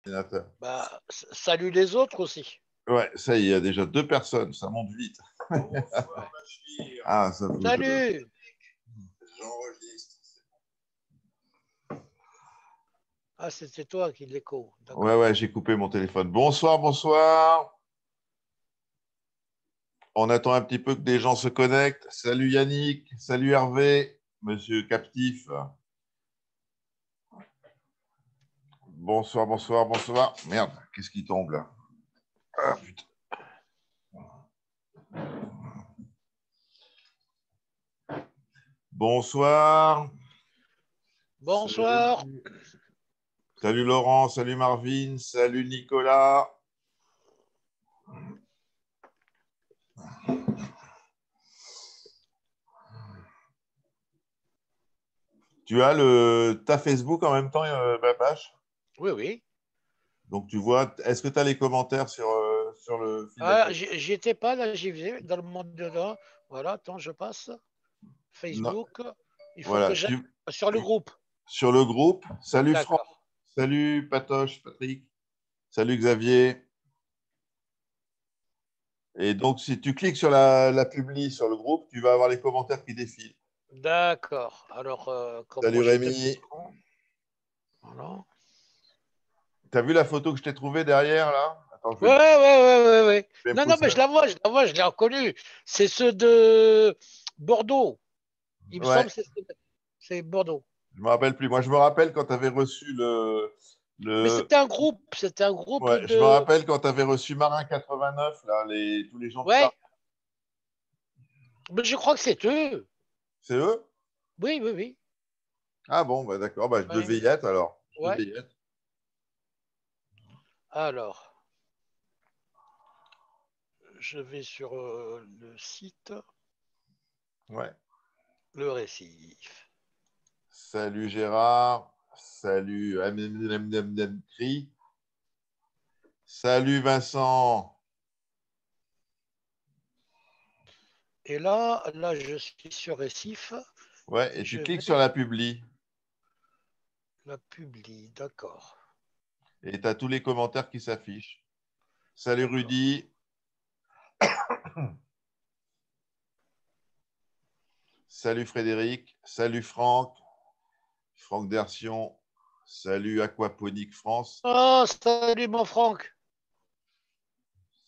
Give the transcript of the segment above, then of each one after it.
ordinateur. Bah, salut les autres aussi. Ouais, ça y est, il y a déjà 2 personnes, ça monte vite. Ouais. Ah, ça faut que Salut. j'enregistre. Ah, c'était toi qui l'écho. Ouais, D'accord. ouais, j'ai coupé mon téléphone. Bonsoir, bonsoir. On attend un petit peu que des gens se connectent. Salut Yannick, salut Hervé, monsieur Captif. Bonsoir, bonsoir, bonsoir. Merde, qu'est-ce qui tombe là? Ah, putain. Bonsoir. Bonsoir. Salut. Salut Laurent, salut Marvin, salut Nicolas. Tu as ta Facebook en même temps, Babache? Oui, oui. Donc tu vois, est-ce que tu as les commentaires sur le fil Ah, d'actualité? j'y étais pas, là, j'y vais, dans le monde de là. Voilà, attends, je passe. Non, Facebook. Il faut que voilà, j'aille sur le groupe. sur le groupe. Salut Franck, D'accord. salut Patoche, Patrick, salut Xavier. Et donc, si tu cliques sur la publi sur le groupe, tu vas avoir les commentaires qui défilent. D'accord. Alors, comment Salut je te Rémi. prends? Voilà. Tu as vu la photo que je t'ai trouvée derrière là? Attends, Ouais, ouais, ouais, ouais, ouais. je vais me Non, non, pousser. mais je l'ai reconnu. C'est ceux de Bordeaux. Il me Ouais, semble que c'est Bordeaux. je me rappelle plus. Moi, je me rappelle quand tu avais reçu Mais le. c'était un groupe Ouais, je me de. rappelle quand tu avais reçu Marin 89, là, tous les gens de Charles. Ouais, mais je crois que c'est eux. C'est eux? Oui, oui, oui. Ah bon, bah d'accord, bah, je devais Ouais, y être alors. Je ouais. devais y être. Alors, je vais sur le site, Ouais. le récif. Salut Gérard. Salut Cri. Salut Vincent. Et là, je suis sur récif. Ouais, et tu Je cliques sur vais la publi la publier. D'accord. et tu as tous les commentaires qui s'affichent. Salut D'accord. Rudy. Salut Frédéric. Salut Franck. Franck Dersion. Salut Aquaponique France. Oh, salut mon Franck.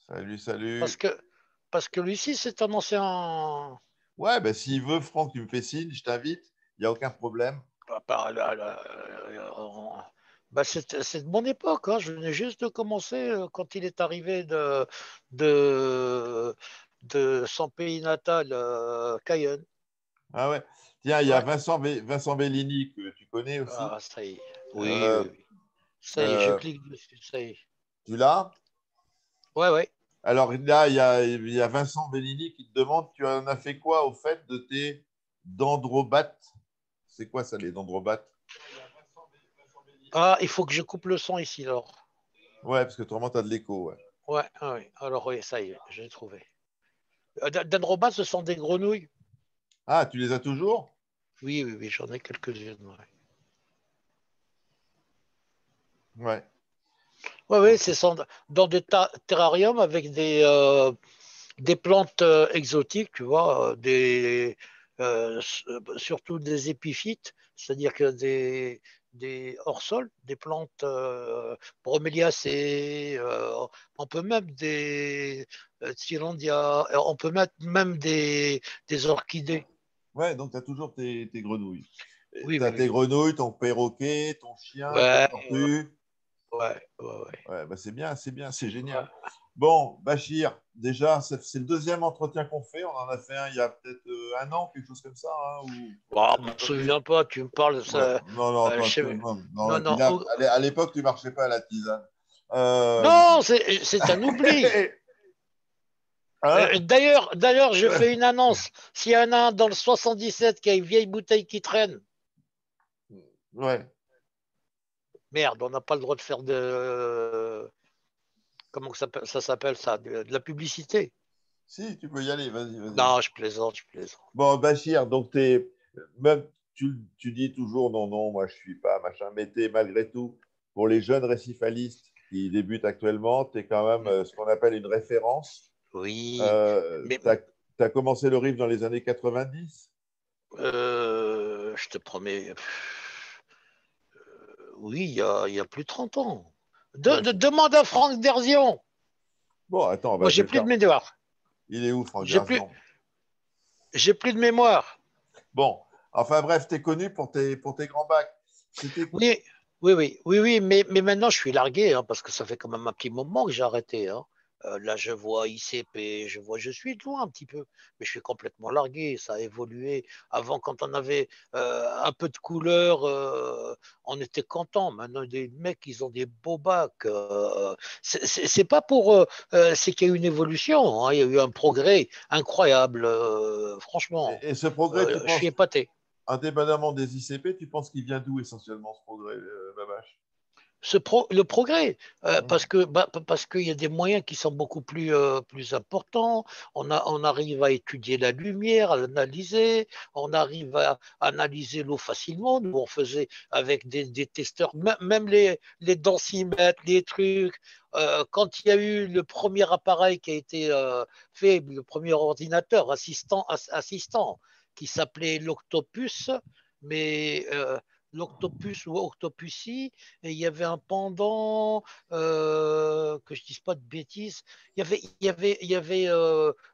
Salut, Parce salut. que, parce que lui aussi, c'est un ancien. Ouais, ben s'il veut, Franck, tu me fais signe, je t'invite. Il n'y a aucun problème. Bah, c'est de mon époque, hein. Je venais juste de commencer quand il est arrivé de, de son pays natal, Cayenne. Ah ouais. Tiens, il y a Ouais. Vincent Bellini que tu connais aussi. Ah, ça y est. Oui, Euh, oui, oui. Ça y est, je euh, clique dessus. Ça y est. Tu l'as? Ouais, ouais. Alors là, il y a Vincent Bellini qui te demande, tu en as fait quoi au fait de tes dendrobates? C'est quoi ça, les dendrobates? Ah, il faut que je coupe le son ici, alors. Ouais, parce que autrement, tu as de l'écho. Ouais. Ouais, ah ouais. Alors, oui, ça y est, j'ai trouvé. Dendrobas, ce sont des grenouilles. Ah, tu les as toujours? Oui, oui, oui, j'en ai quelques-unes. Ouais, Ouais. ouais, ouais, c'est dans des terrariums avec des plantes exotiques, tu vois, surtout des épiphytes, c'est-à-dire que des hors-sol, des plantes broméliacées, on peut même des Thyrlandia, on peut mettre même des orchidées. Ouais, donc tu as toujours tes grenouilles. Oui, Tu as oui, tes oui. grenouilles, ton perroquet, ton chien, tes Ouais, tortues. ouais, ouais, ouais. Ouais, bah c'est bien, c'est Ouais. génial. Bon, Bachir, déjà, c'est le deuxième entretien qu'on fait. On en a fait un il y a peut-être un an, quelque chose comme ça, hein, ou Bon, je peut-être ne un me peu plus. souviens pas, tu me parles, Ouais. ça, Non, non, je toi, sais- non, non. non, Et puis non, là, à l'époque, tu marchais pas à la tisane. Euh, non, c'est un oubli. hein? D'ailleurs, je fais une annonce. S'il y en a un dans le 77 qui a une vieille bouteille qui traîne, Ouais. merde, on n'a pas le droit de faire de. Comment que ça s'appelle ça? De la publicité. Si, tu peux y aller, vas-y, vas-y. Non, je plaisante, je plaisante. Bon, Bachir, donc même tu dis toujours non, non, moi je suis pas machin, mais t'es malgré tout. pour les jeunes récifalistes qui débutent actuellement, tu es quand même ce qu'on appelle une référence. Oui, mais Tu as commencé le riff dans les années 90. je te promets, oui, il y a plus de 30 ans. Ouais, Demande à Franck Derzion. bon, attends, Moi, bah, je j'ai vais plus de faire. mémoire. Il est où, Franck J'ai plus, Derzion? j'ai plus de mémoire. Bon, enfin bref, tu es connu pour tes grands bacs. C'était. Oui, oui, mais maintenant je suis largué, hein, parce que ça fait quand même un petit moment que j'ai arrêté, hein. Là, je vois ICP, je suis de loin un petit peu, mais je suis complètement largué. Ça a évolué. Avant, quand on avait un peu de couleur, on était content. Maintenant, des mecs, ils ont des beaux bacs. C'est pas pour, c'est qu'il y a eu une évolution, hein. Il y a eu un progrès incroyable. Franchement, Et ce progrès, tu je suis penses, épaté. indépendamment des ICP, tu penses qu'il vient d'où essentiellement ce progrès, Babache? Le progrès, Hum. parce qu'il y a des moyens qui sont beaucoup plus importants. On arrive à étudier la lumière, à l'analyser. On arrive à analyser l'eau facilement. Nous, on faisait avec des testeurs, même les densimètres, les trucs. Quand il y a eu le premier appareil qui a été fait, le premier ordinateur assistant qui s'appelait l'Octopus, mais l'Octopus ou Octopussy, et il y avait un pendant, que je ne dise pas de bêtises, il y avait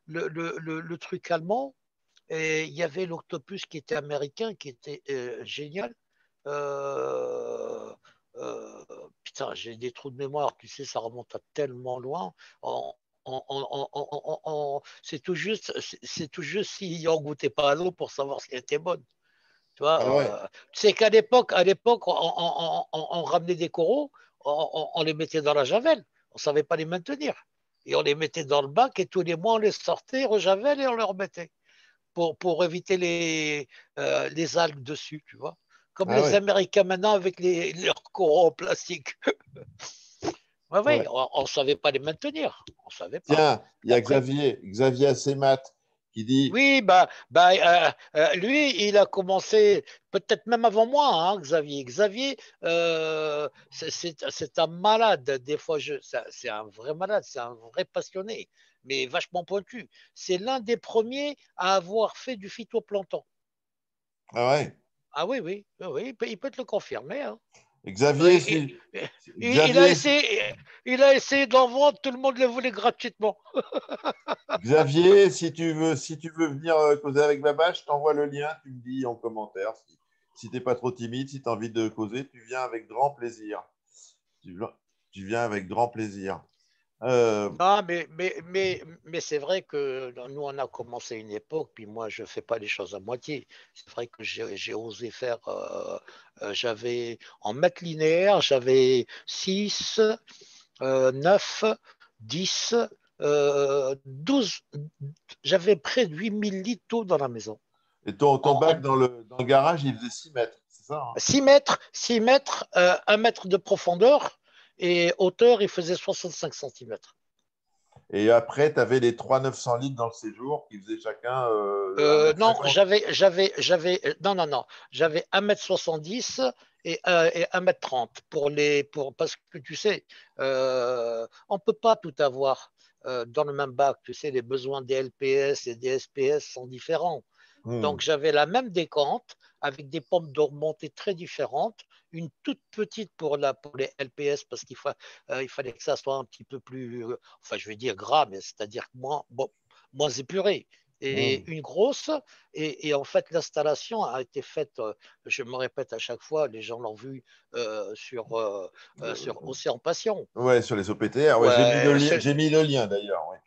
le truc allemand, et il y avait l'Octopus qui était américain, qui était génial. Euh, euh, Putain, j'ai des trous de mémoire, tu sais, ça remonte à tellement loin. En- c'est tout juste si on goûtait pas à l'eau pour savoir ce qui était bon. Tu Ah ouais. vois, c'est qu'à l'époque, on ramenait des coraux, on les mettait dans la javel. On ne savait pas les maintenir. Et on les mettait dans le bac et tous les mois, on les sortait, rejavel et on les remettait pour éviter les algues dessus, tu vois. Comme Ah les ouais. Américains maintenant avec leurs coraux en plastique. Oui, oui, Ouais. on ne savait pas les maintenir. On ne savait pas. Tiens, il y a Après, Xavier Assemat qui dit. oui, lui, il a commencé peut-être même avant moi, hein, Xavier. Xavier, c'est un malade. Des fois, c'est un vrai malade, c'est un vrai passionné, mais vachement pointu. C'est l'un des premiers à avoir fait du phytoplancton. Ah ouais. Ah oui, oui, oui, oui, il peut te le confirmer, hein. Xavier, Oui, si, il a essayé, d'en vendre, tout le monde le voulait gratuitement. Xavier, si tu veux venir causer avec Babache, je t'envoie le lien, tu me dis en commentaire. Si tu n'es pas trop timide, si tu as envie de causer, tu viens avec grand plaisir. Tu, tu viens avec grand plaisir. Euh, Non, mais c'est vrai que nous, on a commencé une époque, puis moi, je ne fais pas les choses à moitié. C'est vrai que j'ai osé faire, j'avais en mètres linéaires, j'avais 6, 9, 10, 12, j'avais près de 8 000 litres d'eau dans la maison. et ton En, bac en dans le garage, il faisait 6 mètres, c'est ça, hein? 6 mètres, 1 mètre de profondeur, et hauteur, il faisait 65 centimètres. Et après, tu avais les 3 900 litres dans le séjour qui faisaient chacun 1 mètre Non, 50. non, non, non, j'avais 1,70 m et 1,30 m parce que tu sais, on ne peut pas tout avoir dans le même bac. Tu sais, les besoins des LPS et des SPS sont différents. Hmm. Donc, j'avais la même décante avec des pompes de remontée très différentes. Une toute petite pour les LPS parce il fallait que ça soit un petit peu plus, enfin, je vais dire gras, mais c'est-à-dire moins épuré. Hmm. Et une grosse, et en fait, l'installation a été faite, je me répète à chaque fois, les gens l'ont vu sur Euh, Océan Passion. ouais, sur les OPTR, ouais, Ouais, j'ai mis le lien d'ailleurs. Ouais.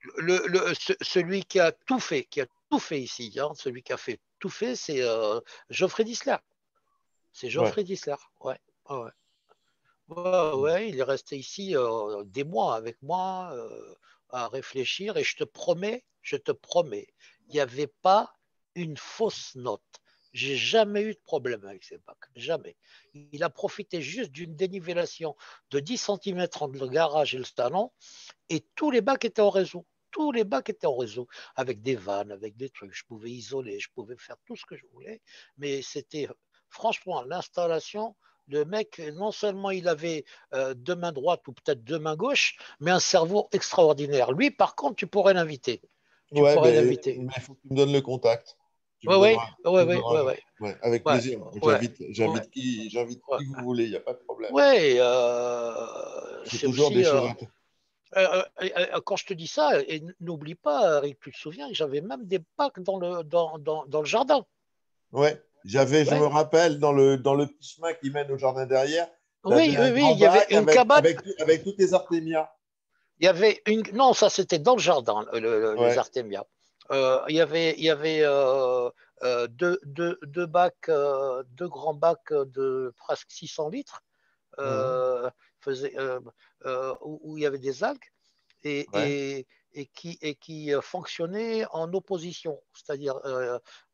celui qui a tout fait ici, hein, celui qui a fait tout fait, c'est Geoffrey Disler. C'est Ouais. Geoffrey Disler. Ouais, ouais, ouais. Ouais, ouais, il est resté ici des mois avec moi à réfléchir et je te promets, il n'y avait pas une fausse note. J'ai jamais eu de problème avec ces bacs, jamais. Il a profité juste d'une dénivellation de 10 centimètres entre le garage et le salon et tous les bacs étaient en réseau. Tous les bacs étaient en réseau, avec des vannes, avec des trucs. Je pouvais isoler, je pouvais faire tout ce que je voulais, mais c'était franchement l'installation. Le mec, non seulement il avait deux mains droites ou peut-être deux mains gauches, mais un cerveau extraordinaire. Lui, par contre, tu pourrais l'inviter. Tu Ouais, pourrais mais l'inviter. il faut que tu me donnes le contact. Tu me Oui, oui, donneras. oui, Tu me oui, donneras oui, oui. ouais, avec Ouais, plaisir. ouais, ouais, J'invite ouais. qui vous voulez, il n'y a pas de problème. Ouais, C'est c'est toujours des aussi. choses Quand je te dis ça, et n'oublie pas, Eric, tu te souviens, j'avais même des packs dans le jardin. Ouais, je me Ouais. rappelle, dans le petit chemin qui mène au jardin derrière, tu avais Oui, un oui, oui, grand il y avait bac une cabane. avec toutes les artémias. Il y avait une. Non, ça c'était dans le jardin, les Ouais. artémias. Il y avait deux bacs, deux grands bacs de presque 600 litres Mhm. euh, où il y avait des algues et, Ouais. et, et qui fonctionnaient en opposition. C'est-à-dire,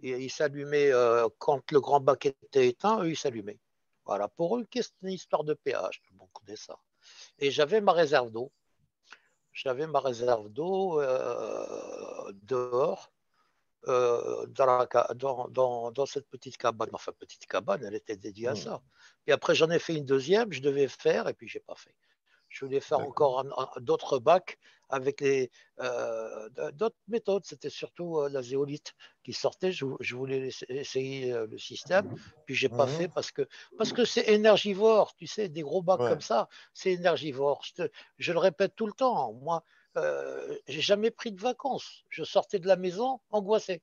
ils s'allumaient quand le grand bac était éteint, eux, ils s'allumaient. Voilà, pour eux, c'est une histoire de péage. Bon, on connaît ça. Et j'avais ma réserve d'eau. J'avais ma réserve d'eau dehors, dans cette petite cabane. Enfin, petite cabane, elle était dédiée à Mhm. ça. Et après, j'en ai fait une deuxième, je devais faire, et puis j'ai pas fait. Je voulais faire D'accord. encore d'autres bacs avec d'autres méthodes. C'était surtout la zéolite qui sortait. Je voulais essayer le système, puis j'ai pas fait Mhm. parce que c'est énergivore. Tu sais, des gros bacs comme Ouais. ça, c'est énergivore. Je le répète tout le temps. Moi, j'ai jamais pris de vacances. Je sortais de la maison angoissé.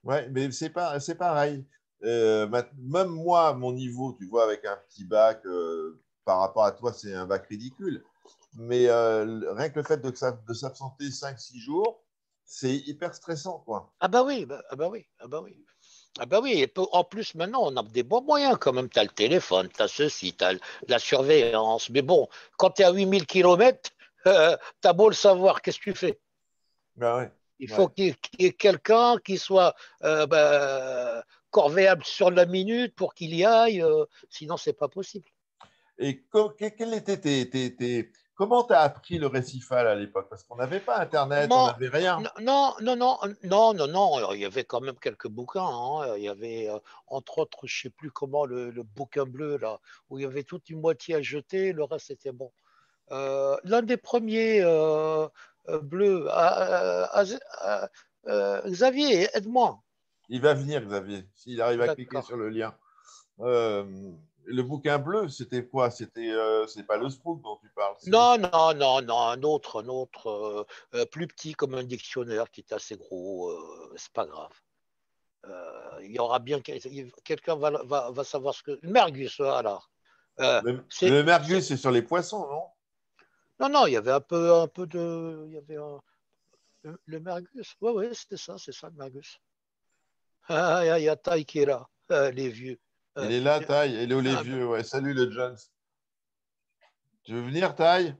Ouais, mais c'est pareil. Même moi, à mon niveau, tu vois, avec un petit bac, par rapport à toi, c'est un bac ridicule. Mais rien que le fait de s'absenter 5 6 jours, c'est hyper stressant, quoi. Ah bah oui, ah bah oui, ah bah oui. Ah bah oui, et en plus maintenant on a des bons moyens quand même, tu as le téléphone, tu as ceci, tu as la surveillance, mais bon, quand tu es à 8 000 kilomètres, tu as beau le savoir, qu'est-ce que tu fais? Ah ouais, Il faut ouais. qu'il y ait quelqu'un qui soit corvéable sur la minute pour qu'il y aille, sinon c'est pas possible. Et quel était comment tu as appris le récifal à l'époque? Parce qu'on n'avait pas Internet, on Non, n'avait rien. non, non, non, non, non, non. Alors, il y avait quand même quelques bouquins, hein. Il y avait, entre autres, je sais plus comment, le bouquin bleu, là, où il y avait toute une moitié à jeter, le reste était bon. L'un des premiers bleus, Xavier, aide-moi. Il va venir, Xavier, s'il arrive à cliquer D'accord. sur le lien. Euh, le bouquin bleu, c'était quoi? C'est pas le Sprout dont tu parles, c'est. Non, non, non, non, un autre plus petit comme un dictionnaire qui est assez gros, c'est pas grave. Il y aura bien quelqu'un va savoir ce que. Mergus, voilà. Euh, Le c'est, mergus, c'est sur les poissons, non? non, non, il y avait un peu de. Il y avait le Mergus. Oui, oui, c'est ça, le Mergus. Ah, il y a Taille qui est là, les vieux. Il Euh, est là, Taille. Et les ah, ben, vieux, ouais. Salut le Jones. Tu veux venir, Taille?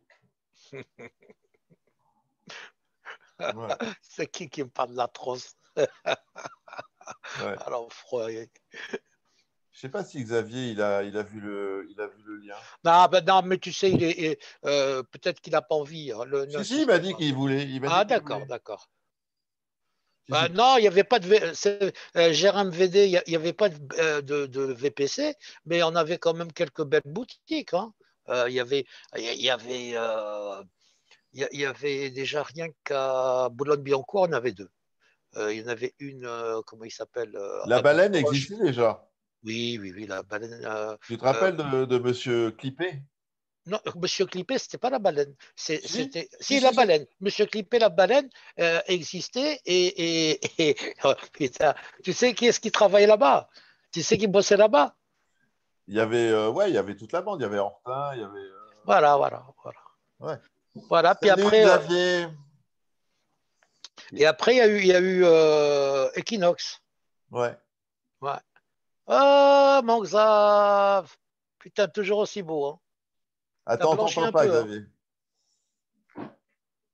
Ouais, c'est qui me parle de la trosse? ouais. Alors, froid. Je sais pas si Xavier, il a vu le lien. Non, ben non, mais tu sais, peut-être qu'il n'a pas envie, hein, Si, le si, il m'a système. dit Hein. qu'il voulait. Il m'a dit Ah, qu'il d'accord, voulait. d'accord. Si, si. Non, il n'y avait pas de Jérôme VD, il y avait pas de VPC, mais on avait quand même quelques belles boutiques. Hein. Il y avait, il y avait, il y avait déjà rien qu'à Boulogne-Billancourt, on avait deux. Il y en avait une, comment il s'appelle, La à baleine Bourgoche. existait déjà. Oui, oui, oui, la baleine. Tu te Euh, rappelles de Monsieur Clippé? non, Monsieur Clippé, c'était pas la baleine. Si, si, Si, la si, si. baleine. Monsieur Clippé, la baleine, existait oh, putain, tu sais qui est-ce qui travaillait là-bas? Tu sais qui bossait là-bas? Il y avait, ouais, il y avait toute la bande. Il y avait Hortin, il y avait. Voilà, voilà, voilà. Ouais. Voilà, puis Salut après, Xavier. il y a eu Equinox. Ouais. Ouais. Ah, mon Xav! Putain, toujours aussi beau, hein. T'as Attends, on blanchi t'entend un pas, peu, hein. Xavier.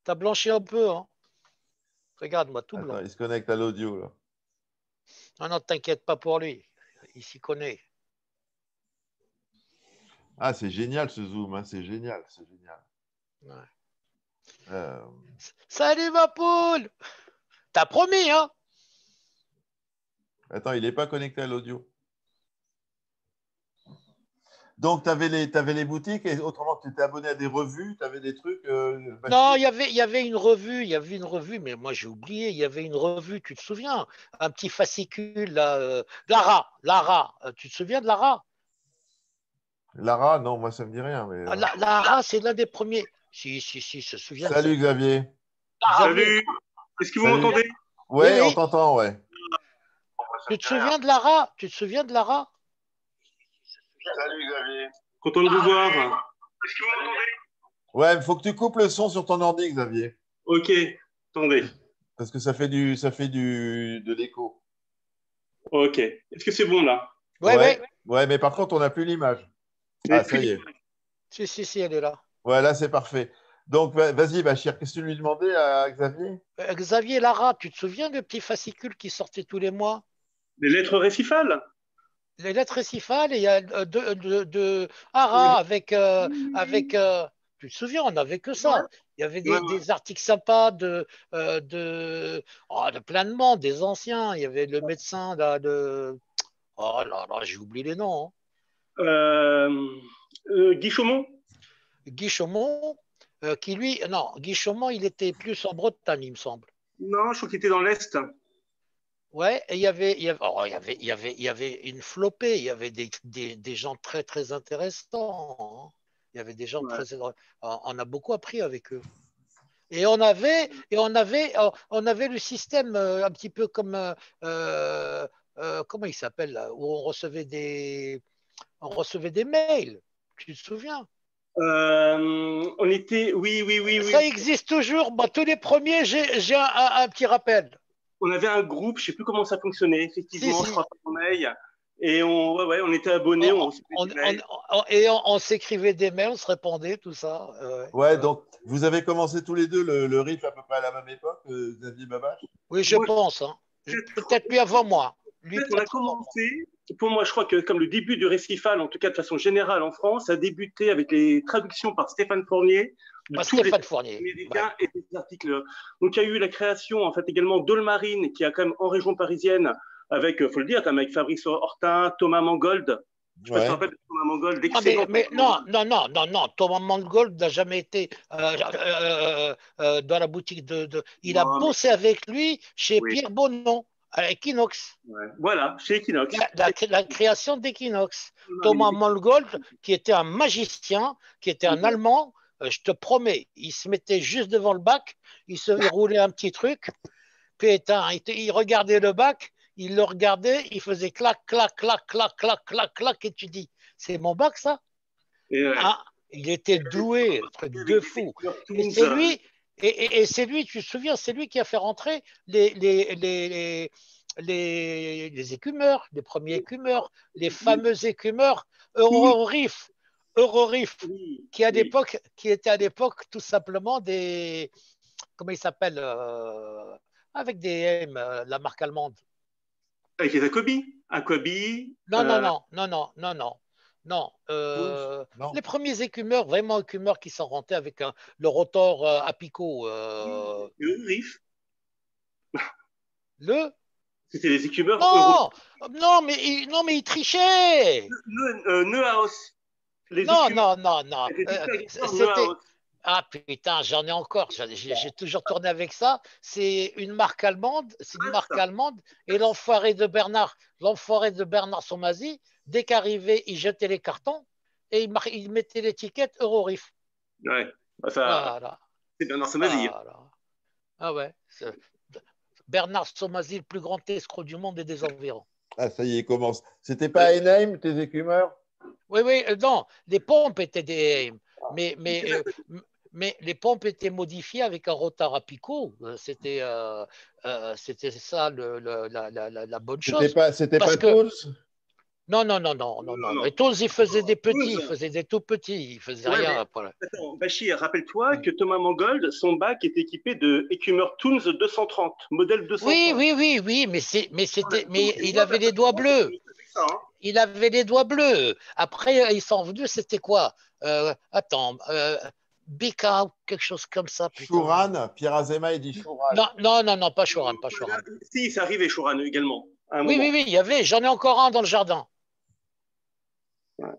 T'as blanchi un peu, hein. Regarde-moi, tout Attends, blanc. il se connecte à l'audio, là. Non, non, t'inquiète pas pour lui. Il s'y connaît. Ah, c'est génial ce zoom, hein, c'est génial, c'est génial. Ouais. Euh, Salut ma poule! T'as promis, hein? Attends, il n'est pas connecté à l'audio. Donc, t'avais les boutiques et autrement, tu étais abonné à des revues, tu avais des trucs. Non, Bachir. il y avait une revue, mais moi j'ai oublié, il y avait une revue, tu te souviens? Un petit fascicule, là, Lara, tu te souviens de Lara? Lara, non, moi, ça me dit rien. Mais, Lara, c'est l'un des premiers. Si, je me souviens de ça. Salut Xavier. Xavier, Salut, est-ce que vous Salut. m'entendez? oui, Ouais, on oui. t'entend, ouais. Tu te souviens de Lara? Tu te souviens de Lara? Salut Xavier. Content de vous voir. Est-ce que vous m'entendez? Ouais, il faut que tu coupes le son sur ton ordi, Xavier. Ok, attendez. Parce que de l'écho. Ok, est-ce que c'est bon là? Ouais, ouais. Ouais, mais par contre, on n'a plus l'image. Vous Ah, n'êtes ça plus y est. Si, elle est là. Ouais, là, c'est parfait. Donc, vas-y, Bachir, qu'est-ce que tu lui demandais à Xavier? Xavier Lara, tu te souviens des petits fascicules qui sortaient tous les mois? Des lettres récifales? Les lettres récifales, et il y a de Ara tu te souviens, on n'avait que ça. Il y avait Ouais, ouais. des articles sympas de plein de monde, des anciens. Il y avait le médecin là, oh là là, j'ai oublié les noms, hein. Guy Chaumont? Guy Chaumont, qui lui, non, Guy Chaumont, il était plus en Bretagne, il me semble. Non, je crois qu'il était dans l'Est. Ouais, et il y avait une flopée, il y avait des gens très, très intéressants, hein. Il y avait des gens Ouais. on a beaucoup appris avec eux. On avait le système un petit peu comme, comment il s'appelle, là, où on recevait des mails. Tu te souviens? On était, oui. Ça existe toujours. Moi, tous les premiers, j'ai un petit rappel. On avait un groupe, je ne sais plus comment ça fonctionnait, effectivement, je Si. crois par mail. Et on était abonnés, on recevait des mails. On s'écrivait des mails, on se répondait, tout ça. Ouais, donc, vous avez commencé tous les deux le RIF à peu près à la même époque, Xavier Babache? Oui, je Moi, pense, hein. Peut-être lui avant moi. Lui, en fait, on a peut-être avant moi. commencé, pour moi, je crois que comme le début du récital, en tout cas de façon générale en France, a débuté avec les traductions par Stéphane Fournier de tous les Stéphane Fournier. américains et des articles. Donc, il y a eu la création, en fait, également d'Olmarine, qui a quand même en région parisienne, avec, il faut le dire, avec Fabrice Hortin, Thomas Mangold. Je ne sais pas si tu te rappelles de Thomas Mangold, d'excellent. Non. Thomas Mangold n'a jamais été dans la boutique Il a bossé avec lui chez Pierre Bonnon, à Equinox. Ouais. Voilà, chez Equinox. La création d'Equinox. Thomas Mangold, qui était un magicien, qui était un Allemand, je te promets, il se mettait juste devant le bac, il roulait un petit truc, puis il regardait le bac, il le regardait, il faisait clac, clac, clac, clac, clac, clac, clac, et tu dis, c'est mon bac ça? Ah, il était doué, un truc de fou. Et c'est lui, tu te souviens, c'est lui qui a fait rentrer les écumeurs, les premiers écumeurs, les fameux écumeurs Eurorif, qui était à l'époque tout simplement comment il s'appelle, avec des M, la marque allemande. Avec les Aquabi. Non. Non. Les premiers écumeurs, vraiment écumeurs qui sont rentrés avec le rotor Apico. Le Riff. C'était les écumeurs. Non, mais il trichait. Neuhaus. Non. C'était. Ah putain, j'en ai encore. J'ai toujours tourné avec ça. C'est une marque allemande. Et l'enfoiré de Bernard Somazi, dès qu'arrivait, il jetait les cartons et il mettait l'étiquette Eurorif. Ouais. Voilà. C'est Bernard Somazi. Voilà. Ah ouais. Bernard Somazi, le plus grand escroc du monde et des environs. Ah, ça y est, il commence. C'était pas Enheim, tes écumeurs? Oui, non. Les pompes étaient des mais les pompes étaient modifiées avec un rotor à picot. C'était ça la bonne chose. C'était pas Tools? Non. Et Tools, ils faisaient des petits, ils faisaient des tout petits, ils faisaient rien. Attends, Bachir, rappelle-toi que Thomas Mangold, son bac est équipé de écumeur Tools 230, modèle 230. Oui, mais il avait les doigts bleus. Il avait les doigts bleus. Après, ils sont venus, c'était quoi? Bika ou quelque chose comme ça. Chouran, Pierre Azema, il dit Chouran. Non, pas Chouran. Si, ça arrivait Chouran également. Oui, il y avait, j'en ai encore un dans le jardin. Ouais.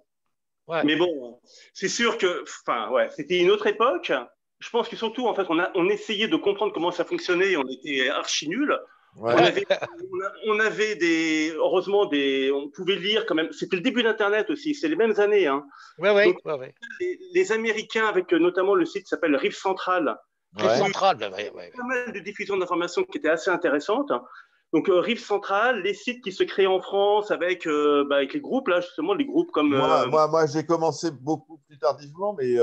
Ouais. Mais bon, c'est sûr que, enfin, ouais, c'était une autre époque. Je pense que surtout, en fait, on essayait de comprendre comment ça fonctionnait et on était archi nuls. On Ouais. avait, on avait heureusement, on pouvait lire quand même. C'était le début d'Internet aussi, c'est les mêmes années, hein. Ouais, ouais, Donc, ouais, ouais. les Américains, avec notamment le site qui s'appelle Rive Central, Rive Ouais. Centrale, ouais, ouais, pas mal de diffusion d'informations qui étaient assez intéressantes. Donc, Rive Central, les sites qui se créent en France avec les groupes, là, justement, les groupes comme. Moi j'ai commencé beaucoup plus tardivement, mais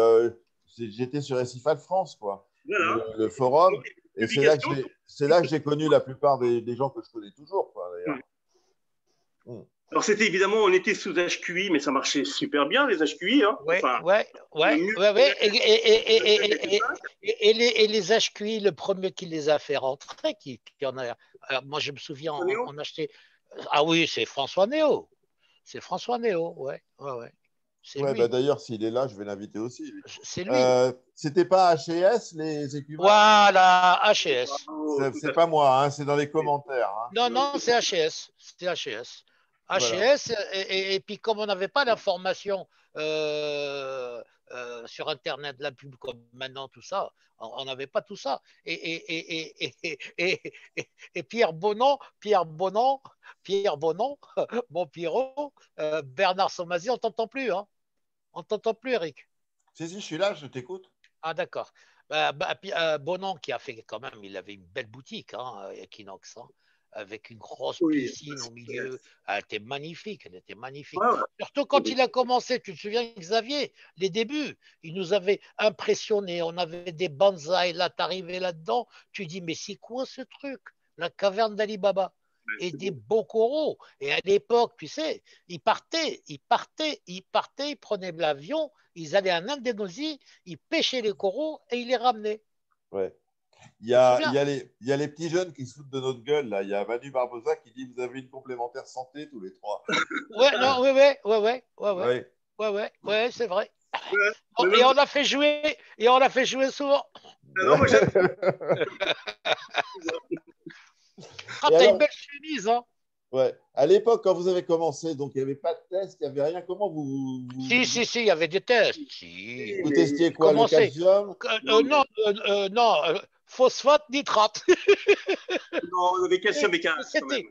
j'étais sur SIFA de France, quoi. Voilà. Le forum. Donc, Et publications. c'est là que j'ai connu la plupart des gens que je connais toujours, quoi, d'ailleurs. Alors, c'était évidemment, on était sous HQI, mais ça marchait super bien, les HQI. Hein. ouais, Enfin, ouais, ouais, mieux ouais, ouais. que Et les HQI, le premier qui les a fait rentrer, qui en a. Alors, moi, je me souviens, on achetait. Ah oui, c'est François Néo. C'est François Néo, ouais, ouais, ouais. C'est Ouais, bah lui. d'ailleurs, s'il est là, je vais l'inviter aussi, lui. C'est lui. C'était pas H&S, les écumeurs? Voilà, HS. bravo, tout C'est à pas fait. moi, hein, c'est dans les commentaires, hein. Non, non, c'est HS. C'est HS. Voilà. HS, et puis comme on n'avait pas l'information sur Internet, la pub comme maintenant, tout ça, on n'avait pas tout ça. Et Pierre Bonon, mon Pierrot, Bernard Somazzi, on t'entend plus, hein? On t'entend plus, Eric. Si, je suis là, je t'écoute. Ah, d'accord. Bonan qui a fait quand même, il avait une belle boutique, hein, Equinox, hein, avec une grosse Oui, piscine au milieu. Elle était magnifique, elle était magnifique. ouais, ouais. Surtout quand il a commencé, tu te souviens, Xavier, les débuts, il nous avait impressionnés. On avait des bonsaïs, là, t'arrivais là-dedans, tu dis, mais c'est quoi ce truc? La caverne d'Ali Baba. Et des beaux coraux. Et à l'époque, tu sais, ils prenaient l'avion, ils allaient en Indonésie, ils pêchaient les coraux et ils les ramenaient. Ouais. Tu te souviens? Il y a les petits jeunes qui se foutent de notre gueule, là. Il y a Manu Barbosa qui dit, vous avez une complémentaire santé tous les trois. Ouais, non, ouais, ouais, ouais, ouais, ouais, ouais, Ouais. ouais, ouais, ouais, c'est vrai. Ouais. Bon, Mais et même, on l'a fait jouer souvent. non, moi, j'aime. Ah, Et t'as une alors, belle chemise, hein? ouais. À l'époque, quand vous avez commencé, donc il n'y avait pas de test, il n'y avait rien. Comment Si, si, si, il y avait des tests. Si. vous testiez quoi? Le Commencez. calcium? Non, non, phosphate, nitrate. Non, on avait calcium et KH quand même. C'était.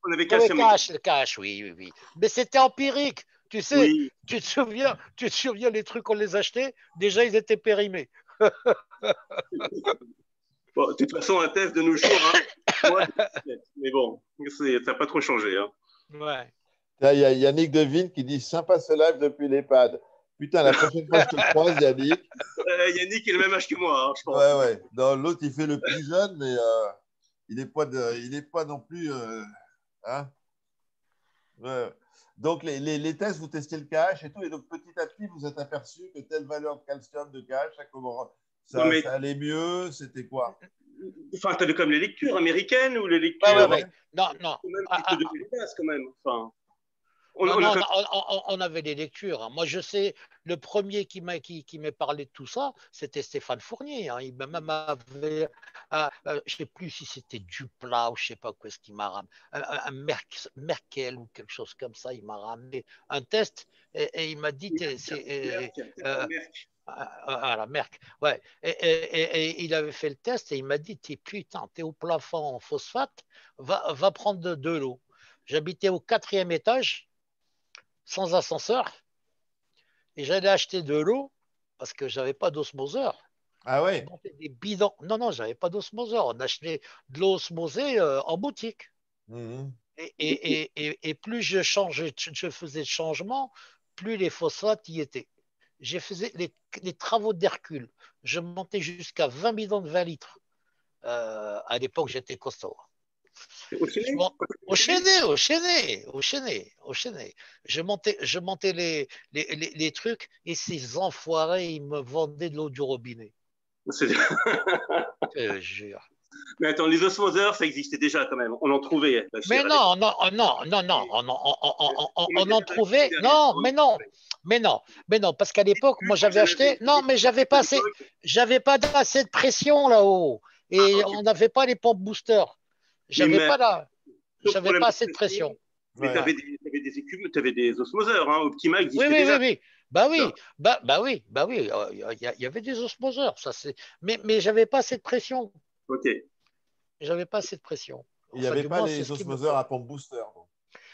On avait Oui, calcium et cash, le cash, oui, oui, oui. Mais c'était empirique. Tu sais, oui. tu te souviens les trucs qu'on les achetait, déjà ils étaient périmés. Bon, de toute façon, un test de nos jours, hein. Moi, mais bon, ça n'a pas trop changé. Hein. Ouais. Là, il y a Yannick Devine qui dit sympa ce live depuis l'EHPAD. Putain, la prochaine fois que je te croise, Yannick. Yannick est le même âge que moi, hein, je pense. Ouais, ouais. Dans l'autre, il fait le petit jeune, mais il est pas non plus. Hein. Ouais. Donc, les tests, vous testez le KH et tout, et donc petit à petit, vous êtes aperçu que telle valeur de calcium, de KH, Non, mais, ça allait mieux, c'était quoi? enfin, tu avais comme les lectures américaines ou les Ouais, ouais, lectures ouais. Non, non. même qui te Ah, donnaient les bases quand même. Enfin, non, on a non, quand non, on avait des lectures, hein. Moi, je sais, le premier qui m'est parlé de tout ça, c'était Stéphane Fournier, hein. Il m'a même avait, je sais plus si c'était Duplat ou je sais pas quoi, ce qu'il m'a ramené, Merkel ou quelque chose comme ça. Il m'a ramené un test et il m'a dit, Merck, euh, Merck. à la Merck, ouais. Et il avait fait le test et il m'a dit, putain, t'es au plafond en phosphate, va prendre de l'eau. J'habitais au 4e étage sans ascenseur et j'allais acheter de l'eau parce que j'avais pas d'osmoseur. Ah Je ouais. montais des bidons. Non, non, j'avais pas d'osmoseur. On achetait de l'eau osmosée en boutique. Mhm. Et plus je faisais de changements, plus les phosphates y étaient. J'ai fait les travaux d'Hercule. Je montais jusqu'à 20 bidons de 20 litres. À l'époque, j'étais costaud. Au ciné? Au Chénet, au Chénet, au Chénet, au Chénet. Je montais les trucs et ces enfoirés, ils me vendaient de l'eau du robinet. Je te jure. Mais attends, les osmoseurs, ça existait déjà quand même. On en trouvait. Là, Mais à l'époque. non, non, non, non, non, on en trouvait. Non, mais non, mais non, mais non, parce qu'à l'époque, moi j'avais acheté. Non, mais j'avais pas assez de pression là-haut. Ah, Et ok. on n'avait pas les pompes booster. Mais même, sauf J'avais problème pas de assez de pression, pression. mais Ouais. t'avais des osmoseurs. Hein. Optima Oui, existait oui, oui, déjà. oui. Bah oui, bah oui, il y avait des osmoseurs, ça c'est. Mais j'avais pas cette pression. Ok. J'avais pas assez de pression. Il n'y Enfin, avait du pas moins, c'est les ce qui me. osmoseurs à pompe booster. Donc.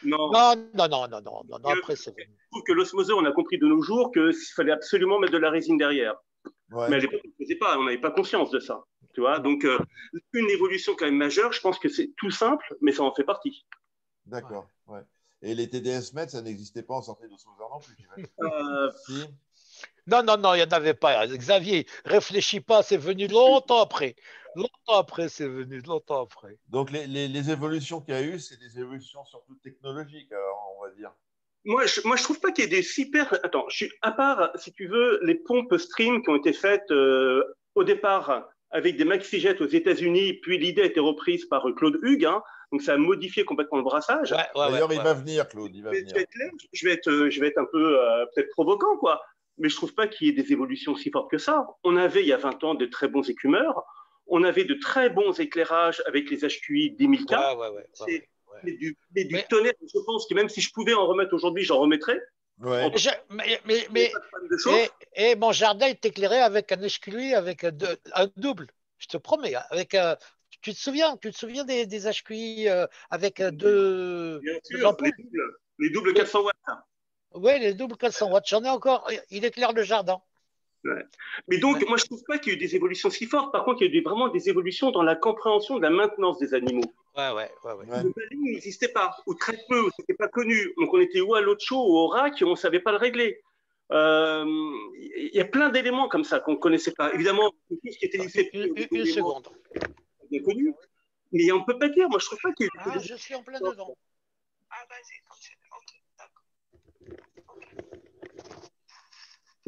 Non. Non, non, non, non, non, non, non, Je après c'est venu. trouve que l'osmoseur, on a compris de nos jours qu'il fallait absolument mettre de la résine derrière. Ouais. Mais à l'époque, on ne faisait pas, on n'avait pas conscience de ça. Tu vois, donc une évolution quand même majeure, je pense que c'est tout simple, mais ça en fait partie. D'accord. Ouais. Et les TDS mètres, ça n'existait pas en sortie d'osmoseur non plus, j'imagine. Si. Non, non, non, il n'y en avait pas. Xavier, réfléchis pas, c'est venu longtemps après. Longtemps après, c'est venu, longtemps après. Donc, les évolutions qu'il y a eu, c'est des évolutions surtout technologiques, alors, on va dire. Moi, je trouve pas qu'il y ait des super. Attends, à part, si tu veux, les pompes stream qui ont été faites au départ avec des maxi-jets aux États-Unis, puis l'idée a été reprise par Claude Hugues, hein, donc ça a modifié complètement le brassage. Ouais, ouais, D'ailleurs, ouais, il va venir, Claude, il va Je venir. vais être clair, je vais être un peu peut-être provocant, quoi. Mais je trouve pas qu'il y ait des évolutions si fortes que ça. On avait, il y a 20 ans, de très bons écumeurs. On avait de très bons éclairages avec les HQI 10 000K. ouais, ouais, ouais, C'est ouais. du tonnerre. Je pense que même si je pouvais en remettre aujourd'hui, j'en remettrais. Ouais. Et mon jardin est éclairé avec un HQI, avec un double. Je te promets, avec tu te souviens des HQI avec deux Bien sûr, ampoules? Les doubles 400 watts. Oui, les doubles 400 watts. J'en ai encore. Il éclaire le jardin. Ouais. Mais donc, Ouais. moi, je trouve pas qu'il y ait eu des évolutions si fortes. Par contre, il y a eu vraiment des évolutions dans la compréhension de la maintenance des animaux. Ouais. Le baling n'existait pas, ou très peu, ou c'était pas connu. Donc, on était ou à l'autre chaud ou au rack et on savait pas le régler. Il y a plein d'éléments comme ça qu'on ne connaissait pas. Évidemment, tout ce qui était Une seconde. bien connu. Mais on ne peut pas dire, moi je trouve pas qu'il y ait eu Ah, je suis en plein dedans. Ah, vas-y, continue.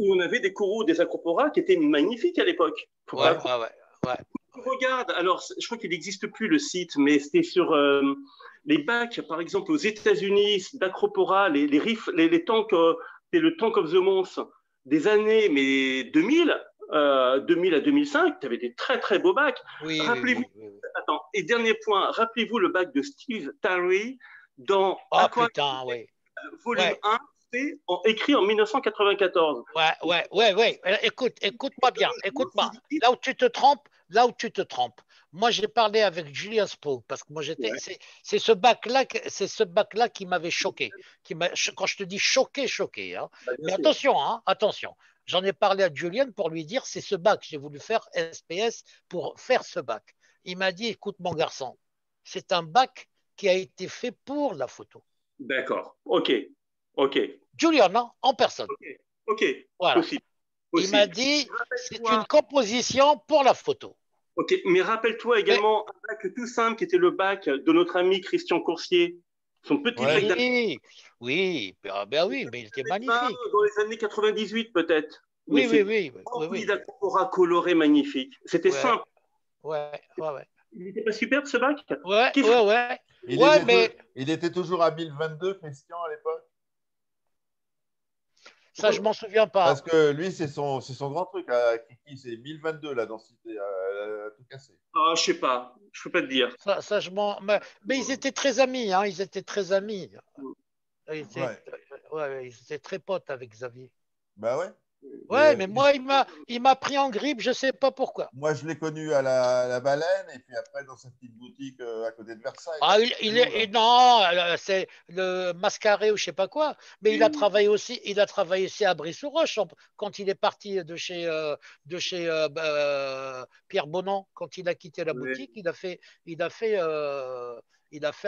où on avait des coraux, des acroporas qui étaient magnifiques à l'époque. Ouais. Regarde, alors je crois qu'il n'existe plus le site, mais c'était sur les bacs, par exemple aux États-Unis, d'acropora, les tanks, c'est le Tank of the Month des années mais 2000, 2000 à 2005, tu avais des très très beaux bacs. Oui, Rappelez-vous, attends, et dernier point, rappelez-vous le bac de Steve Tarry dans putain, oui. volume 1, écrit en 1994. Ouais. Écoute-moi bien, écoute-moi. Là où tu te trompes. Moi, j'ai parlé avec Julian Spock parce que moi, c'est ce bac-là qui m'avait choqué. Quand je te dis choqué, hein. Mais attention. J'en ai parlé à Julian pour lui dire, c'est ce bac. J'ai voulu faire SPS pour faire ce bac. Il m'a dit, écoute, mon garçon, c'est un bac qui a été fait pour la photo. D'accord. Ok. Julian, hein, en personne. Ok. Voilà. Il m'a dit, c'est une composition pour la photo. Ok, mais rappelle-toi également un bac tout simple qui était le bac de notre ami Christian Coursier. Son petit bac oui, mais il était magnifique. Dans les années 98 peut-être. Oui. Rempli d'acropora coloré magnifique. C'était simple. Ouais. Il n'était pas superbe ce bac? Ouais. Il était toujours à 1022, Christian, à l'époque? Ça, je m'en souviens pas. Parce que lui, c'est son grand truc. Kiki, c'est 1022, la densité, tout cassé. Ah, je sais pas. Je peux pas te dire. Ça, mais ils étaient très amis, hein. Ils étaient très amis. Ils étaient très potes avec Xavier. Bah ouais. Ouais, mais moi, il m'a pris en grippe, je sais pas pourquoi. Moi, je l'ai connu à la Baleine et puis après dans sa petite boutique à côté de Versailles. Ah, non, c'est le Mascaré ou je sais pas quoi. Mais il a travaillé aussi à Brie-sur-Roche quand il est parti de chez Pierre Bonan. Quand il a quitté la boutique, il a fait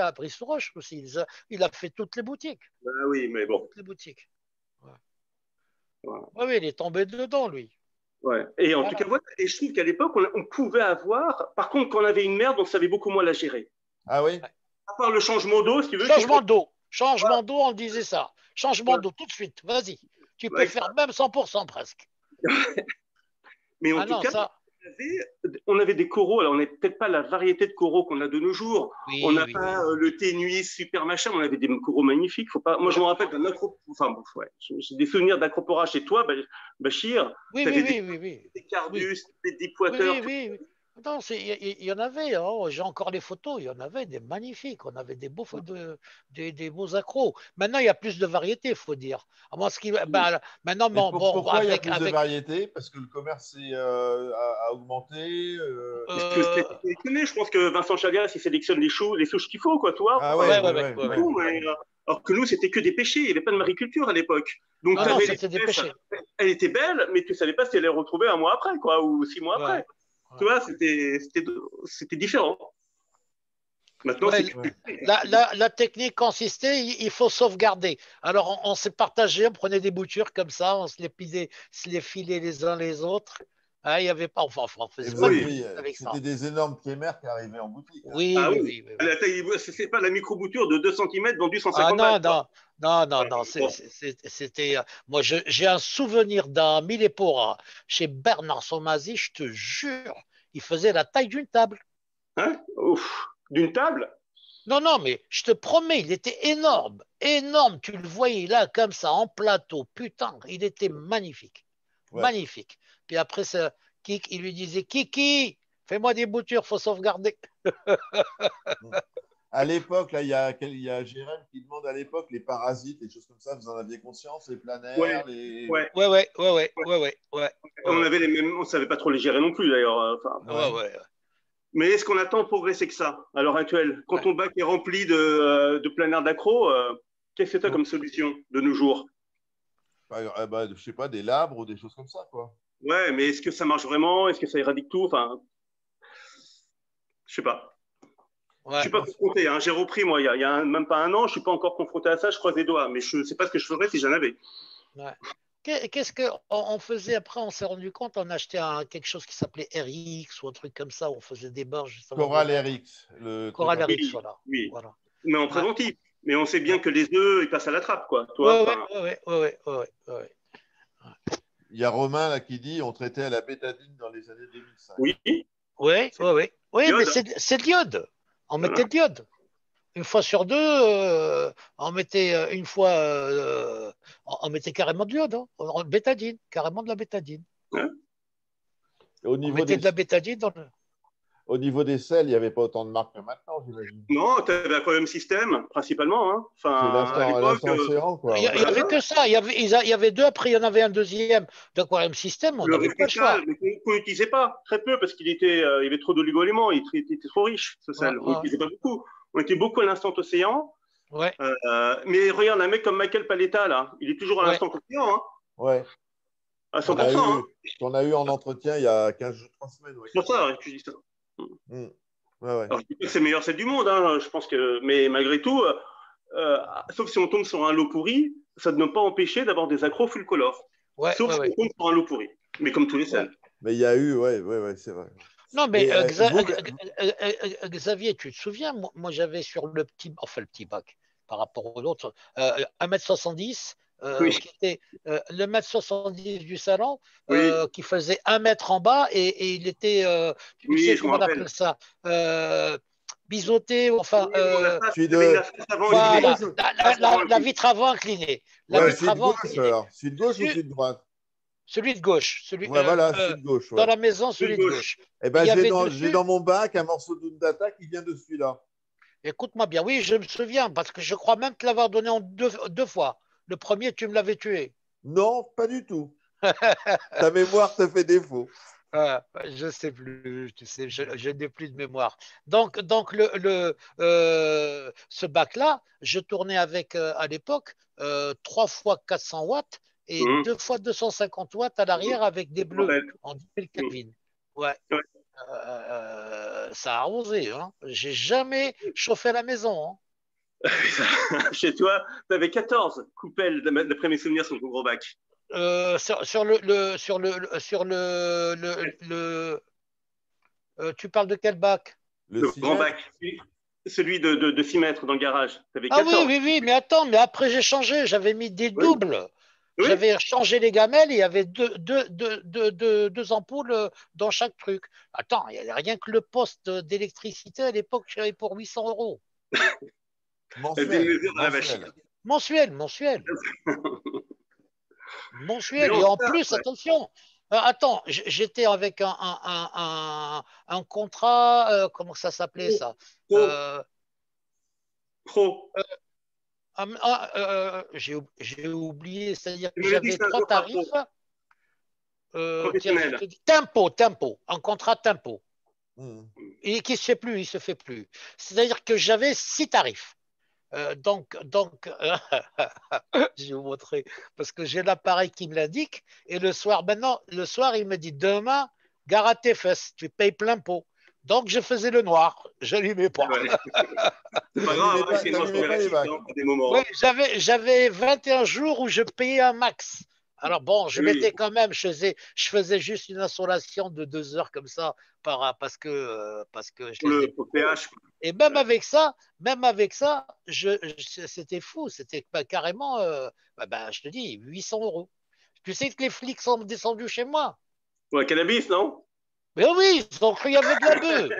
à Brie-sur-Roche aussi. Il a fait toutes les boutiques. Bah oui, mais bon. Toutes les boutiques. Ouais. Voilà. Oui, il est tombé dedans, lui. Ouais. Et en tout cas, voilà. Et je trouve qu'à l'époque, on pouvait avoir. Par contre, quand on avait une merde, on savait beaucoup moins la gérer. Ah oui? À part le changement d'eau, si tu veux. Changement d'eau, on disait ça. Changement d'eau, tout de suite. Vas-y. Tu peux faire même 100% presque. Mais en tout cas, on avait des coraux. Alors, on n'est peut-être pas la variété de coraux qu'on a de nos jours. On n'a pas le thé nuit super machin. On avait des coraux magnifiques. Moi, je me rappelle d'un j'ai des souvenirs d'acropora chez toi, Bachir. Oui. Des Cardus, des Deepwater. Oui. Non, il y en avait, hein. J'ai encore les photos, il y en avait des magnifiques. On avait des beaux, des beaux accros. Maintenant, il y a plus de variété, il faut dire. Maintenant, Mais bon, pourquoi il y a plus de variété? Parce que le commerce a augmenté. Parce que c'est sélectionné. Je pense que Vincent Chagas, il sélectionne les souches qu'il faut, quoi, tu vois. Ah ouais, Alors que nous, c'était que des pêchés. Il n'y avait pas de mariculture à l'époque. Donc, non, c'était des pêchés. Elle était belle, mais tu ne savais pas si elle allait retrouver un mois après, quoi, ou 6 mois après. Tu vois, c'était différent. Maintenant, la technique consistait, il faut sauvegarder. Alors, on s'est partagé, on prenait des boutures comme ça, on se les filait les uns les autres. Ah, il n'y avait pas, enfin, on faisait pas avec ça. C'était des énormes kémers qui arrivaient en boutique. Hein. Oui, oui. La taille, c'est pas la micro-bouture de 2 cm vendue 150 balles. Non. C'était. Moi, j'ai un souvenir d'un Millepora chez Bernard Somazi, je te jure, il faisait la taille d'une table. Hein? Ouf. D'une table? Non, mais je te promets, il était énorme, énorme. Tu le voyais là, comme ça, en plateau. Putain, il était magnifique. Magnifique. Puis après, il lui disait Kiki, fais-moi des boutures, faut sauvegarder. À l'époque, là, il y a Jérém qui demande à l'époque les parasites, les choses comme ça, vous en aviez conscience, les planaires, Ouais. On avait les mêmes, on savait pas trop les gérer non plus d'ailleurs. Mais est-ce qu'on attend progresser que ça à l'heure actuelle? Quand ton bac est rempli de planaires d'accro, qu'est-ce que tu as comme solution de nos jours? Je sais pas, des labres ou des choses comme ça, quoi. Ouais, mais est-ce que ça marche vraiment? Est-ce que ça éradique tout? Enfin, je sais pas. Je suis pas confronté. Hein. J'ai repris, moi, il y a même pas un an, je suis pas encore confronté à ça, je croise les doigts. Mais je sais pas ce que je ferais si j'en avais. Qu'est-ce qu'on faisait après? On s'est rendu compte, on achetait quelque chose qui s'appelait RX ou un truc comme ça, on faisait des barges. Coral RX. Coral RX, voilà. Mais en préventif. Mais on sait bien que les œufs, ils passent à la trappe, quoi. Ouais. Il y a Romain là, qui dit on traitait à la bétadine dans les années 2005. Oui, mais c'est de l'iode. On mettait de l'iode. Une fois sur deux, on mettait on mettait carrément de l'iode, hein, bétadine, carrément de la bétadine. On mettait de la bétadine dans le... Au niveau des sels, il n'y avait pas autant de marques que maintenant, j'imagine. Non, tu avais Aquarium System, principalement. Hein. Enfin, l'instant océan, quoi. Il n'y avait que ça. Il y avait deux, après il y en avait un deuxième d'Aquarium System. On n'avait pas le choix. Mais qu'on n'utilisait pas, très peu, parce qu'il y avait trop d'oligo-éléments, il était trop riche, ce sel. On n'utilisait pas beaucoup. On était beaucoup à l'instant océan. Mais regarde, un mec comme Michael Paletta, là, il est toujours à l'instant océan. Hein. Ouais. À 100%. On a eu en entretien il y a 15 jours, 3 semaines. C'est pour ça que je dis ça. Alors, je dis pas que c'est le meilleur set du monde, hein, je pense que, mais malgré tout, sauf si on tombe sur un lot pourri, ça ne doit pas empêcher d'avoir des accros full color. Sauf si on tombe sur un lot pourri, mais comme tous les sels. Mais il y a eu, c'est vrai. Non, mais Xavier, tu te souviens, moi j'avais sur le petit bac par rapport aux autres, 1m70. Qui était le mètre 70 du salon, qui faisait 1 mètre en bas et il était, tu sais comment on appelle ça, biseauté, enfin, la vitre avant inclinée. Celui de gauche ou celui de droite? Celui de gauche. Celui de gauche. Dans la maison, celui de gauche. Eh ben, j'ai dans mon bac un morceau d'Undata qui vient de celui-là. Écoute-moi bien, oui, je me souviens, parce que je crois même te l'avoir donné en deux fois. Le premier, tu me l'avais tué. Non, pas du tout. Ta mémoire te fait défaut. Je ne sais plus, tu sais, je n'ai plus de mémoire. Donc ce bac-là, je tournais avec, à l'époque, 3 fois 400 watts et 2 fois 250 watts à l'arrière avec des bleus en 10 000 Kelvin. Ça a arrosé. Hein. J'ai jamais chauffé la maison. Hein. Chez toi, tu avais 14 coupelles, d'après mes souvenirs, sur ton gros bac. Tu parles de quel bac? Le grand bac, celui de 6 mètres dans le garage. Avais 14. Oui, mais attends, mais après j'ai changé, j'avais mis des doubles. Oui. J'avais changé les gamelles et il y avait deux ampoules dans chaque truc. Attends, il n'y avait rien que le poste d'électricité à l'époque, j'avais pour 800 €. Mensuel. Et en plus, attention, Attends, j'étais avec un contrat, comment ça s'appelait ça? Pro, Euh, pro. j'ai oublié, c'est-à-dire Tu que me l'as dit, j'avais c'est un trois contrat tarifs. pro, Tiens, je professionnel. te dis, tempo, un contrat tempo. Hmm. Et qui se fait plus, il se fait plus. C'est-à-dire que j'avais 6 tarifs. Je vais vous montrer, parce que j'ai l'appareil qui me l'indique, et le soir, il me dit, demain, gare à tes fesses, tu payes plein pot. Donc, je faisais le noir, je n'allumais pas. Ouais. C'est pas grave, hein, sinon ça T'allumais pas les vérifie bacs. hein, à des moments. Oui, Hein. j'avais 21 jours où je payais un max. Alors bon, je Oui, mettais quand même, je faisais juste une installation de 2 heures comme ça, parce que je pour les le ai. pour PH. Et même avec ça, c'était fou, c'était carrément, je te dis, 800 euros. Tu sais que les flics sont descendus chez moi. Ouais, cannabis, non? Mais oui, ils ont cru qu'il y avait de la bœuf.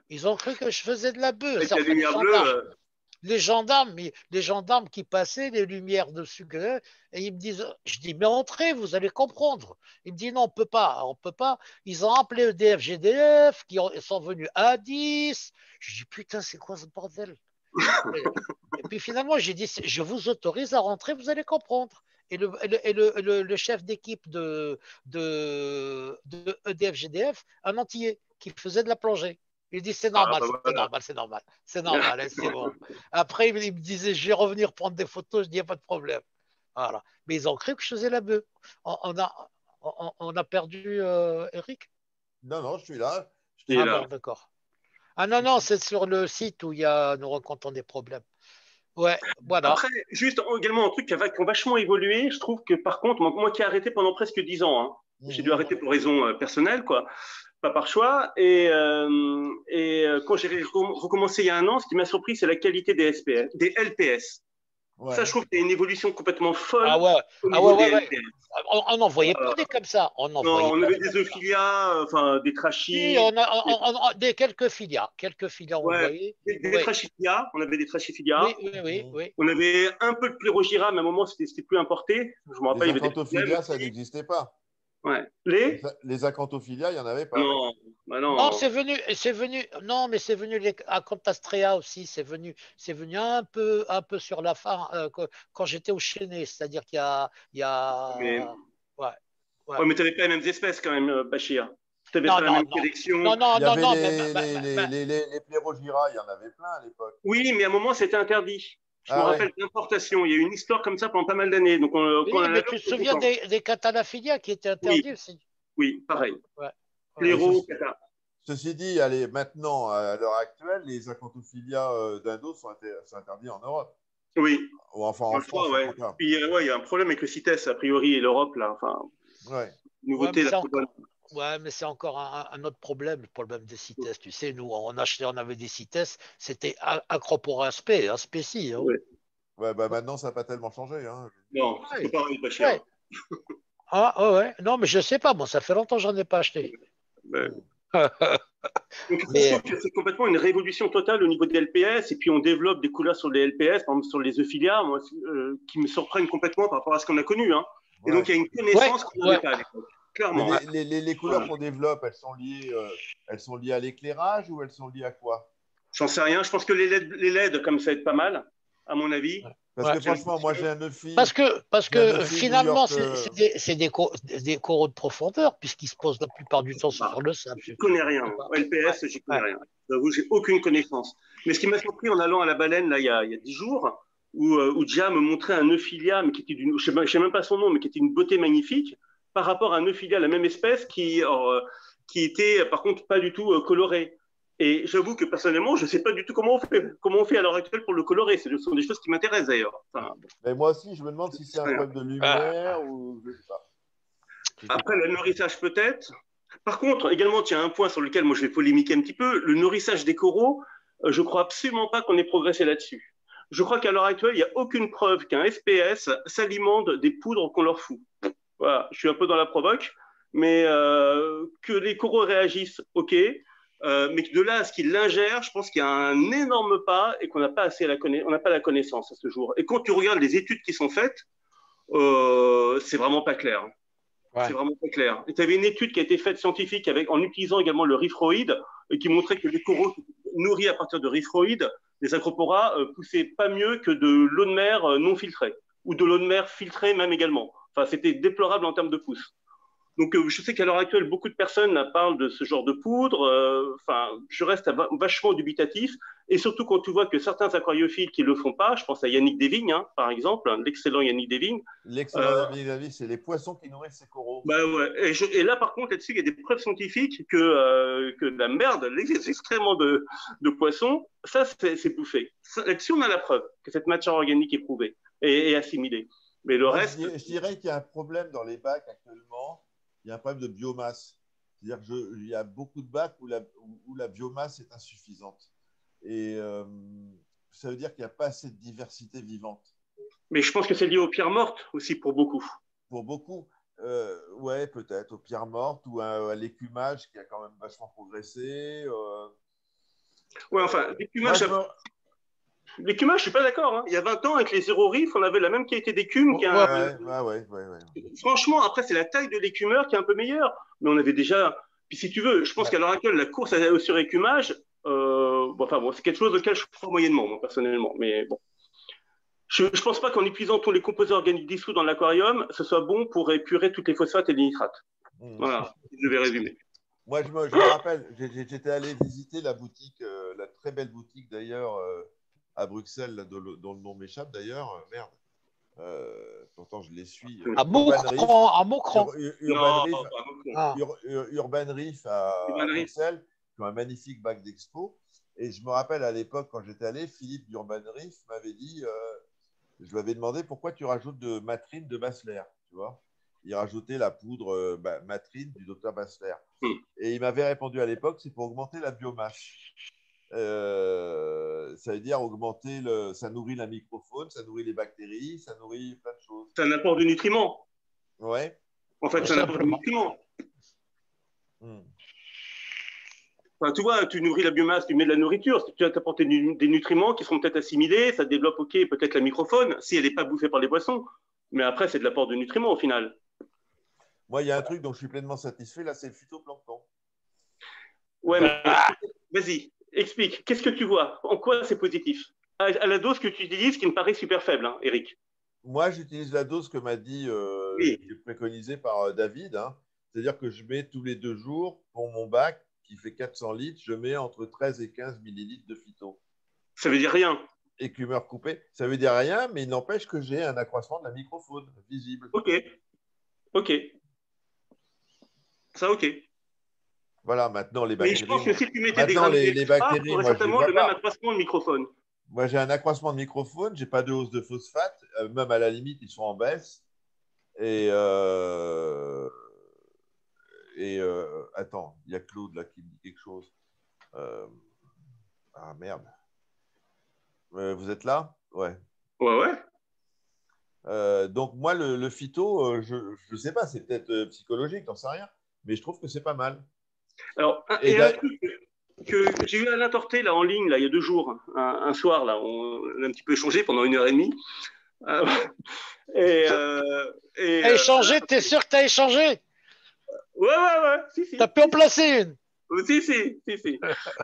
Ils ont cru que je faisais de la bœuf. Avec C'est la enfin les lumière bleue. gendarmes. Les gendarmes qui passaient, les lumières dessus, et ils me disent, je dis, mais entrez, vous allez comprendre. Il me dit, non, on peut pas. Ils ont appelé EDF, GDF, ils sont venus à 10. Je dis, putain, c'est quoi ce bordel? Et puis finalement, j'ai dit, je vous autorise à rentrer, vous allez comprendre. Et le chef d'équipe de EDF GDF, un Antillais qui faisait de la plongée. Il dit, Ah, bah voilà. c'est normal, hein, c'est bon. Après, il me disait, je vais revenir prendre des photos, je dis, il n'y a pas de problème. Voilà. Mais ils ont cru que je faisais la bœuf. On a perdu Eric? Non, non, je suis là. Je Il est Ah t'écoute. là. bon, d'accord. Ah non, non, c'est sur le site où nous rencontrons des problèmes. Ouais, voilà. Après, juste également un truc qui a vachement évolué. Je trouve que par contre, moi qui ai arrêté pendant presque 10 ans, hein, j'ai dû Mhm. arrêter pour raisons personnelles, quoi, pas par choix. Quand j'ai recommencé il y a un an, ce qui m'a surpris, c'est la qualité des SPS, des LPS. Ça, je Ouais. trouve qu'il y a une évolution complètement Ah folle ouais, au ah ouais, niveau des ouais, ouais. LPS. On n'en voyait pas des comme ça. On n'en Non, voyait on pas avait des des comme ça. Euphilia, enfin des Si, Trachy, des quelques filias. Quelques filias, on ouais, voyait. des Oui, Trachyphilia, on avait des Trachyphilia. oui, oui, oui, Mhm. oui. On avait un peu de Plérogira, mais à un moment, c'était plus importé. Je me rappelle, Les il y avait des problèmes acanthophilias, ça aussi. n'existait pas. Ouais. Les acanthophilias, il n'y en avait pas. Non, bah Non, non. non, mais c'est venu à Contastrea aussi, c'est venu un peu sur la fin, quand j'étais au Chénet, c'est-à-dire Mais, ouais, ouais. ouais, mais tu n'avais pas les mêmes espèces quand même, Bachir. Tu n'avais Non, pas la non, même non, sélection. non, non, Il y non, avait non, mais, les Plérogira, il y en avait plein à l'époque. Oui, mais à un moment, c'était interdit. Je me Ah ouais. rappelle d'importation. Il y a eu une histoire comme ça pendant pas mal d'années. Donc, quand on oui, en mais avait, tu on te était souviens content. des Catalaphilias qui étaient Oui, interdits aussi. oui, pareil. Ouais, ouais. Mais Pléro, Cata. ceci dit, allez, maintenant, à l'heure actuelle, les acanthophilia d'indo sont interdits en Europe. Oui, Ou enfin moi, en je crois, France, en tout ouais. cas. Puis, ouais, il y a un problème avec le CITES, a priori, et l'Europe, là. Enfin, Ouais. Ouais, mais nouveauté, la c'est plus bonne. encore, ouais, mais c'est encore un autre problème, le problème des CITES. Tu sais, nous, on avait des CITES, c'était Acropora spécie, hein. Ouais, bah, maintenant, ça n'a pas tellement changé. Hein. Non, c'est Ouais, pas pareil, Bachir. ouais. Ah, ouais, ouais. Non, mais je sais pas, moi, ça fait longtemps que j'en ai pas acheté. Ouais. Mm. Donc, ça, je Mais trouve que c'est complètement une révolution totale au niveau des LPS. Et puis, on développe des couleurs sur les LPS, par exemple sur les Euphilia, moi, qui me surprennent complètement par rapport à ce qu'on a connu. Hein. Et donc, Ouais. il y a une ouais, connaissance qu'on ouais. n'avait pas à l'époque, Mais clairement. Hein. les couleurs Voilà. qu'on développe, elles sont liées à l'éclairage ou elles sont liées à quoi? J'en sais rien. Je pense que les LED, comme ça, va être pas mal, à mon avis. Parce Ouais. que J'ai franchement, moi, l'impression. Parce j'ai un que Eufy New finalement, York. c'est des coraux de profondeur, puisqu'ils se posent la plupart du Je temps sais pas. sur le sable. Je connais rien. Je sais pas. Ouais, LPS, j'y connais ouais. rien. J'avoue, j'ai aucune connaissance. Mais ce qui m'a surpris en allant à la baleine, là, il y a 10 jours, où Dia me montrait un euphilia, mais qui était d'une, je sais même pas son nom, mais qui était une beauté magnifique, par rapport à un euphilia, la même espèce, qui était, par contre, pas du tout coloré. Et j'avoue que personnellement, je sais pas du tout comment on fait à l'heure actuelle pour le colorer. Ce sont des choses qui m'intéressent d'ailleurs. Enfin, bon, Mais moi aussi, je me demande si je c'est sais un rien. problème de Ah, lumière ou je sais pas. je dis Après, pas. le nourrissage peut-être. Par contre, également, il y a un point sur lequel moi je vais polémiquer un petit peu. Le nourrissage des coraux, je crois absolument pas qu'on ait progressé là-dessus. Je crois qu'à l'heure actuelle, il n'y a aucune preuve qu'un SPS s'alimente des poudres qu'on leur fout. Voilà, je suis un peu dans la provoque, mais que les coraux réagissent, ok. Mais que de là à ce qu'ils l'ingèrent, je pense qu'il y a un énorme pas et qu'on n'a pas assez on n'a pas la connaissance à ce jour. Et quand tu regardes les études qui sont faites, c'est vraiment pas clair. Ouais. C'est vraiment très clair. Et tu avais une étude qui a été faite scientifique en utilisant également le rifroïde et qui montrait que les coraux nourris à partir de rifroïde, les acroporas, poussaient pas mieux que de l'eau de mer non filtrée ou de l'eau de mer filtrée même également. Enfin, c'était déplorable en termes de pousse. Donc, je sais qu'à l'heure actuelle, beaucoup de personnes parlent de ce genre de poudre. Enfin, je reste vachement dubitatif. Et surtout quand tu vois que certains aquariophiles qui ne le font pas, je pense à Yannick Deving, hein, par exemple, l'excellent Yannick Deving. L'excellent Yannick Deving, c'est les poissons qui nourrissent ces coraux. Bah ouais. Et là, par contre, là-dessus, il y a des preuves scientifiques que la merde, les excréments de poissons, ça, c'est bouffé. Là-dessus, on a la preuve que cette matière organique est prouvée et assimilée. Mais le Moi, reste. je dirais qu'il y a un problème dans les bacs actuellement. Il y a un problème de biomasse. C'est-à-dire qu'il y a beaucoup de bacs où la biomasse est insuffisante. Et ça veut dire qu'il n'y a pas assez de diversité vivante. Mais je pense que c'est lié aux pierres mortes aussi pour beaucoup. Pour beaucoup, ouais, peut-être aux pierres mortes ou à l'écumage qui a quand même vachement progressé. Ouais, enfin, l'écumage, l'écumage, je suis pas d'accord. Hein. Il y a 20 ans, avec les zéro reef, on avait la même qualité d'écume qu'un. Ouais. Franchement, après, c'est la taille de l'écumeur qui est un peu meilleure. Mais on avait déjà. Puis si tu veux, je pense qu'à l'heure actuelle, la course au surécumage, c'est quelque chose auquel je crois moyennement, moi, personnellement. Mais bon. Je ne pense pas qu'en épuisant tous les composés organiques dissous dans l'aquarium, ce soit bon pour épurer toutes les phosphates et les nitrates. Voilà, je vais résumer. Moi, je me rappelle, j'étais allé visiter la boutique, la très belle boutique d'ailleurs, à Bruxelles, là, dont le nom m'échappe d'ailleurs. Merde. Pourtant, je les suis. À Maucran. Urban Reef à Bruxelles, qui ont un magnifique bac d'expo. Et je me rappelle à l'époque, quand j'étais allé, Philippe d'Urban Reef m'avait dit, je lui avais demandé pourquoi tu rajoutes de Matrine de Basler, tu vois. Il rajoutait la poudre Matrine du docteur Basler. Et il m'avait répondu à l'époque, c'est pour augmenter la biomasse. Ça veut dire augmenter ça nourrit la microfaune, ça nourrit les bactéries, ça nourrit plein de choses. C'est un apport de nutriments. Ouais. En fait, c'est un apport de nutriments. Enfin, tu vois, tu nourris la biomasse, tu mets de la nourriture, tu vas t'apporter des nutriments qui seront peut-être assimilés, ça développe peut-être la microfaune, si elle n'est pas bouffée par les poissons. Mais après, c'est de l'apport de nutriments au final. Moi, il y a un truc dont je suis pleinement satisfait, là, c'est le phytoplancton. Ouais, mais vas-y, explique. Qu'est-ce que tu vois? En quoi c'est positif? À la dose que tu utilises, qui me paraît super faible, hein, Eric. Moi, j'utilise la dose que m'a dit, qui est préconisée par David. Hein. C'est-à-dire que je mets tous les 2 jours, pour mon bac, qui fait 400 litres, je mets entre 13 et 15 millilitres de phyto. Ça veut dire rien. Écumeur coupé, ça veut dire rien, mais il n'empêche que j'ai un accroissement de la microfaune visible. Ok. Ça, ok. Voilà, maintenant les bactéries. Mais je pense que si tu mettais des graines les bactéries, tu aurais certainement le même accroissement de microfaune. Moi, j'ai un accroissement de microfaune, j'ai pas de hausse de phosphate, même à la limite, ils sont en baisse. Et attends, il y a Claude là qui me dit quelque chose. Ah merde. Vous êtes là? Ouais. Ouais. Donc moi, le phyto, je ne sais pas, c'est peut-être psychologique, j'en sais rien, mais je trouve que c'est pas mal. Alors, un truc que j'ai eu Alain Torté là en ligne là il y a 2 jours, un soir là, on a un petit peu échangé pendant 1h30. T'as échangé? T'es sûr que t'as échangé? Ouais. Si. T'as pu en placer une? Si.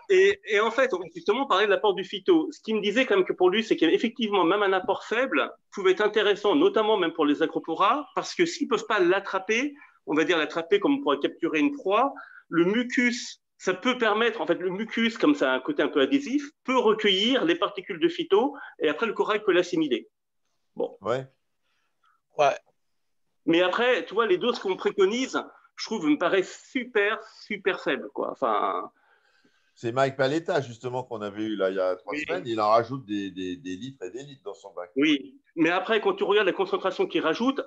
Et en fait, justement, on parlait de l'apport du phyto. Ce qu'il me disait quand même que pour lui, c'est qu'effectivement, même un apport faible pouvait être intéressant, notamment même pour les acroporas, parce que s'ils ne peuvent pas l'attraper, on va dire l'attraper comme on pourrait capturer une proie, le mucus, ça peut permettre, en fait, le mucus, comme ça a un côté un peu adhésif, peut recueillir les particules de phyto et après le corail peut l'assimiler. Bon. Ouais. Mais après, tu vois, les doses qu'on préconise, je trouve, me paraissent super faibles, quoi. Enfin. C'est Mike Paletta, justement, qu'on avait eu là il y a 3 semaines. Il en rajoute des litres et des litres dans son bac. Oui, mais après, quand tu regardes la concentration qu'il rajoute,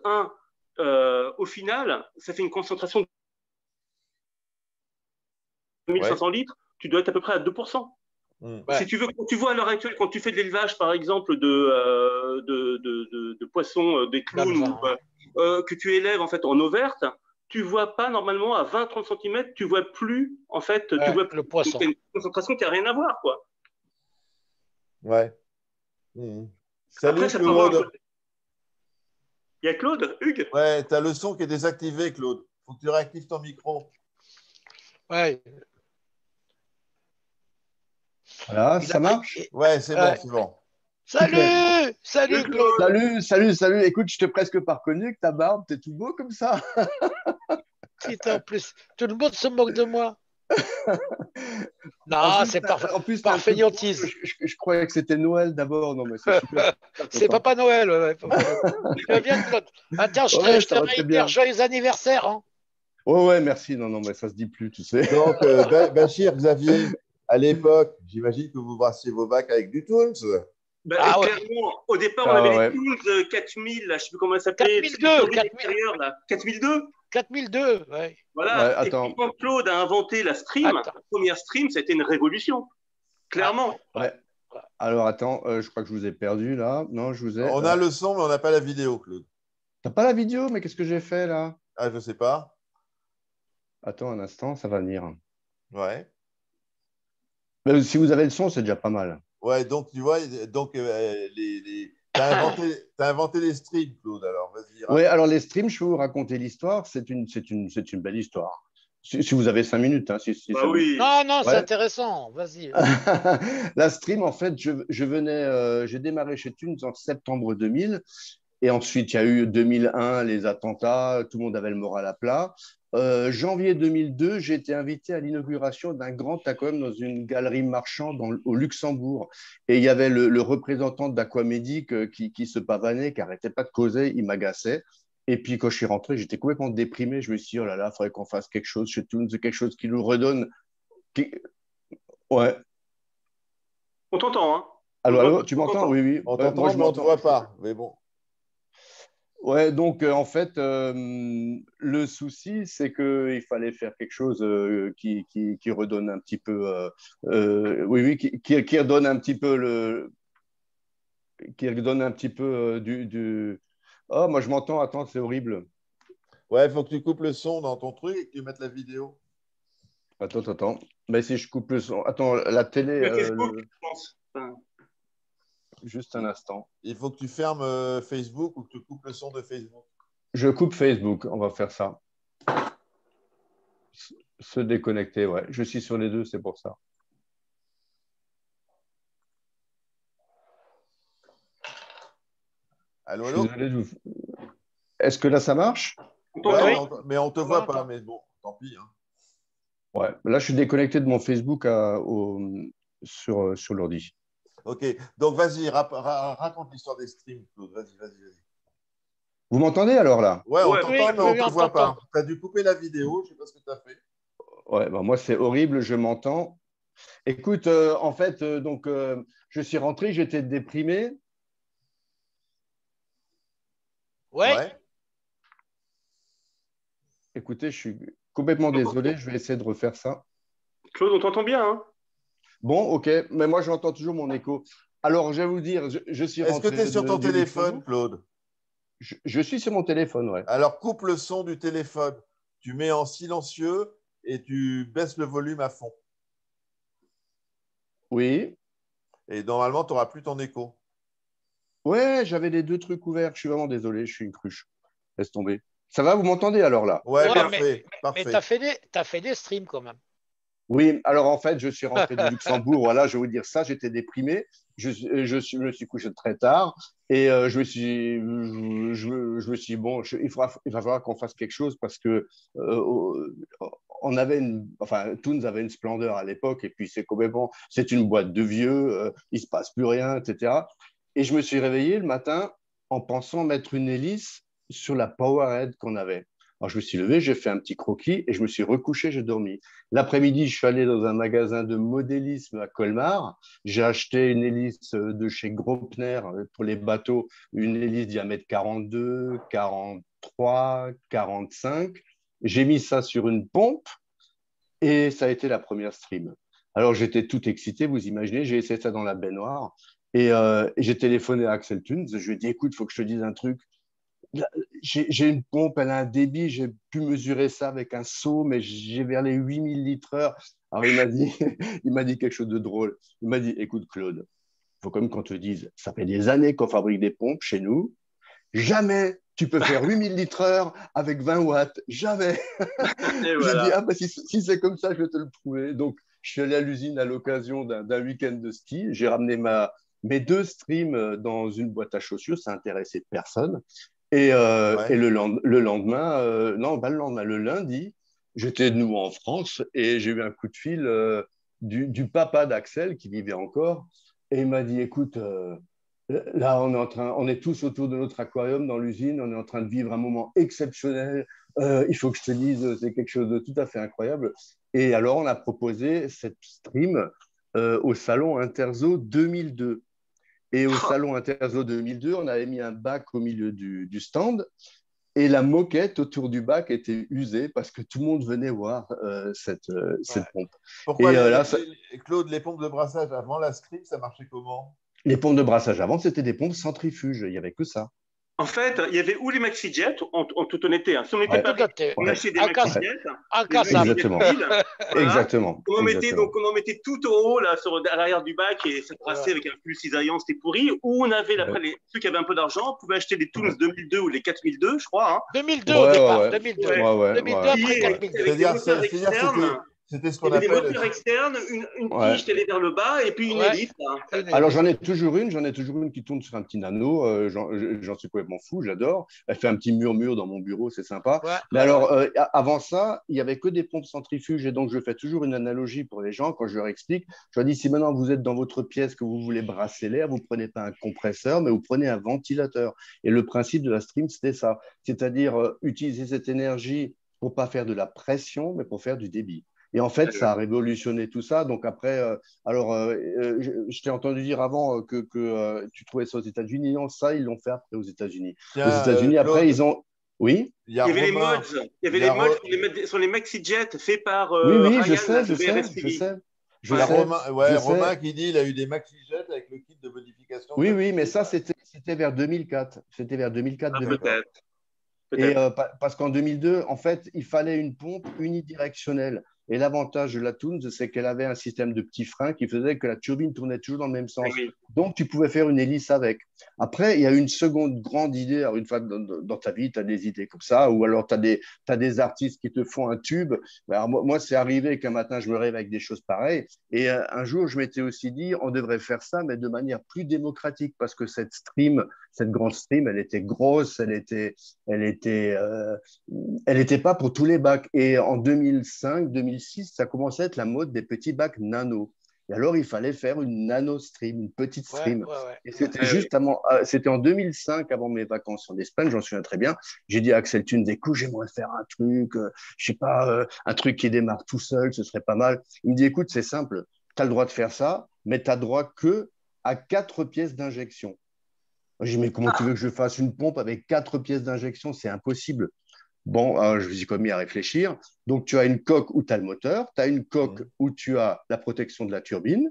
au final, ça fait une concentration de 1500 litres, tu dois être à peu près à 2%. Si tu veux, quand tu vois à l'heure actuelle, quand tu fais de l'élevage, par exemple, de poissons, des clowns, que tu élèves en fait en eau verte, tu vois pas normalement à 20-30 cm, tu vois plus en fait, tu vois plus le poisson. une concentration qui a rien à voir, quoi. Ouais. Salut après, Claude. Il y a Claude, Hugues. Ouais, tu as le son qui est désactivé, Claude. Faut que tu réactives ton micro. Ouais. Voilà, Il ça a pris. marche? Ouais, c'est bon, c'est bon. Super. Salut! Salut, Salut, Claude! Claude. Salut, salut, salut. Écoute, je t'ai presque pas reconnu avec ta barbe, t'es tout beau comme ça. Putain, en plus, tout le monde se moque de moi. En Non, plus, c'est t'as par un truc drôle. fainéantise. Je croyais que c'était Noël d'abord. Non, mais c'est super. Super C'est content. Papa Noël. Ouais, Papa Noël. Tu vas bien, Claude? Attends, Ouais, je te ça va très réitère. bien. Joyeux anniversaire. Hein. Ouais, ouais, merci. Non, non, mais ça se dit plus, tu sais. Donc, Bachir, Xavier, à l'époque, j'imagine que vous brassiez vos bacs avec du Toons. Bah, Ah ouais. clairement, au départ, on Ah avait ouais. les Tools 4000, là, je ne sais plus comment ça s'appelait. 4002, Sur l'extérieur, là. 4002. 4002. Ouais. Ouais, Voilà. Et puis attends. quand Claude a inventé la stream, Attends. la première stream, ça a été une révolution. Clairement. Ouais. Alors, attends, je crois que je vous ai perdu là. Non, je vous ai. On a le son, mais on n'a pas la vidéo, Claude. T'as pas la vidéo, mais qu'est-ce que j'ai fait là? Ah, je sais pas. Attends un instant, ça va venir. Ouais. Mais si vous avez le son, c'est déjà pas mal. Ouais, donc tu vois, donc t'as inventé les streams, Claude. Alors, vas-y. Ouais, alors les streams, je peux vous raconter l'histoire. C'est une belle histoire. Si vous avez 5 minutes, hein, si Bah ça vous... oui. Non, non, c'est Ouais. intéressant. Vas-y. La stream, en fait, je venais, j'ai démarré chez Tunes en septembre 2000. Et ensuite, il y a eu 2001, les attentats, tout le monde avait le moral à plat. Janvier 2002, j'ai été invité à l'inauguration d'un grand aquarium dans une galerie marchande au Luxembourg. Et il y avait le représentant d'Aquamédic qui se pavanait, qui n'arrêtait pas de causer, il m'agaçait. Et puis, quand je suis rentré, j'étais complètement déprimé. Je me suis dit, oh là là, il faudrait qu'on fasse quelque chose chez Toons, quelque chose qui nous redonne. qui- Ouais. On t'entend, hein. Allô, allô, tu On m'entends? t'entend. Oui, oui. On Ouais, moi, t'entend, je mais on ne te m'entends. voit pas. Mais bon. Ouais, donc en fait, le souci, c'est qu'il fallait faire quelque chose qui redonne un petit peu, oui, oui, qui redonne un petit peu qui redonne un petit peu du. Oh, moi je m'entends. Attends, c'est horrible. Ouais, il faut que tu coupes le son dans ton truc et que tu mettes la vidéo. Attends, attends. Mais si je coupe le son, attends, la télé, Le Facebook, je pense. Enfin, juste un instant. Il faut que tu fermes Facebook ou que tu coupes le son de Facebook. Je coupe Facebook. On va faire ça. Se déconnecter, ouais. Je suis sur les deux, c'est pour ça. Allô, Je suis allô? désolé de vous. Est-ce que là ça marche? on Ouais, t'entend. mais on ne te On voit t'entend. pas. Mais bon, tant pis. Hein. Ouais, là je suis déconnecté de mon Facebook sur l'ordi. Ok, donc vas-y, raconte l'histoire des streams, Claude. Vas-y, vas-y, vas-y. Vous m'entendez alors là? Ouais, on Ouais, t'entend, Oui, mais oui, on oui, ne te on voit t'entend. pas. Tu as dû couper la vidéo, je ne sais pas ce que tu as fait. Ouais, bah moi c'est horrible, je m'entends. Écoute, en fait, je suis rentré, j'étais déprimé. Ouais. Ouais. Écoutez, je suis complètement désolé, je vais essayer de refaire ça. Claude, on t'entend bien, hein. Bon, ok, mais moi j'entends toujours mon écho. Alors, je vais vous dire, je suis Est-ce que tu es rentré sur ton du téléphone, Luxembourg. Claude? Je suis sur mon téléphone, ouais. Alors, coupe le son du téléphone. Tu mets en silencieux et tu baisses le volume à fond. Oui. Et normalement, tu n'auras plus ton écho. Ouais, j'avais les deux trucs ouverts. Je suis vraiment désolé, je suis une cruche. Laisse tomber. Ça va, vous m'entendez alors là? Ouais, Ouais, parfait, mais parfait. t'as fait des streams quand même. Oui, alors en fait, je suis rentré du Luxembourg. Voilà, je vais vous dire ça, j'étais déprimé. Je me suis couché très tard et je me suis dit, bon, il va falloir qu'on fasse quelque chose parce que on avait enfin, Toons avait une splendeur à l'époque et puis c'est une boîte de vieux, il se passe plus rien, etc. Et je me suis réveillé le matin en pensant mettre une hélice sur la Powerhead qu'on avait. Alors, je me suis levé, j'ai fait un petit croquis et je me suis recouché, j'ai dormi. L'après-midi, je suis allé dans un magasin de modélisme à Colmar. J'ai acheté une hélice de chez Grosvenor pour les bateaux, une hélice diamètre 42, 43, 45. J'ai mis ça sur une pompe et ça a été la première stream. Alors, j'étais tout excité, vous imaginez, j'ai essayé ça dans la baignoire et j'ai téléphoné à Axel Tunes. Je lui ai dit, écoute, il faut que je te dise un truc. J'ai une pompe, elle a un débit, j'ai pu mesurer ça avec un seau, mais j'ai vers les 8000 litres heure. Alors il m'a dit, il m'a dit quelque chose de drôle. Il m'a dit, écoute Claude, il faut quand même qu'on te dise, ça fait des années qu'on fabrique des pompes chez nous, jamais tu peux faire 8000 litres heure avec 20 watts. Jamais. Et J'ai voilà. dit, ah, bah, si c'est comme ça, je vais te le prouver. Donc, je suis allé à l'usine à l'occasion d'un week-end de ski. J'ai ramené mes 2 streams dans une boîte à chaussures. Ça intéressait personne. Et Ouais. le lendemain, non, pas le lendemain, le lundi, j'étais de nouveau en France et j'ai eu un coup de fil du papa d'Axel qui vivait encore. Et il m'a dit, écoute, là, on est tous autour de notre aquarium dans l'usine, on est en train de vivre un moment exceptionnel. Il faut que je te dise, c'est quelque chose de tout à fait incroyable. Et alors, on a proposé cette stream au salon Interzo 2002. Et au salon Interzo 2002, on avait mis un bac au milieu du stand et la moquette autour du bac était usée parce que tout le monde venait voir Ouais. cette pompe. Pourquoi Et là, Claude, les pompes de brassage avant la stream, ça marchait comment? les pompes de brassage avant, c'était des pompes centrifuges. Il n'y avait que ça. En fait, il y avait où les maxi-jets, en toute honnêteté. Hein. Si on n'était Ouais, pas Tout à riche, fait. on ouais, achetait des Un casse, ouais. maxi-jets, un des cassable. maxi-jets Exactement. piles, voilà. Exactement. On en mettait, Exactement. donc, on en mettait tout au haut, là, à l'arrière du bac, et ça brassait avec un flux cisaillant, c'était pourri. Ou on avait, Ouais. après, ceux qui avaient un peu d'argent, pouvaient acheter des Toons Ouais. 2002 ou les 4002, je crois. Hein. 2002 Ouais, au ouais, départ, ouais. 2002. Ouais. Ouais, ouais, 2002 ouais, après ouais. Avec des 4002. moteurs C'est-à-dire externes. c'était ce Il y qu'on avait des appelle. moteurs externes, une Ouais. tige qui allait vers le bas, et puis une Ouais, hélice. Hein. une Alors, hélice. j'en ai toujours une qui tourne sur un petit nano. J'en suis complètement fou, j'adore. Elle fait un petit murmure dans mon bureau, c'est sympa. Ouais, Mais ouais, ouais. alors, avant ça, il n'y avait que des pompes centrifuges. Et donc, je fais toujours une analogie pour les gens quand je leur explique. Je leur dis, si maintenant vous êtes dans votre pièce, que vous voulez brasser l'air, vous ne prenez pas un compresseur, mais vous prenez un ventilateur. Et le principe de la stream, c'était ça. C'est-à-dire utiliser cette énergie pour pas faire de la pression, mais pour faire du débit. Et en fait, ça a révolutionné tout ça. Donc après, je t'ai entendu dire avant que tu trouvais ça aux États-Unis. Non, ça, ils l'ont fait après aux États-Unis. Aux Tiens, États-Unis, après, Claude, ils ont. Oui, il y a Il y avait les Romain. mods, il y avait Il y a les mods Ro- sur les maxi-jets faits par oui, oui, je Ryan sais, je de sais, BRS je TV. sais, je il y a Ouais. sais, Romain, je ouais, Romain sais. qui dit il a eu des maxi-jets avec le kit de modification de Oui, sa oui, mais turbine. ça, c'était vers 2004. C'était vers 2004, Ah, 2004. peut-être. Et Peut-être. parce qu'en 2002, en fait, il fallait une pompe unidirectionnelle. Et l'avantage de la Toons, c'est qu'elle avait un système de petits freins qui faisait que la turbine tournait toujours dans le même Eh sens. oui. Donc, tu pouvais faire une hélice avec. Après, il y a une seconde grande idée. Alors, une fois dans ta vie, tu as des idées comme ça, ou alors tu as des artistes qui te font un tube. Alors, moi c'est arrivé qu'un matin, je me réveille avec des choses pareilles. Et un jour, je m'étais aussi dit, on devrait faire ça, mais de manière plus démocratique, parce que cette grande stream, elle était grosse, elle était, elle était pas pour tous les bacs. Et en 2005, 2006, ça commençait à être la mode des petits bacs nano. Et alors, il fallait faire une nano stream, une petite Ouais, stream. ouais, ouais. Et c'était Eh oui. juste avant, c'était en 2005, avant mes vacances en Espagne, j'en souviens très bien. J'ai dit à Axel Thune, écoute, j'aimerais faire un truc, je sais pas, un truc qui démarre tout seul, ce serait pas mal. Il me dit, écoute, c'est simple, tu as le droit de faire ça, mais tu as droit que à 4 pièces d'injection. J'ai dit, mais comment tu veux que je fasse une pompe avec 4 pièces d'injection? C'est impossible. Bon, je me suis commis à réfléchir. Donc, tu as une coque où tu as le moteur, tu as une coque où tu as la protection de la turbine,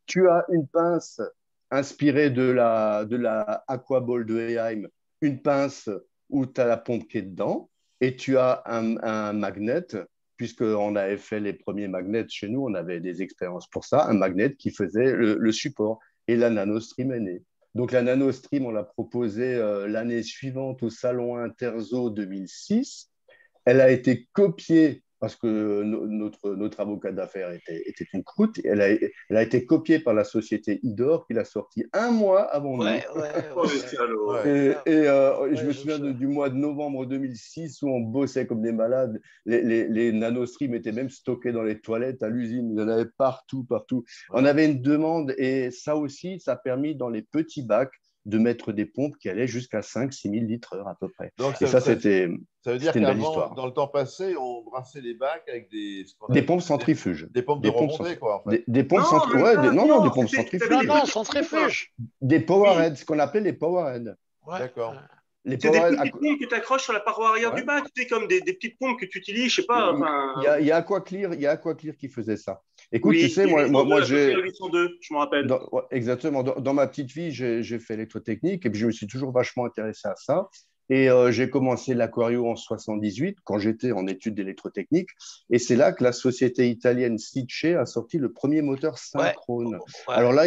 tu as une pince inspirée de la Aquaball de Eheim, une pince où tu as la pompe qui est dedans, et tu as un magnet, puisqu'on avait fait les premiers magnets chez nous, on avait des expériences pour ça, un magnet qui faisait le support. Et la NanoStream est née. Donc la NanoStream, on l'a proposée l'année suivante au Salon Interzo 2006. Elle a été copiée parce que notre avocat d'affaires était une croûte. Elle a été copiée par la société Idor qui l'a sortie un mois avant nous. Ouais, ouais, Oh, ouais, le ouais. salaud. Ouais. Et je me je souviens sais. du mois de novembre 2006 où on bossait comme des malades. Les nanostreams étaient même stockés dans les toilettes à l'usine. Il y en avait partout, partout. Ouais. On avait une demande et ça aussi, ça a permis dans les petits bacs de mettre des pompes qui allaient jusqu'à 5-6 000 litres heure à peu près. Donc, Et ça, c'était ça veut dire une belle qu'avant, histoire. dans le temps passé, on brassait les bacs avec ce qu'on Des appelle pompes centrifuges. des pompes de remontée, quoi, en fait. Des pompes Non, même ouais, pas. non, des Non, pompes t'avais Non, des centrifuges. non, petites pompes. centrifuge. Des Oui. powerheads, ce qu'on appelait les powerheads. Ouais, D'accord. ouais. Les C'est des powerheads, petites pompes que tu accroches sur la paroi arrière ouais. du bac. C'est comme des petites pompes que tu utilises, je sais pas. Il y a Aquaclear qui faisait ça. Écoute, tu Oui, sais, il y a 802, moi la j'ai. 802, je me rappelle. Ouais, exactement. Dans ma petite vie, j'ai fait électrotechnique et puis je me suis toujours vachement intéressé à ça. Et j'ai commencé l'aquario en 78, quand j'étais en études d'électrotechnique. Et c'est là que la société italienne Sice a sorti le premier moteur Ouais, synchrone. ouais. Alors là,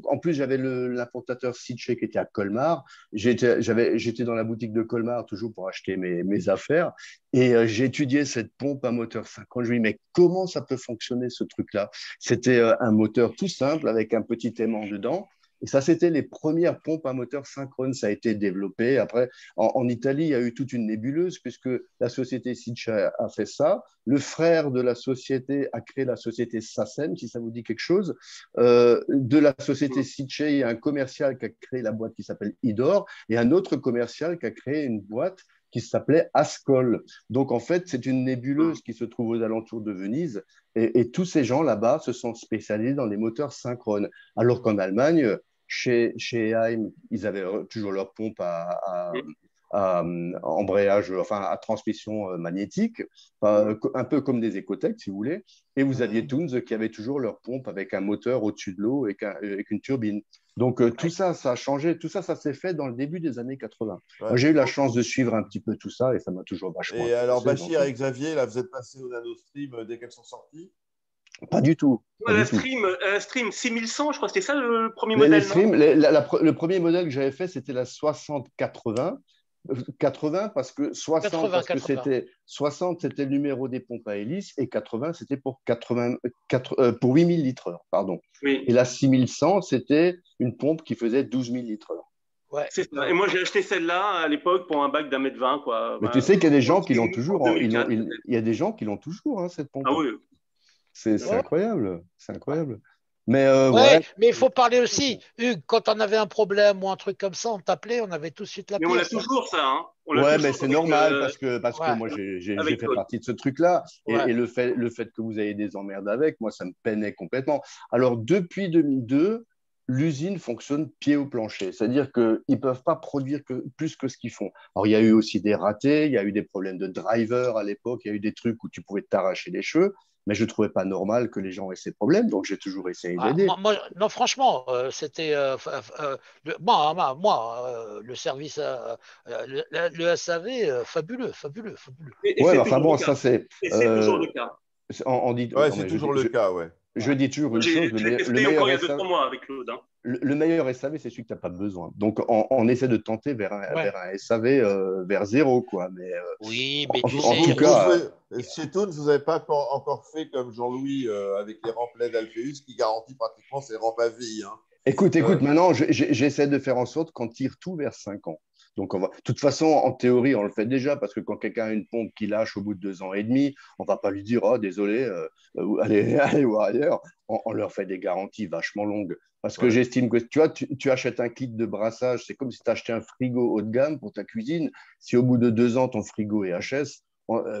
en plus, j'avais l'importateur Sice qui était à Colmar. J'étais dans la boutique de Colmar toujours pour acheter mes affaires. Et j'ai étudié cette pompe à moteur synchrone. Je me dis, mais comment ça peut fonctionner ce truc-là? C'était un moteur tout simple avec un petit aimant dedans. Et ça, c'était les premières pompes à moteur synchrone. Ça a été développé. Après, en Italie, il y a eu toute une nébuleuse puisque la société Sice a fait ça. Le frère de la société a créé la société Sassen, si ça vous dit quelque chose. De la société Sice, il y a un commercial qui a créé la boîte qui s'appelle Idor et un autre commercial qui a créé une boîte qui s'appelait Ascol. Donc, en fait, c'est une nébuleuse qui se trouve aux alentours de Venise. Et tous ces gens là-bas se sont spécialisés dans les moteurs synchrones. Alors qu'en Allemagne, chez Eheim, ils avaient toujours leur pompe à embrayage, enfin à transmission magnétique, un peu comme des écotecs, si vous voulez. Et vous aviez Toons qui avait toujours leur pompe avec un moteur au-dessus de l'eau et avec une turbine. Donc tout ça, ça a changé. Tout ça, ça s'est fait dans le début des années 80. Ouais. J'ai eu la chance de suivre un petit peu tout ça et ça m'a toujours vachement Et alors, intéressé. Bachir et Xavier, là, vous êtes passés au NanoStream dès qu'elles sont sorties? Pas du tout. Pas La du tout. Stream 6100, je crois que c'était ça le premier modèle, non? Stream, le premier modèle que j'avais fait, c'était la 6080. 80 parce que 60 80, parce que 80. c'était 60 c'était le numéro des pompes à hélice et 80 c'était pour pour 8000 litres heure, pardon. Oui. Et la 6100 c'était une pompe qui faisait 12 000 litres heure. Ouais. C'est ça. Et moi j'ai acheté celle-là à l'époque pour un bac d'1,20 m quoi. Mais tu sais qu'il y a des gens qui l'ont en toujours, 2004, il y a des gens qui l'ont toujours hein, cette pompe. Ah oui. C'est Ouais. incroyable, c'est incroyable. Mais Ouais, ouais. mais il faut parler aussi. Hugues, quand on avait un problème ou un truc comme ça, on t'appelait, on avait tout de suite la Mais on l'a pièce. toujours ça, hein. On l'a Ouais, toujours mais c'est avec, normal parce que Ouais. moi j'ai avec fait Claude. partie de ce truc-là Ouais. et le fait que vous ayez des emmerdes avec, moi ça me peinait complètement. Alors depuis 2002, l'usine fonctionne pied au plancher, c'est-à-dire qu'ils ne peuvent pas produire plus que ce qu'ils font. Alors il y a eu aussi des ratés, il y a eu des problèmes de driver à l'époque, il y a eu des trucs où tu pouvais t'arracher les cheveux. Mais je ne trouvais pas normal que les gens aient ces problèmes, donc j'ai toujours essayé Ah, d'aider. non, franchement, c'était le service, le SAV, fabuleux, fabuleux, fabuleux. Et Ouais, c'est mais enfin toujours le bon, cas. ça c'est. Et c'est toujours le cas. On dit, Ouais, non, c'est mais toujours le cas, ouais. je dis toujours Moi, une chose, je l'ai le testé encore il y a meilleur 2-3 mois avec Claude, hein. le meilleur SAV, c'est celui que tu n'as pas besoin. Donc, on essaie de tenter vers Ouais. un SAV vers zéro, quoi. Mais Oui, mais tu en sais, tout cas, Chez Toons, vous n'avez pas encore fait comme Jean-Louis avec les rampes LED Alpheus qui garantit pratiquement ses rampes à vie. Hein. écoute, Euh, maintenant, j'essaie de faire en sorte qu'on tire tout vers 5 ans. Donc, de toute façon, en théorie, on le fait déjà parce que quand quelqu'un a une pompe qui lâche au bout de 2 ans et demi, on ne va pas lui dire, oh, désolé, allez voir ailleurs. On leur fait des garanties vachement longues. Parce que ouais. j'estime que, tu vois, tu achètes un kit de brassage, c'est comme si tu achetais un frigo haut de gamme pour ta cuisine. Si au bout de 2 ans, ton frigo est HS,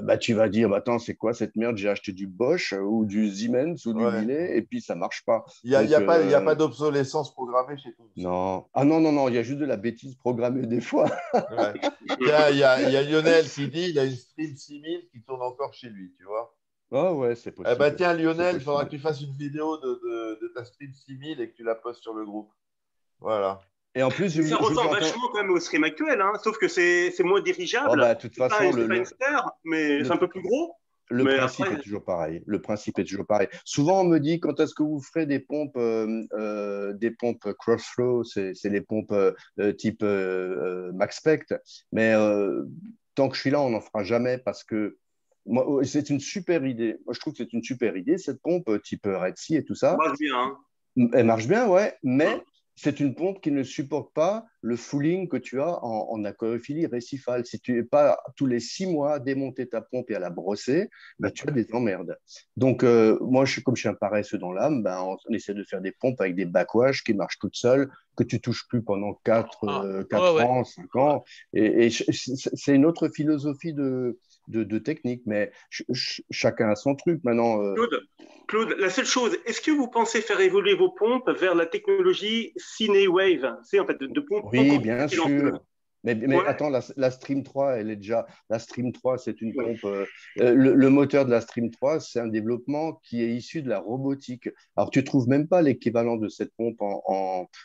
bah, tu vas dire, bah, attends, c'est quoi cette merde? J'ai acheté du Bosch ou du Siemens ou du Ouais. Miele et puis ça marche pas. Il n'y a, Donc, il y a pas d'obsolescence programmée chez Toons. non. Ah non, non, non, il y a juste de la bêtise programmée des fois. Ouais. Tiens, il y a Lionel qui dit il y a une Stream 6000 qui tourne encore chez lui, tu vois. Ah ouais, c'est Eh ben, possible. tiens, C'est Lionel, il faudra que possible. tu fasses une vidéo de ta Stream 6000 et que tu la postes sur le groupe. Voilà. Et en plus, Mais ça je vous ressemble entends. vachement quand même au stream actuel, hein, sauf que c'est moins Oh, dirigeable. bah, de toute façon, C'est pas une sphère, mais le, c'est un peu plus gros. le Mais principe est après, toujours pareil. Le principe est toujours pareil. Souvent, on me dit quand est-ce que vous ferez des pompes cross-flow, c'est les pompes type Max Spect. Mais tant que je suis là, on n'en fera jamais parce que moi, c'est une super idée. Moi, je trouve que c'est une super idée, cette pompe type Red Sea et tout ça ça. marche bien, hein. Elle marche bien, ouais, Hein. mais c'est une pompe qui ne supporte pas le fouling que tu as en aquariophilie récifale. Si tu n'es pas tous les 6 mois à démonter ta pompe et à la brosser, bah, tu as des emmerdes. Donc, moi, comme je suis un paresseux dans l'âme, bah, on essaie de faire des pompes avec des backwash qui marchent toutes seules, que tu touches plus pendant 4 Ah, ouais, 4 ouais. ans, 5 ans. Et c'est une autre philosophie de technique, mais chacun a son truc. Maintenant, Claude, la seule chose, est-ce que vous pensez faire évoluer vos pompes vers la technologie CineWave? C'est en fait de pompes oui, encore plus bien silencieuses. sûr. Mais Ouais. attends, la Stream 3, elle est déjà. La Stream 3, c'est une pompe. Le moteur de la Stream 3, c'est un développement qui est issu de la robotique. Alors, tu trouves même pas l'équivalent de cette pompe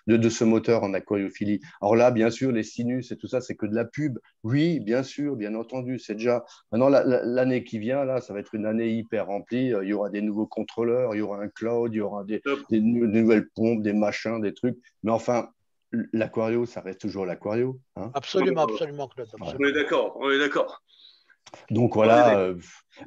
de ce moteur en aquariophilie. Alors là, bien sûr, les sinus et tout ça, c'est que de la pub. Oui, bien sûr, bien entendu. C'est déjà. Maintenant, l'année qui vient, là, ça va être une année hyper remplie. Il y aura des nouveaux contrôleurs, il y aura un cloud, il y aura Top. des nouvelles pompes, des machins, des trucs. Mais enfin, l'aquario, ça reste toujours l'aquario, hein. Absolument, absolument, Claude. Ouais. On est Absolument. d'accord, on est d'accord. Donc On est voilà. d'accord.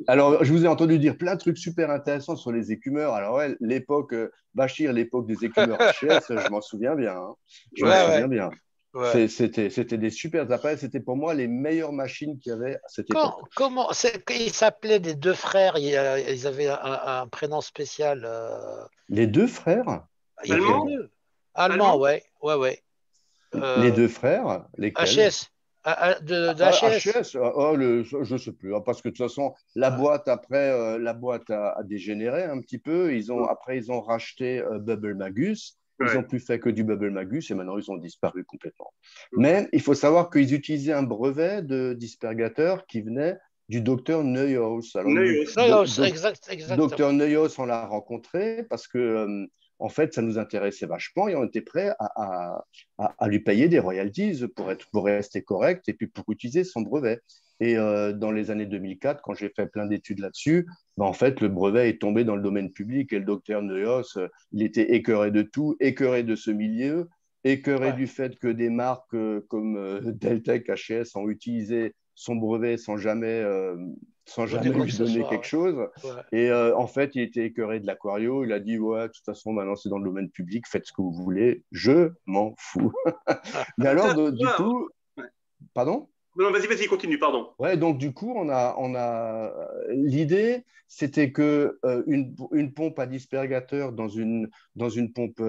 Alors, je vous ai entendu dire plein de trucs super intéressants sur les écumeurs. Alors, ouais, l'époque, Bachir, l'époque des écumeurs HS, je m'en souviens bien, hein. Je m'en Ouais. souviens bien. Ouais. C'était des super appareils. C'était pour moi les meilleures machines qu'il y avait à cette époque. Comment ils s'appelaient les deux frères, ils avaient un prénom spécial. Les deux frères, Il y avait lesquels? Allemand? deux. Allemand, Allemand? ouais, ouais, ouais. Les Euh, deux frères, lesquels? HS, de HS. HS, je ne sais plus, hein, parce que de toute façon, la Ouais. boîte, après, la boîte a dégénéré un petit peu. Après, ils ont racheté Bubble Magus. Ils Ouais. n'ont plus fait que du Bubble Magus et maintenant, ils ont disparu complètement. Mais il faut savoir qu'ils utilisaient un brevet de dispergateur qui venait du docteur Neuhaus. Alors, Neuhaus. Non, non, exactement. docteur Neuhaus, on l'a rencontré parce que, en fait, ça nous intéressait vachement et on était prêt à lui payer des royalties pour rester correct et puis pour utiliser son brevet. Et dans les années 2004, quand j'ai fait plein d'études là-dessus, ben, en fait, le brevet est tombé dans le domaine public et le docteur Neuhaus, il était écœuré de tout, écœuré de ce milieu, écœuré Ouais. du fait que des marques comme Deltec, HS ont utilisé son brevet sans Donner jamais quoi que lui ce donner soit. quelque chose. Ouais. Ouais. Et en fait, il était écœuré de l'aquario. Il a dit, ouais, de toute façon, maintenant, c'est dans le domaine public, faites ce que vous voulez, je m'en fous. Mais alors, Ça, tu du vois, coup, ouais. pardon? Non, vas-y, continue, pardon. Ouais, donc du coup, l'idée, c'était que une pompe à dispergateur dans une pompe,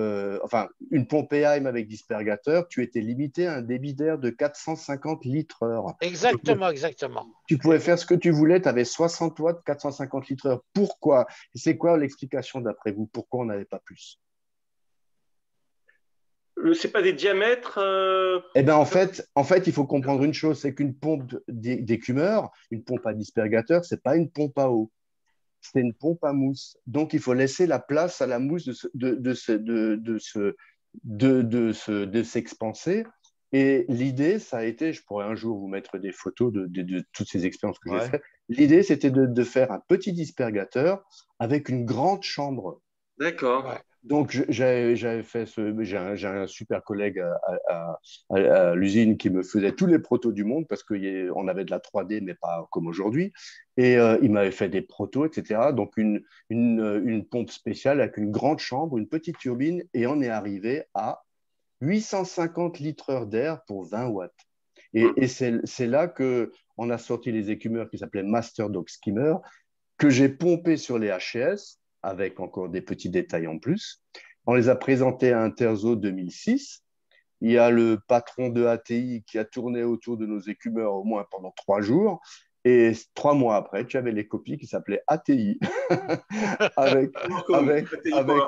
enfin, une pompe EHEIM avec dispergateur, tu étais limité à un débit d'air de 450 litres heure. Exactement, exactement. Tu pouvais faire ce que tu voulais, tu avais 60 watts, 450 litres heure. Pourquoi? C'est quoi l'explication d'après vous? Pourquoi on n'avait pas plus? C'est pas des diamètres. Eh bien, en fait, il faut comprendre une chose, c'est qu'une pompe d'écumeur, une pompe à dispergateur, c'est pas une pompe à eau, c'est une pompe à mousse. Donc, il faut laisser la place à la mousse de s'expanser. Et l'idée, ça a été, je pourrais un jour vous mettre des photos de toutes ces expériences que j'ai Ouais. faites. L'idée, c'était de faire un petit dispergateur avec une grande chambre. D'accord. Ouais. Donc, j'avais fait j'ai un super collègue à l'usine qui me faisait tous les protos du monde parce qu'on avait de la 3D, mais pas comme aujourd'hui. Et il m'avait fait des protos, etc. Donc, une pompe spéciale avec une grande chambre, une petite turbine, et on est arrivé à 850 litres heure d'air pour 20 watts. Et c'est là qu'on a sorti les écumeurs qui s'appelaient Master Dog Skimmer, que j'ai pompé sur les HS avec encore des petits détails en plus. On les a présentés à Interzo 2006. Il y a le patron de ATI qui a tourné autour de nos écumeurs au moins pendant 3 jours. Et 3 mois après, tu avais les copies qui s'appelaient ATI avec, Comme ATI quoi.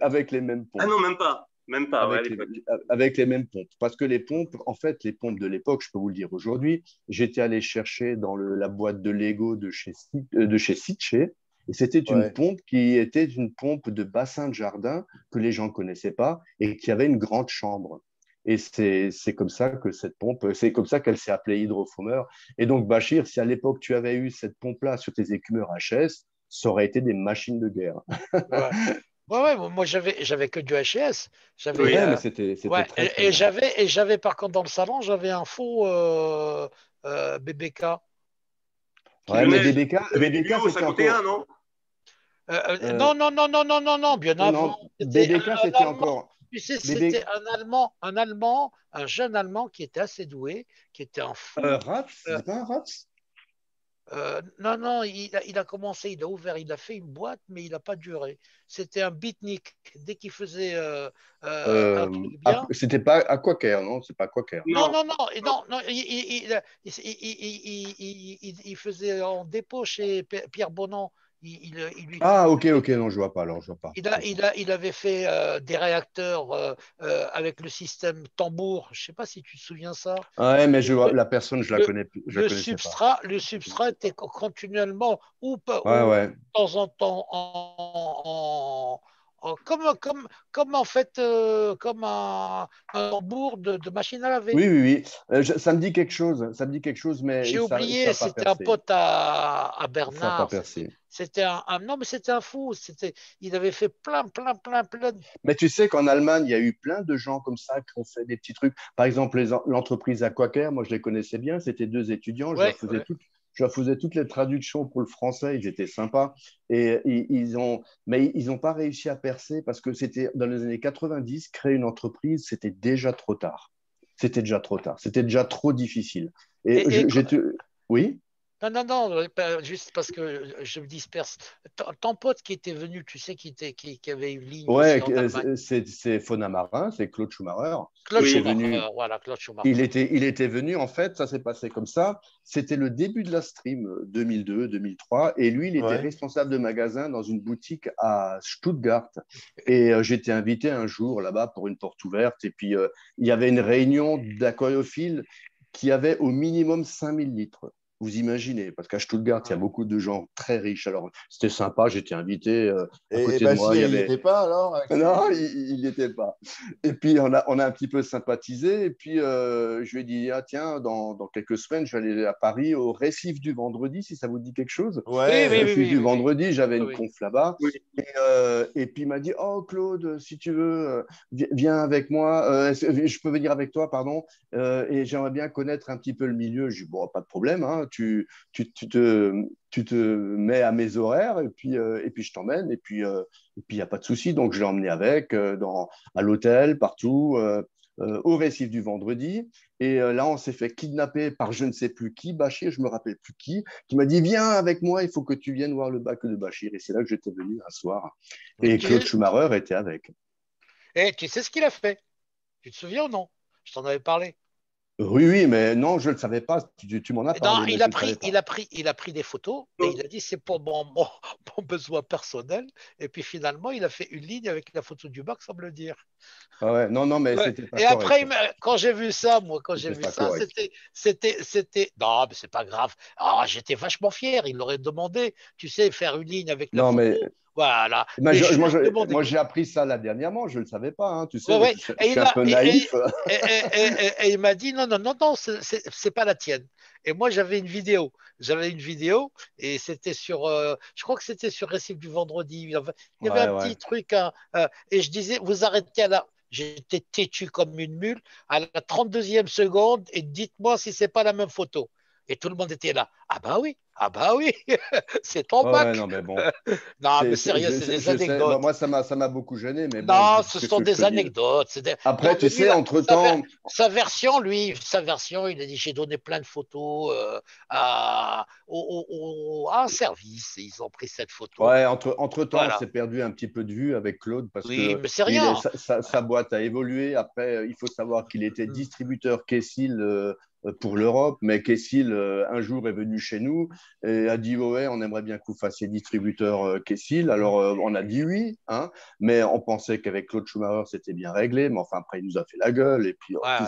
avec les mêmes Ah pompes. non, même pas. Même pas, ouais, à Avec l'époque. avec les mêmes pompes. Parce que les pompes, en fait, les pompes de l'époque, je peux vous le dire aujourd'hui, j'étais allé chercher dans la boîte de Lego de chez Sitche. Et c'était une Ouais. pompe qui était une pompe de bassin de jardin que les gens ne connaissaient pas et qui avait une grande chambre. Et c'est comme ça que cette pompe, c'est comme ça qu'elle s'est appelée hydrofomeur. Et donc, Bachir, si à l'époque tu avais eu cette pompe-là sur tes écumeurs HS, ça aurait été des machines de guerre. Ouais. Ouais, ouais, moi j'avais que du HS. J'avais Oui. Ouais, mais c'était ouais, très, très bien. et j'avais par contre dans le salon, j'avais un faux BBK. Ouais, mais Lionel, BBK, Bio c'était 51, encore. non? euh, Non, non, non, non, non, non, non, bien non, avant. non, C'était BBK, un c'était Allemand. encore. Tu sais, BB... c'était un Allemand, un jeune Allemand qui était assez doué, qui était un fou. Raps, Euh, c'est pas un Raps? non, non, il a commencé, il a ouvert, il a fait une boîte, mais il n'a pas duré. C'était un beatnik. Dès qu'il faisait un truc bien. C'était pas Aquacare, non? C'est pas Aquacare. Non, Non. non, non, non, non, il faisait en dépôt chez Pierre Bonan. Ah, ok, non, je vois pas, alors, je vois pas. Il avait fait des réacteurs avec le système tambour. Je ne sais pas si tu te souviens ça. Ouais, mais Le, la personne, je la le, connais, je la le connaissais pas. substrat était continuellement Ouais, ou ouais. de temps en temps comme en fait comme un tambour de machine à laver. Oui, oui, oui. Ça me dit quelque chose, mais J'ai ça oublié, a pas c'était un percé. pote à Ça a pas Bernard. percé. C'était non, mais c'était un fou. Il avait fait plein. Mais tu sais qu'en Allemagne, il y a eu plein de gens comme ça qui ont fait des petits trucs. Par exemple, l'entreprise Aquacare, moi je les connaissais bien, c'était deux étudiants, Ouais, je leur faisais toutes les traductions pour le français, ils étaient sympas. Et mais ils n'ont pas réussi à percer parce que c'était dans les années 90, créer une entreprise, c'était déjà trop tard. C'était déjà trop tard, c'était déjà trop difficile. Et et, et, j'étais. Oui? non, juste parce que je me disperse. Ton pote qui était venu, tu sais, qui avait une ligne aussi Ouais, en Allemagne. c'est Marin, c'est Claude Schumacher. Claude Il était Oui. venu. Schumacher, voilà, Claude Schumacher. Il était venu, en fait, ça s'est passé comme ça. C'était le début de la stream 2002-2003. Et lui, il était Ouais. responsable de magasin dans une boutique à Stuttgart. Et j'étais invité un jour là-bas pour une porte ouverte. Et puis, il y avait une réunion d'aquariophiles qui avait au minimum 5000 litres. Vous imaginez, parce qu'à Stuttgart, il y a beaucoup de gens très riches. Alors, c'était sympa, j'étais invité. À Et côté de moi, il Bachir, y il n'y avait. était pas alors avec Non, il n'y était pas. Et puis, on a un petit peu sympathisé. Et puis, je lui ai dit, ah, tiens, dans quelques semaines, je vais aller à Paris au Récif du Vendredi, si ça vous dit quelque chose. Oui, Ouais, oui, oui, Récif oui, du oui, oui. Vendredi, j'avais Oui, une oui. conf là-bas. Oui. Et puis, il m'a dit, oh, Claude, si tu veux, viens avec moi. Je peux venir avec toi, pardon. Et j'aimerais bien connaître un petit peu le milieu. Je dis, bon, pas de problème, hein, tu te mets à mes horaires et puis je t'emmène. Et puis, il n'y a pas de souci. Donc, je l'ai emmené avec à l'hôtel, partout, au récif du Vendredi. Et là, on s'est fait kidnapper par je ne sais plus qui, Bachir, je ne me rappelle plus qui m'a dit, viens avec moi, il faut que tu viennes voir le bac de Bachir. Et c'est là que j'étais venu un soir. Et Claude Schumacher était avec. Tu sais ce qu'il a fait? Tu te souviens ou non? Je t'en avais parlé. Oui, oui, mais non, je ne le savais pas. Tu m'en as Non, parlé, mais je ne le savais pas. il a pris des photos et il a dit c'est pour mon besoin personnel. Et puis finalement, il a fait une ligne avec la photo du bac sans me le dire. Ah ouais, non, non, mais Ouais. c'était pas Et correct. après, quand j'ai vu ça, C'était pas correct. non, mais c'est pas grave. Ah, j'étais vachement fier. Il aurait demandé, tu sais, faire une ligne avec la Non, mais photo. Voilà. moi, Mais juste demander. j'ai appris ça là dernièrement, je ne le savais pas. Hein. Tu sais, Ouais, moi, ouais. je suis un peu naïf. Et il m'a dit non, c'est pas la tienne. Et moi, j'avais une vidéo. J'avais une vidéo et c'était sur, je crois que c'était sur Récif du Vendredi. Il y avait un Ouais, ouais. petit truc, hein, et je disais, vous arrêtez à la. J'étais têtu comme une mule à la 32e seconde et dites-moi si c'est pas la même photo. Et tout le monde était là. Ah bah oui, c'est ton Ouais, ouais, bac. non, mais bon. Non, mais sérieux, c'est des Je sais, bon, anecdotes. moi, ça m'a beaucoup gêné, mais bon, Non, ce qu'est-ce sont que je des peux dire? anecdotes. Après, Non, tu mais lui, sais, entre-temps, sa version, il a dit j'ai donné plein de photos à un service et ils ont pris cette photo. ouais, entre-temps, on Voilà. s'est perdu un petit peu de vue avec Claude parce Oui, que mais c'est rien. sa boîte a évolué. Après, il faut savoir qu'il était distributeur Kessil pour l'Europe, mais Kessil, un jour, est venu chez nous et a dit, ouais, on aimerait bien que vous fassiez distributeur Kessil. Alors, on a dit oui, hein, mais on pensait qu'avec Claude Schumacher, c'était bien réglé, mais enfin, après, il nous a fait la gueule et puis Ouais. tout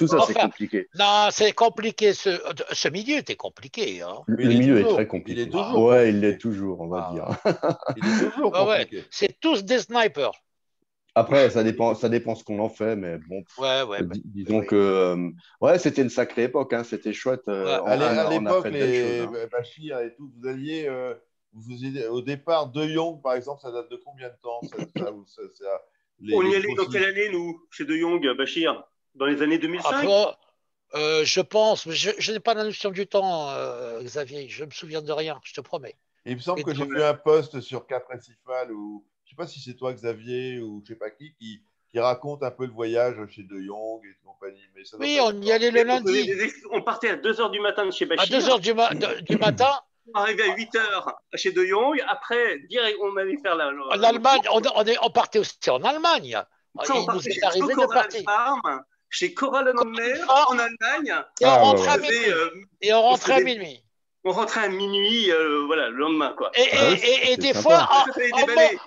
ça, c'est Enfin, compliqué. non, c'est compliqué. Ce milieu était compliqué. Hein. mais Le milieu est très il est compliqué. toujours Ouais, il l'est compliqué. toujours, on va dire. Ah, Il est toujours ouais. compliqué. C'est tous des snipers. Après, ça dépend ce qu'on en fait, mais bon, Ouais, disons oui. que ouais, c'était une sacrée époque, hein, c'était chouette. Ouais, À On a l'époque, fait de belles choses. les Hein. Bachir et tout, vous alliez, vous faisiez, au départ, De Jong, par exemple, ça date de combien de temps On y les allait dans quelle année, nous, chez De Jong, Bachir? Dans les années 2005? Après, je pense, mais je n'ai pas la notion du temps, Xavier. Je me souviens de rien, je te promets. Il me semble Et que j'ai donc, vu un post sur Cap Principal où, je sais pas si c'est toi, Xavier, ou je sais pas qui raconte un peu le voyage chez De Jong et compagnie, mais ça doit oui, pas être on y toi. allait le lundi, On partait à 2 heures du matin de chez à 2 Bachir. heures du matin. On arrivait à 8 heures chez De Jong. Après, direct, on allait faire En l'autre Allemagne, course. on partait aussi en Allemagne. Après, on Il nous partait est chez arrivé de Coral partir. Farm, chez Coral Comme une Mer, en farm, Allemagne. et on Ah ouais, rentrait à ouais. Faisait, minuit. Et on on rentrait à faisait minuit. On rentrait à minuit, voilà, le lendemain, quoi. Et, Ah oui, et, et, et c'est des sympa. fois, Ça fallait déballer.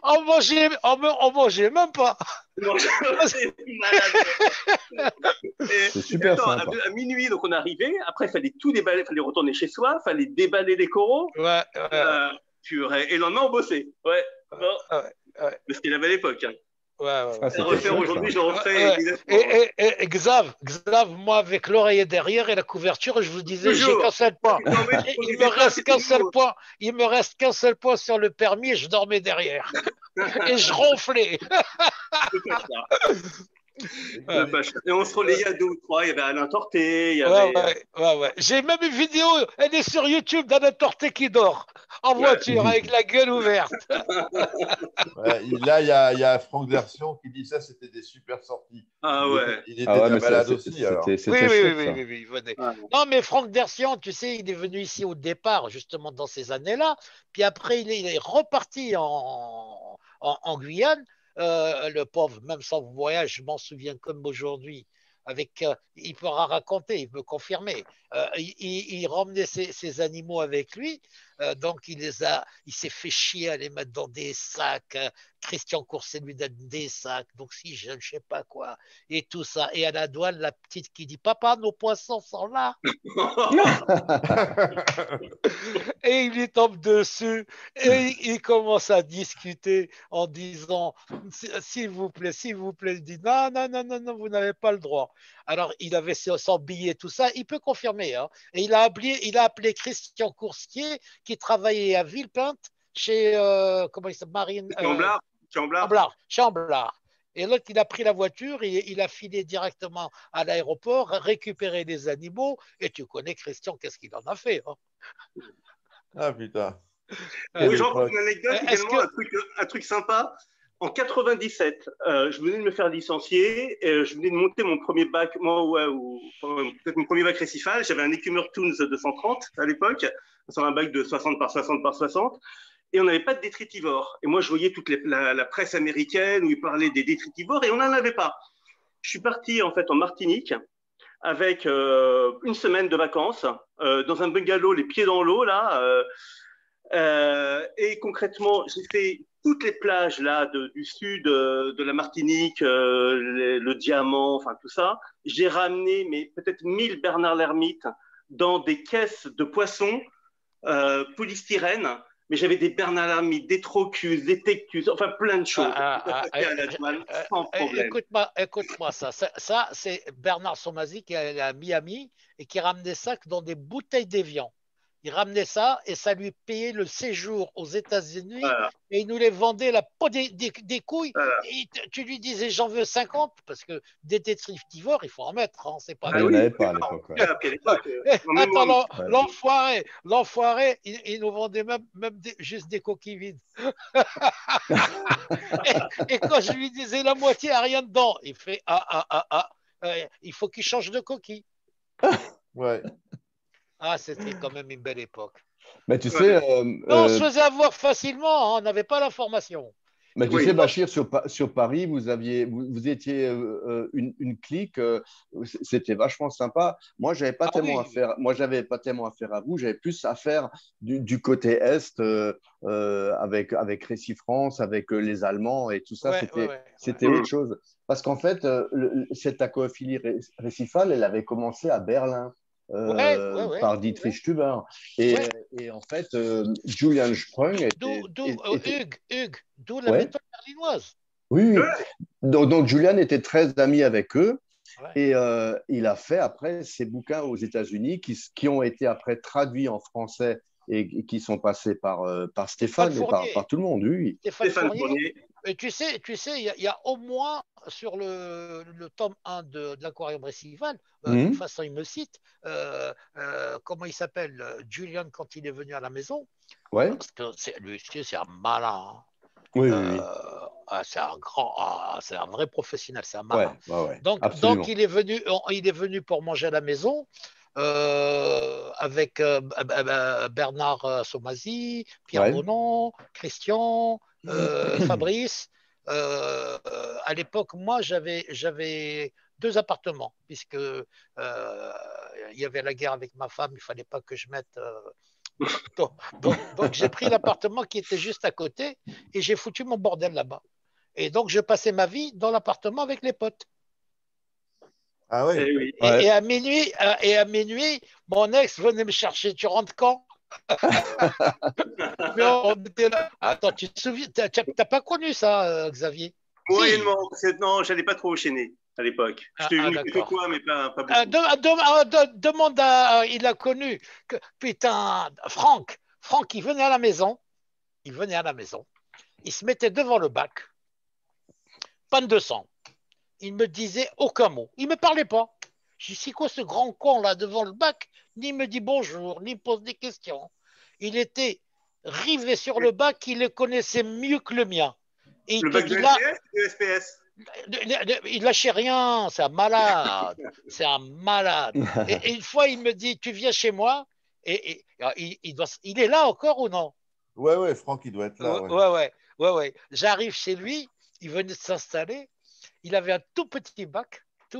on mangeait même pas. Non, c'est malade. C'est Et super attends, sympa. à minuit, donc on arrivait. Après, il fallait tout déballer, il fallait retourner chez soi, il fallait déballer les coraux. Ouais, ouais, Purée. Et le lendemain, on bossait. Ouais. Bon, ouais, ouais, mais c'était la belle époque. Hein. ouais, Ah, ouais. À c'était refaire chouette, ça. aujourd'hui, je le referais Ouais. immédiatement. Xav, moi avec l'oreiller derrière et la couverture, je vous disais, j'ai qu'un Toujours. seul point. Tu dormais, tu Il posais me tes pas, reste c'était qu'un seul nouveau. point. Il me reste qu'un seul point sur le permis et je dormais derrière. Et je ronflais. Le pacha. Le Ouais. pacha. Et on se relayait à deux ou trois. Il y avait Alain Torté, il y Ouais, avait. ouais. J'ai même une vidéo, elle est sur YouTube d'Anna Torté qui dort en Ouais. voiture avec la gueule ouverte. Ouais, là, il y a Franck Version qui dit ça, c'était des super sorties. Ah ouais. Il Ah était de ouais, la mais balade aussi, alors. Oui, c'était oui, oui, chouette, oui, ça. oui, oui, venez. Ah, Non, mais Franck Dercian, tu sais, il est venu ici au départ, justement dans ces années-là. Puis après, il est reparti en Guyane. Le pauvre, même sans voyage, je m'en souviens comme aujourd'hui. Il pourra raconter, il peut confirmer. Il ramenait ses animaux avec lui, donc il s'est fait chier à les mettre dans des sacs. Christian Courset lui donne des sacs, d'oxygène, je sais pas quoi et tout ça. Et à la douane, la petite qui dit Papa, nos poissons sont là. Et il lui tombe dessus et il commence à discuter en disant s'il vous plaît. Il dit non, non, non, non, non, vous n'avez pas le droit. Alors il avait son billet, tout ça. Il peut confirmer. Hein. Et il a appelé Christian Coursier qui travaillait à Villepinte chez comment il s'appelle Marine Camblard. Camblard. Chamblard. Et l'autre, il a pris la voiture et il a filé directement à l'aéroport, récupéré les animaux. Et tu connais Christian, qu'est-ce qu'il en a fait hein. Ah putain, Oui, quelle j'en prends une époque. anecdote Est-ce également, que. un truc sympa. En 97, je venais de me faire licencier, je venais de monter mon premier bac, moi, ouais, ou peut-être mon premier bac récifal. J'avais un Écumeur Toons 230 à l'époque, sur un bac de 60 par 60 par 60. Et on n'avait pas de détritivores. Et moi, je voyais toute la presse américaine où ils parlaient des détritivores et on n'en avait pas. Je suis parti en fait en Martinique avec une semaine de vacances dans un bungalow, les pieds dans l'eau là. Et concrètement, j'ai fait toutes les plages là du sud de la Martinique, le Diamant, enfin tout ça. J'ai ramené mais peut-être 1000 Bernard l'Ermite dans des caisses de poissons polystyrène, mais j'avais des Bernard l'Ermite, des Trocus, des Tectus, enfin plein de choses. À la douane, sans problème. Écoute-moi ça c'est Bernard Somazi qui est à Miami et qui ramenait ça dans des bouteilles d'évian. Il ramenait ça et ça lui payait le séjour aux États-Unis Voilà, et il nous les vendait la peau des couilles. voilà. Et tu lui disais j'en veux 50 parce que des détritivores, il faut en mettre, hein, c'est pas Ah, Ah il n'y en oui, avait pas à l'époque. Ouais. à l'époque, même Attends, moi, Ouais. l'enfoiré, il nous vendait même juste des coquilles vides. Et quand je lui disais la moitié, il n'y a rien dedans, il fait il faut qu'il change de coquille. Ouais. Ah, c'était quand même une belle époque. Mais tu sais, ouais. Non, on se faisait avoir facilement, hein, on n'avait pas l'information. Oui. Bachir, sur Paris, vous étiez une clique, c'était vachement sympa. Moi, j'avais pas Ah tellement à oui, faire. Moi, j'avais pas tellement à faire à vous. J'avais plus à faire du côté est, avec Récifrance, avec les Allemands et tout ça. C'était autre Mm. chose. Parce qu'en fait, cette aquaphilie récifale, elle avait commencé à Berlin. Par Dietrich Stüber. Ouais. Et en fait, Julian Sprung D'où la ouais, méthode berlinoise. oui. Ouais. Donc, Julian était très ami avec eux Ouais. et il a fait après ses bouquins aux États-Unis qui ont été après traduits en français et qui sont passés par Stéphane et Fournier. par tout le monde. Oui. Stéphane Fournier. Fournier. Et tu sais, il y a au moins sur le tome 1 de l'Aquarium Récival, de toute façon, il me cite, comment il s'appelle, Julian, quand il est venu à la maison, Ouais. parce que lui, c'est un malin. Hein. Oui, oui. C'est un c'est un vrai professionnel, c'est un Ouais, malin. ouais, Donc il est venu pour manger à la maison avec Bernard Somazi, Pierre ouais. Bonan, Christian, Fabrice. À l'époque, moi, j'avais 2 appartements, puisque il y avait la guerre avec ma femme, il fallait pas que je mette Donc, j'ai pris l'appartement qui était juste à côté et j'ai foutu mon bordel là-bas. Et donc, je passais ma vie dans l'appartement avec les potes. Ah oui. Eh oui. Et à minuit, mon ex venait me chercher. Tu rentres quand? Mais on était là. Attends, tu te souviens? T'as pas connu ça, Xavier? Si. Moyennement. Non, j'allais pas trop au Chénet à l'époque. J'étais venu quelques D'accord. fois, mais pas beaucoup. Demande il a connu. Putain, Franck. Franck, il venait à la maison. Il venait à la maison. Il se mettait devant le bac. Panne de sang. Il me disait aucun mot. Il me parlait pas. Je dis, c'est quoi ce grand con là devant le bac? Ni me dit bonjour, ni pose des questions. Il était rivé sur le bac, il le connaissait mieux que le mien. Et il Le te bac de dit là, SPS ou de SPS? il lâchait rien, c'est un malade, c'est un malade. Et une fois, il me dit, tu viens chez moi, et il est là encore ou non? Ouais, ouais, Franck, il doit être là. Ouais. Ouais. J'arrive chez lui, il venait de s'installer, il avait un tout petit bac, je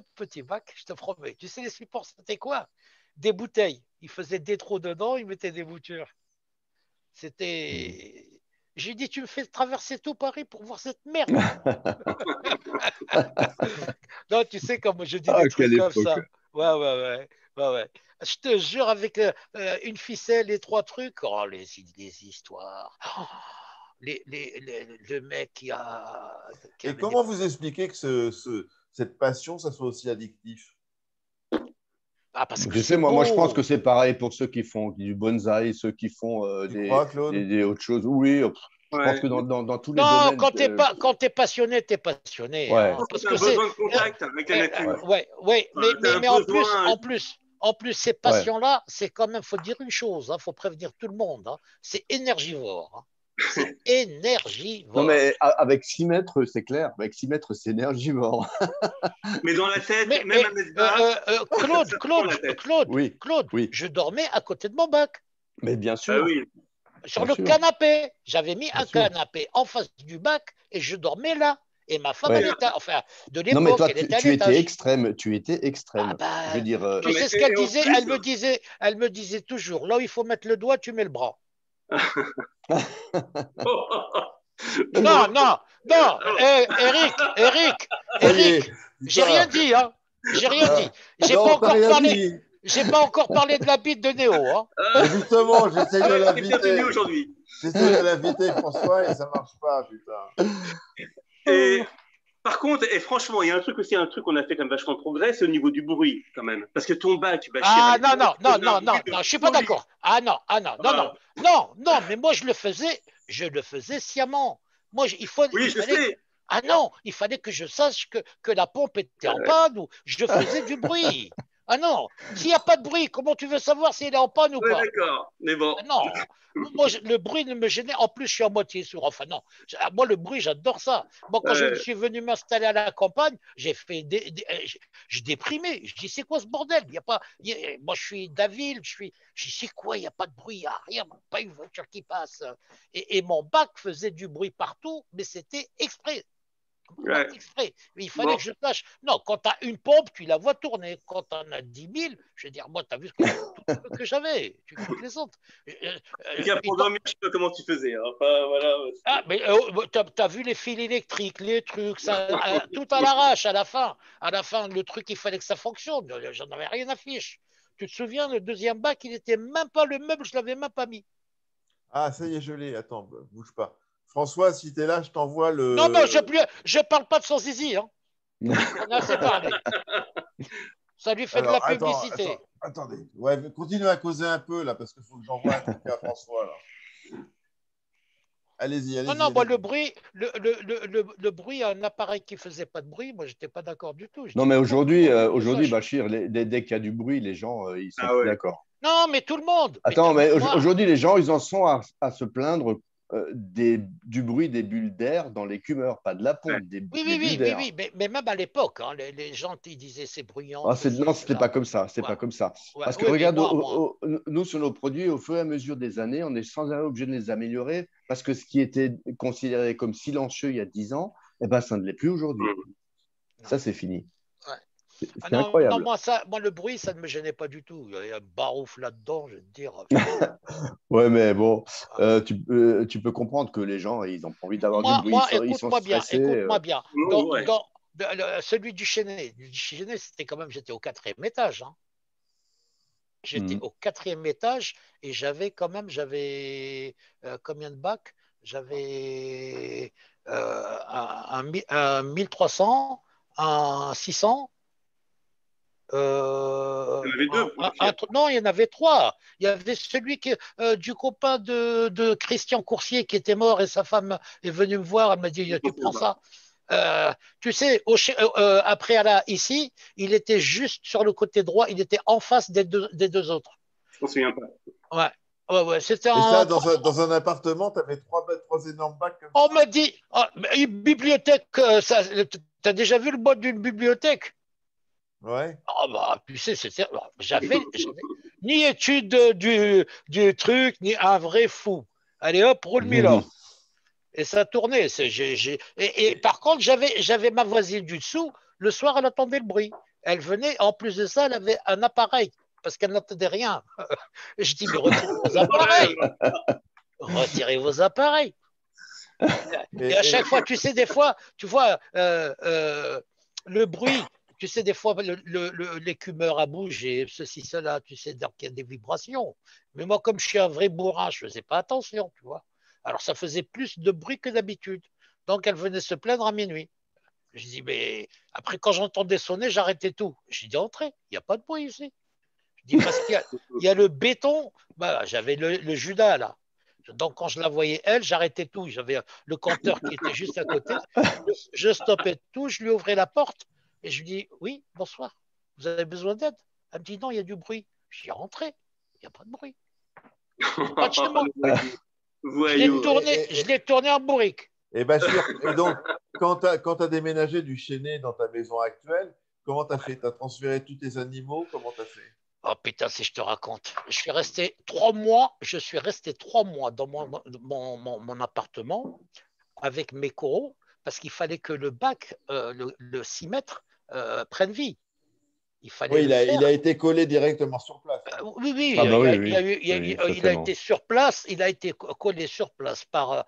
te promets. Tu sais, les supports, c'était quoi? Des bouteilles. Il faisait des trous dedans, il mettait des boutures. C'était. J'ai dit, tu me fais traverser tout Paris pour voir cette merde. Non, tu sais, comme je dis Ah, des trucs quelle comme époque. ça. Ouais. Je te jure, avec une ficelle et trois trucs, oh, les histoires. Oh, le mec qui Et avait des. comment vous expliquez que cette passion, ça soit aussi addictif? Ah, parce que Tu sais, c'est moi, je pense beau. que c'est pareil pour ceux qui font du bonsaï, ceux qui font Tu crois, Claude? des autres choses. Oui, je pense Ouais. que dans tous les Non, domaines. quand t'es passionné, t'es passionné, Ouais, hein, Je pense que parce tu as un que c'est, besoin de contact avec la ouais, nature. ouais, Enfin, tu as un mais besoin. en plus, ces ouais. passions-là, c'est quand même, faut dire une chose, faut prévenir tout le monde, c'est énergivore, c'est Non, énergivore. mais avec 6 mètres, c'est clair. Avec 6 mètres, c'est énergivore. Mais dans la tête, Mais, même mais à mettre basse, ça te prend la tête. Oui, Claude, oui. je dormais à côté de mon bac, Mais Ah oui. sur bien le sûr, canapé. J'avais mis bien un sûr. canapé en face du bac et je dormais là. Et ma femme, Ouais. enfin, de Non, mais l'époque, toi, elle était à tu étais l'étage. extrême. Tu étais Ah extrême. Je veux ben, dire, Non, tu mais, sais ce qu'elle et en disait? plus, Elle me disait toujours, là où il faut mettre le doigt, tu mets le bras. Non, non, non, Ça y est, j'ai rien putain. dit, hein. J'ai rien dit. Ah, non, t'as rien dit. J'ai pas encore parlé de la bite de Néo, hein. Mais justement, j'essaye de t'es bien tenu l'inviter. aujourd'hui. J'essaye de l'inviter, François, et ça marche pas, putain. Et par contre, et franchement, il y a un truc aussi, un truc qu'on a fait comme vachement de progrès, c'est au niveau du bruit, quand même. Parce que ton bac, Bachir, à Ah l'époque, il faisait un bruit de non, je suis pas folie. d'accord. Ah, Non, mais moi je le faisais sciemment. Il oui, je fallait, sais. il fallait que je sache que la pompe était en panne ou je faisais du bruit. Ah non, s'il n'y a pas de bruit, comment tu veux savoir si elle est en panne ou Ouais, pas? d'accord. Mais bon. Ah non, moi, le bruit ne me gênait. En plus, je suis à moitié sourd. Enfin, non, moi, le bruit, j'adore ça. Moi, quand je Euh, suis venu m'installer à la campagne, j'ai fait je déprimais. Je dis, c'est quoi ce bordel? Il y a pas, moi, je suis de la ville. Je dis, c'est quoi? Il n'y a pas de bruit, il n'y a rien, pas une voiture qui passe. Et mon bac faisait du bruit partout, mais c'était exprès. ouais. Exprès. Il fallait Bon. que je tâche. Non, quand tu as une pompe, tu la vois tourner. Quand tu en as 10 000, je veux dire, moi, tu as vu tout ce que j'avais. Tu plaisantes. Et qu'à Et pour dormir, je sais pas comment tu faisais, hein. Enfin, voilà. ah, mais t'as vu les fils électriques, les trucs, ça, tout à l'arrache à la fin. À la fin, le truc, il fallait que ça fonctionne. J'en avais rien à fiche. Tu te souviens, le deuxième bac, il était même pas le meuble, je l'avais même pas mis. Ah, ça y est, je l'ai. Attends, bouge pas. François, si t'es là, je t'envoie Non, non, le. je parle pas de son zizi, hein. On a assez parlé. Ça lui fait de la Alors, publicité. attendez. Ouais, mais continue à causer un peu, là, parce qu'il faut que j'envoie un truc à François, là. Allez-y, Non, allez-y, non, moi, allez-y. le bruit, un appareil qui faisait pas de bruit, moi, j'étais pas d'accord du tout. Je non, dis, mais pourquoi aujourd'hui, que je aujourd'hui, sache? Bachir, dès qu'il y a du bruit, les gens, ils sont Ah plus ouais. d'accord. Non, mais tout le monde. Mais Attends, mais moi, aujourd'hui, les gens, ils en sont à se plaindre du bruit des bulles d'air dans l'écumeur, pas de la Ouais. pompe, des bulles d'air. mais même à l'époque, hein, les gens ils disaient c'est bruyant, Ah, c'est ci, non, c'est c'était pas ça. comme ça. C'est Ouais, pas comme ça. Parce que oui, mais regarde, moi, nous, sur nos produits, au fur et à mesure des années, on est sans arrêt obligé de les améliorer parce que ce qui était considéré comme silencieux il y a 10 ans, eh ben, ça ne l'est plus aujourd'hui. Mm. non. Ça, c'est fini. Ouais. Ah C'est non, non, incroyable. moi, le bruit, ça ne me gênait pas du tout. Il y a un barouf là-dedans, je vais te dire. Ouais, mais bon, Ah. tu peux comprendre que les gens, ils ont pas envie d'avoir du bruit, ils sont Écoute-moi bien, stressés. écoute-moi bien. Non, ouais. Celui du Chênay, c'était quand même, j'étais au quatrième étage, hein. J'étais Mhm. au quatrième étage et j'avais combien de bacs? J'avais un 1300, un 600. Il y en avait deux. Non, il y en avait trois. Il y avait celui du copain de Christian Coursier qui était mort et sa femme est venue me voir. Elle m'a dit, tu prends ça. Tu sais, après ici, il était juste sur le côté droit, il était en face des deux autres. Je ne m'en souviens pas. Ouais, ouais, c'était Et ça, un. dans un appartement, tu avais trois énormes bacs comme On ça. m'a dit, une bibliothèque, t'as déjà vu le boîte d'une bibliothèque? Ouais. Ah bah, tu sais, j'avais ni étude du truc, ni un vrai fou. Allez hop, roule Mhm. Milord. Et ça tournait. Et par contre, j'avais ma voisine du dessous. Le soir, elle entendait le bruit. Elle venait, en plus de ça, elle avait un appareil parce qu'elle n'entendait rien. Et je dis, mais retirez vos appareils. Retirez vos appareils. Et à Et, chaque fois, tu sais, des fois, tu vois, le bruit, tu sais, des fois, l'écumeur a bougé, ceci, cela, tu sais, donc il y a des vibrations. Mais moi, comme je suis un vrai bourrin, je ne faisais pas attention, tu vois. Alors, ça faisait plus de bruit que d'habitude. Donc, elle venait se plaindre à minuit. Je dis, mais après, quand j'entendais sonner, j'arrêtais tout. Je dis, entrez, il n'y a pas de bruit ici. Je dis, parce qu'il y a le béton, bah, j'avais le Judas là. Donc, quand je la voyais, elle, j'arrêtais tout. J'avais le compteur qui était juste à côté. Je stoppais tout, je lui ouvrais la porte et je lui dis, oui, bonsoir, vous avez besoin d'aide? Elle me dit, non, il y a du bruit. Je dis, rentrez, il n'y a pas de bruit. Pas de chez moi. Le voyou. Voyou. Je l'ai tourné en bourrique. et Bachir, et donc, quand tu as déménagé du Chênay dans ta maison actuelle, comment tu as fait? Tu as transféré tous tes animaux? Comment tu as fait? Oh putain, si je te raconte. Je suis resté 3 mois dans mon appartement avec mes coraux parce qu'il fallait que le bac, le 6 mètres, prenne vie. Il fallait Oui, le il a faire. été collé directement sur place. Oui, oui, Ah bah oui, il y a oui, eu- oui, il a été certainement. sur place, il a été collé sur place par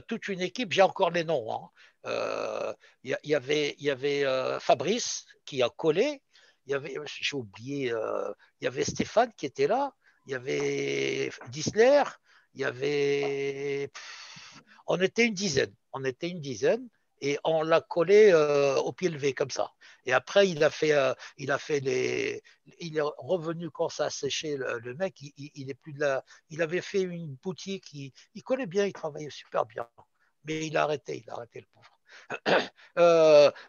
toute une équipe. J'ai encore les noms, hein. Il y avait Fabrice qui a collé. J'ai oublié, il y avait Stéphane qui était là. Il y avait Disler. Il y avait. On était une dizaine. On était une dizaine et on l'a collé au pied levé comme ça. Et après, il est revenu quand ça a séché. Le mec, il est plus de la. Il avait fait une boutique. Il connaît bien, il travaillait super bien. Mais il a arrêté le pauvre.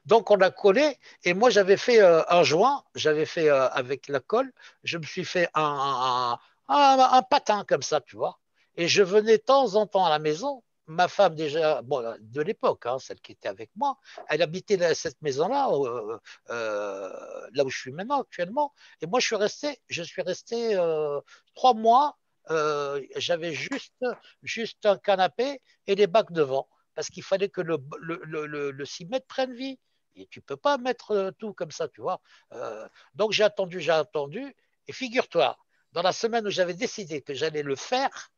Donc on a collé et moi j'avais fait un joint, j'avais fait avec la colle, je me suis fait un patin comme ça, tu vois. Et je venais de temps en temps à la maison. Ma femme déjà, bon, de l'époque, hein, celle qui était avec moi, elle habitait cette maison-là, là où je suis maintenant actuellement. Et moi je suis resté 3 mois. J'avais juste un canapé et les bacs devant parce qu'il fallait que le 6 mètres prenne vie. Et tu ne peux pas mettre tout comme ça, tu vois. Donc j'ai attendu. Et figure-toi, dans la semaine où j'avais décidé que j'allais le faire,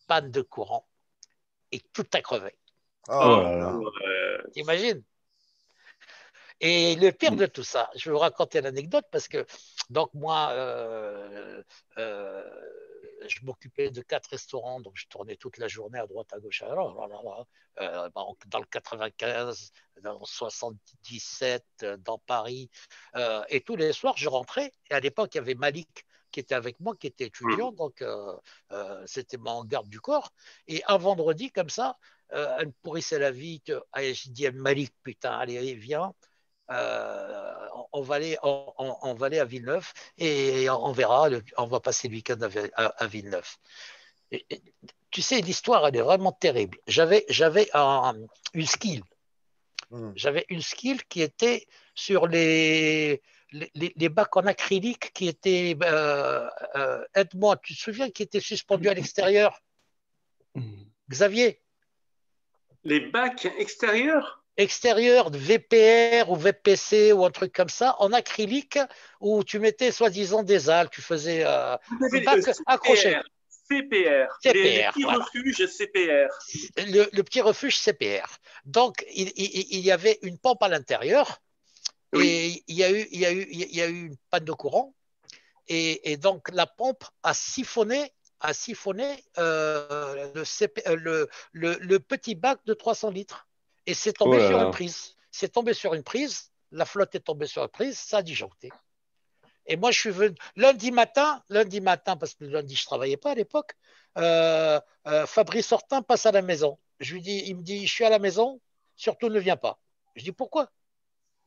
panne de courant et tout a crevé. Oh Oh là là. putain. T'imagines? Et le pire de tout ça, je vais vous raconter l'anecdote parce que, donc moi, je m'occupais de 4 restaurants, donc je tournais toute la journée à droite, à gauche. Dans le 95, dans le 77, dans Paris. Et tous les soirs, je rentrais. Et à l'époque, il y avait Malik qui était avec moi, qui était étudiant, donc c'était mon garde du corps. Et un vendredi, comme ça, elle me pourrissait la vie. Je dis à Malik, putain, allez, viens. On va aller à Villeneuve et on verra, on va passer le week-end à Villeneuve. Et, tu sais, l'histoire, elle est vraiment terrible. J'avais une skill. Hmm. J'avais une skill qui était sur les bacs en acrylique qui étaient, aide-moi, tu te souviens, qui étaient suspendus à l'extérieur, Xavier? Les bacs extérieurs? extérieur de VPR ou VPC ou un truc comme ça, en acrylique, où tu mettais soi-disant des algues, tu faisais Vous le avez bac accroché. CPR, les CPR, petits voilà. refuges CPR. Le petit refuge CPR. Donc, il y avait une pompe à l'intérieur Oui. et il y a eu une panne de courant. Et donc, la pompe a siphonné le petit bac de 300 litres. Et c'est Oh tombé là sur une là. prise. C'est tombé sur une prise. La flotte est tombée sur une prise. Ça a disjoncté. Et moi, je suis venu lundi matin, parce que le lundi, je ne travaillais pas à l'époque. Fabrice Hortin passe à la maison. Il me dit, je suis à la maison, surtout ne viens pas. Je dis, pourquoi?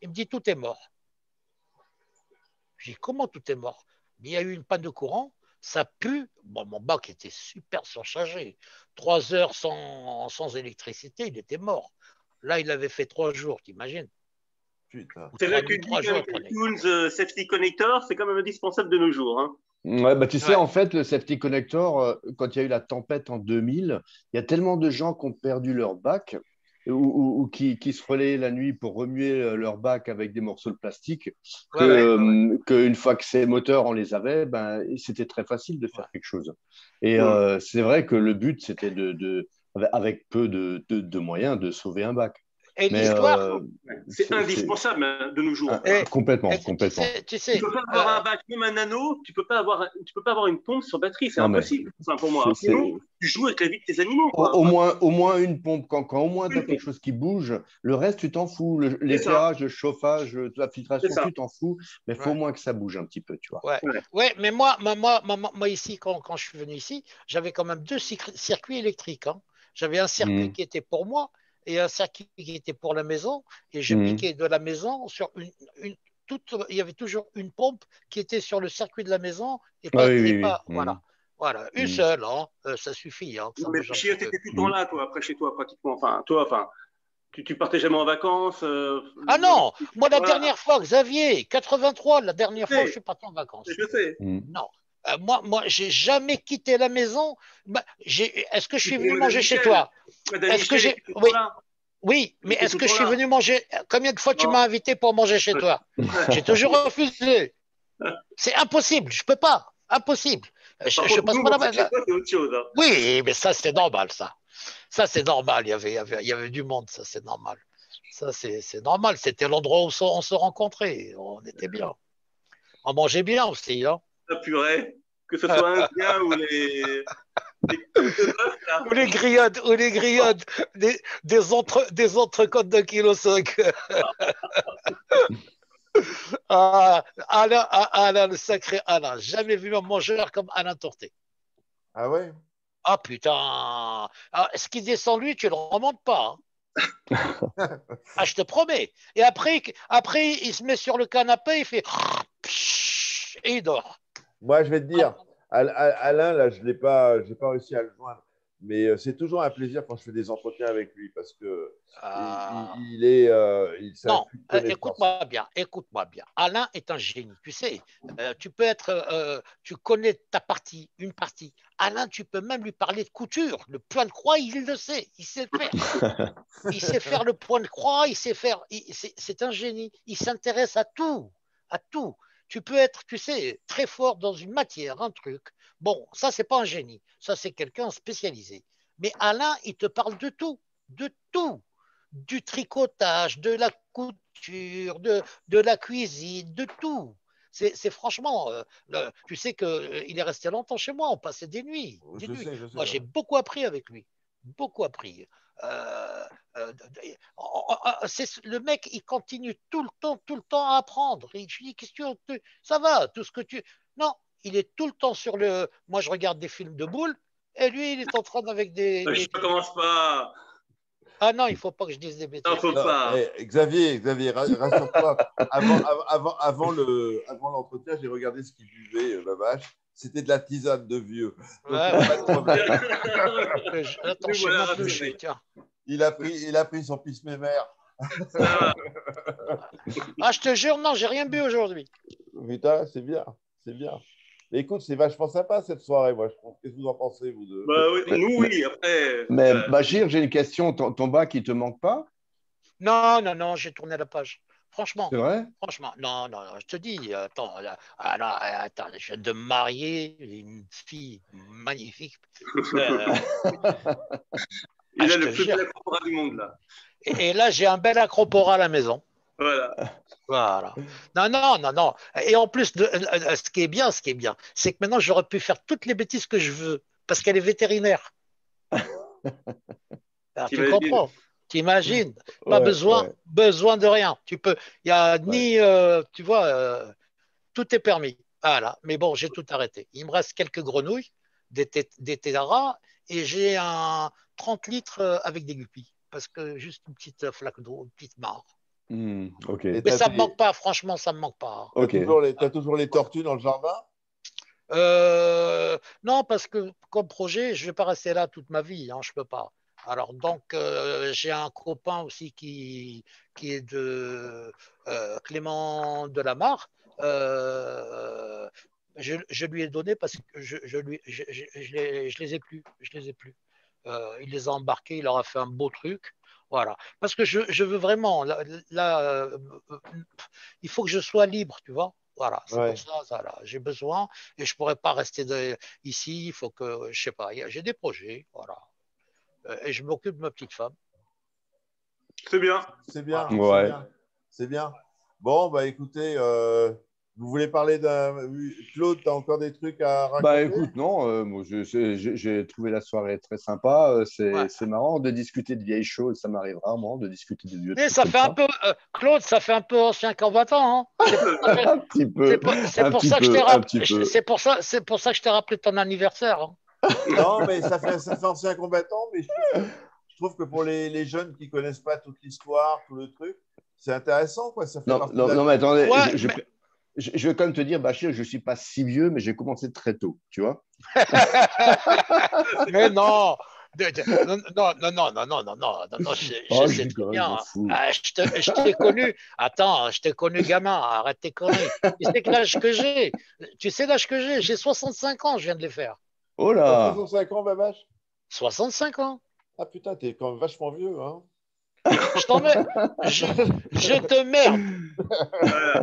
Il me dit, tout est mort. Je dis, comment tout est mort? Il y a eu une panne de courant, ça pue. Bon, mon bac était super surchargé. 3 heures sans électricité, il était mort. Là, il avait fait 3 jours, t'imagines? Putain. Ou C'est là trois que tu nuits, dis trois quand jours, même il que le prenait. Tunes Safety Connector, c'est quand même indispensable de nos jours. Hein. Ouais, bah, tu sais, Ouais. en fait, le safety connector, quand il y a eu la tempête en 2000, il y a tellement de gens qui ont perdu leur bac ou qui se relayaient la nuit pour remuer leur bac avec des morceaux de plastique Ouais, ouais, ouais, ouais. qu'une fois que ces moteurs, on les avait, ben, c'était très facile de Ouais. faire quelque chose. Et Hum. c'est vrai que le but, c'était avec peu de moyens, de sauver un bac. Et Mais l'histoire, C'est indispensable hein, de nos jours. complètement, tu complètement. sais, tu Tu sais peux pas avoir un bac même un nano, tu peux pas avoir une pompe sur batterie, c'est Non, mais impossible enfin, pour moi. c'est, Sinon, tu joues avec la vie de tes animaux, Au, quoi. au moins, au moins une pompe. Quand au moins tu as Une quelque pompe, chose qui bouge, le reste, tu t'en fous. c'est ça, L'éclairage, le chauffage, la c'est filtration, ça. tu t'en fous. Mais il faut au ouais, moins que ça bouge un petit peu, tu vois. ouais, Ouais. ouais, mais moi ici, quand je suis venu ici, j'avais quand même deux circuits électriques, hein. J'avais un circuit Mhm. qui était pour moi et un circuit qui était pour la maison. Et je Mhm. piquais de la maison sur il y avait toujours une pompe qui était sur le circuit de la maison et Ah pas, oui, et oui, pas, oui. voilà. Mhm. Voilà, une Mhm. seule, hein, ça suffit, hein, que ça Mais bouge un petit Chien, peu. t'étais tout le temps Mhm. là, toi, après chez toi, pratiquement. Enfin, toi, enfin, tu partais jamais en vacances. Ah non, moi la Voilà, dernière fois, Xavier, 83, la je dernière fois où je sais, suis parti en vacances. je sais. Mhm. Non. Moi, j'ai jamais quitté la maison. Bah, est-ce que je Tu suis connais venu Madame manger chez Michel. toi? Madame Est-ce que Michel j'ai. était tout le temps Oui, là. oui, Elle mais était est-ce tout le que je temps suis là. venu manger? Combien de fois tu Non. m'as invité pour manger chez toi? J'ai toujours refusé. C'est impossible, je peux pas. Impossible. Par Je contre, passe nous, pas manger chez la. toi, c'est autre chose. Hein. Oui, mais ça, c'est normal, ça. Ça, c'est normal. Il y avait du monde, ça, c'est normal. Ça, c'est normal. C'était l'endroit où on se rencontrait. On était bien. On mangeait bien aussi, hein. La purée, que ce soit indien ou les côtes de bœuf, là. Ou les grillades, des entrecôtes de 1,5 kg. Alain, le sacré Alain. Jamais vu un mangeur comme Alain Torté. Ah ouais? Ah putain. Ce qui descend lui, tu ne le remontes pas, hein. Ah, je te promets. Et après, il se met sur le canapé, il fait et il dort. Moi, je vais te Ah, dire, Alain, là, je n'ai pas, j'ai pas réussi à le joindre. Mais c'est toujours un plaisir quand je fais des entretiens avec lui parce que il ça a non, plus de connaissances. écoute-moi bien. Alain est un génie. Tu sais, tu connais ta partie, une partie. Alain, tu peux même lui parler de couture. Le point de croix, il le sait, il sait le faire. Il sait faire le point de croix, il sait faire. C'est un génie. Il s'intéresse à tout, à tout. Tu peux être, tu sais, très fort dans une matière, un truc. Bon, ça, c'est pas un génie. Ça, c'est quelqu'un spécialisé. Mais Alain, il te parle de tout, de tout. Du tricotage, de la couture, de la cuisine, de tout. C'est franchement, tu sais qu'il est resté longtemps chez moi, on passait des nuits, des Je nuits. sais, je sais. Moi, j'ai Ouais. beaucoup appris avec lui, beaucoup appris. Euh, euh, le mec, il continue tout le temps à apprendre. Et je lui dis, question, ça va, tout ce que tu. Non, il est tout le temps sur le. Moi, je regarde des films de boules, et lui, il est en train avec Je ne commence pas. Ah non, il ne faut pas que je dise des Non, bêtises. faut Non, pas. Xavier, rassure-toi. Avant l'entretien, j'ai regardé ce qu'il buvait, Babache. C'était de la tisane de vieux. Donc, il Ouais, n'y a ouais. pas de problème. Attends, Nous je sais voilà même plus où je suis, rassurés. tiens. Il a pris son pisse-mémère. Ça va. Ah, je te jure, non, j'ai rien bu aujourd'hui. Putain, c'est bien. C'est bien. Mais écoute, c'est vachement sympa cette soirée, moi, je trouve. Qu'est-ce que vous en pensez, vous deux? Bah, oui, Mais, nous, mais, oui. Après, mais Bachir, j'ai une question. Ton bac, il te manque pas? Non, non, non, j'ai tourné la page. Franchement, C'est vrai? franchement, non, non, non, je te dis, attends, là, attends, je viens de me marier, une fille magnifique. Euh, Il a je le te plus bel jure. acropora du monde, là. Et là, j'ai un bel acropora à la maison. Voilà. Voilà. Non, non, non, non. Et en plus, ce qui est bien, c'est que maintenant, j'aurais pu faire toutes les bêtises que je veux, parce qu'elle est vétérinaire. Alors, tu T'imagines? comprends? T'imagines? Pas Ouais, ouais. besoin de rien. Il y a Ouais. ni, tu vois, tout est permis. Voilà. Mais bon, j'ai tout arrêté. Il me reste quelques grenouilles, des tétaras, et j'ai un 30 litres avec des guppies. Parce que juste une petite flaque d'eau, une petite mare. Ok. Et Mais ça me manque pas, franchement, ça me manque pas. t'as Ok. toujours t'as toujours les tortues dans le jardin? Non, parce que comme projet, je ne vais pas rester là toute ma vie, hein, je ne peux pas. Alors, donc, j'ai un copain aussi qui est de Clément Delamarre. Euh, je lui ai donné parce que je les ai plus. Je les ai plus. Il les a embarqués, il leur a fait un beau truc. Voilà. Parce que je veux vraiment, là, il faut que je sois libre, tu vois. Voilà, c'est pour Ouais. ça, ça là, j'ai besoin et je ne pourrais pas rester ici. Il faut que, je sais pas, j'ai des projets, voilà. Et je m'occupe de ma petite femme. C'est bien. C'est bien, Voilà. c'est Ouais. bien, c'est bien. Bon, bah écoutez, vous voulez parler d'un. Claude, tu as encore des trucs à Bah raconter? écoute, non, moi, j'ai trouvé la soirée très sympa. Ouais. C'est marrant de discuter de vieilles choses. Ça m'arrive rarement de discuter de vieux Mais trucs ça comme fait un ça. peu, Claude, ça fait un peu ancien combattant, hein. Un petit peu, C'est un pour petit ça que je t'ai peu, un rappelé, petit peu. c'est pour ça que je t'ai rappelé ton anniversaire, hein. Non, mais ça fait ancien combattant, mais je trouve que pour les jeunes qui connaissent pas toute l'histoire, tout le truc, c'est intéressant, quoi. Ça fait Non, partie de non, la non, mais culture. attendez, Ouais, mais je vais quand même te dire, Bachir, je ne suis pas si vieux, mais j'ai commencé très tôt, tu vois. Mais non, non, non, non, non, non, non, non, non, non, non, je Oh, je sais très rigole, bien, je m'en hein. fous. Je t'ai connu, attends, je t'ai connu gamin, arrête tes conneries. Tu sais que l'âge que j'ai, tu sais l'âge que j'ai 65 ans, je viens de les faire. Oh T'as là! 65 ans, Babache? 65 ans. Ah putain, t'es quand même vachement vieux, hein. Je t'en mets, je, je te merde. Voilà.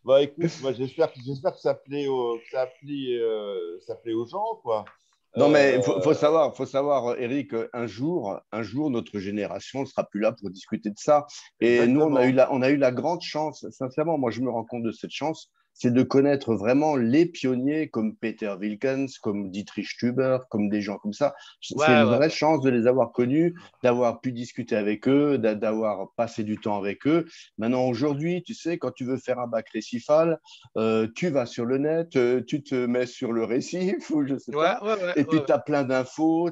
Bah écoute, moi j'espère que ça plaît aux gens, quoi. Non, mais Euh, faut savoir, Eric, un jour, notre génération ne sera plus là pour discuter de ça. Et nous, exactement. on a eu la grande chance, sincèrement, moi, je me rends compte de cette chance, c'est de connaître vraiment les pionniers comme Peter Wilkens, comme Dietrich Stüber, comme des gens comme ça. C'est Ouais, une ouais, vraie ouais. chance de les avoir connus, d'avoir pu discuter avec eux, d'avoir passé du temps avec eux. Maintenant, aujourd'hui, tu sais, quand tu veux faire un bac récifal, tu vas sur le net, tu te mets sur le récif, ou je sais Ouais, pas, ouais, ouais, et ouais, puis ouais. tu as plein d'infos,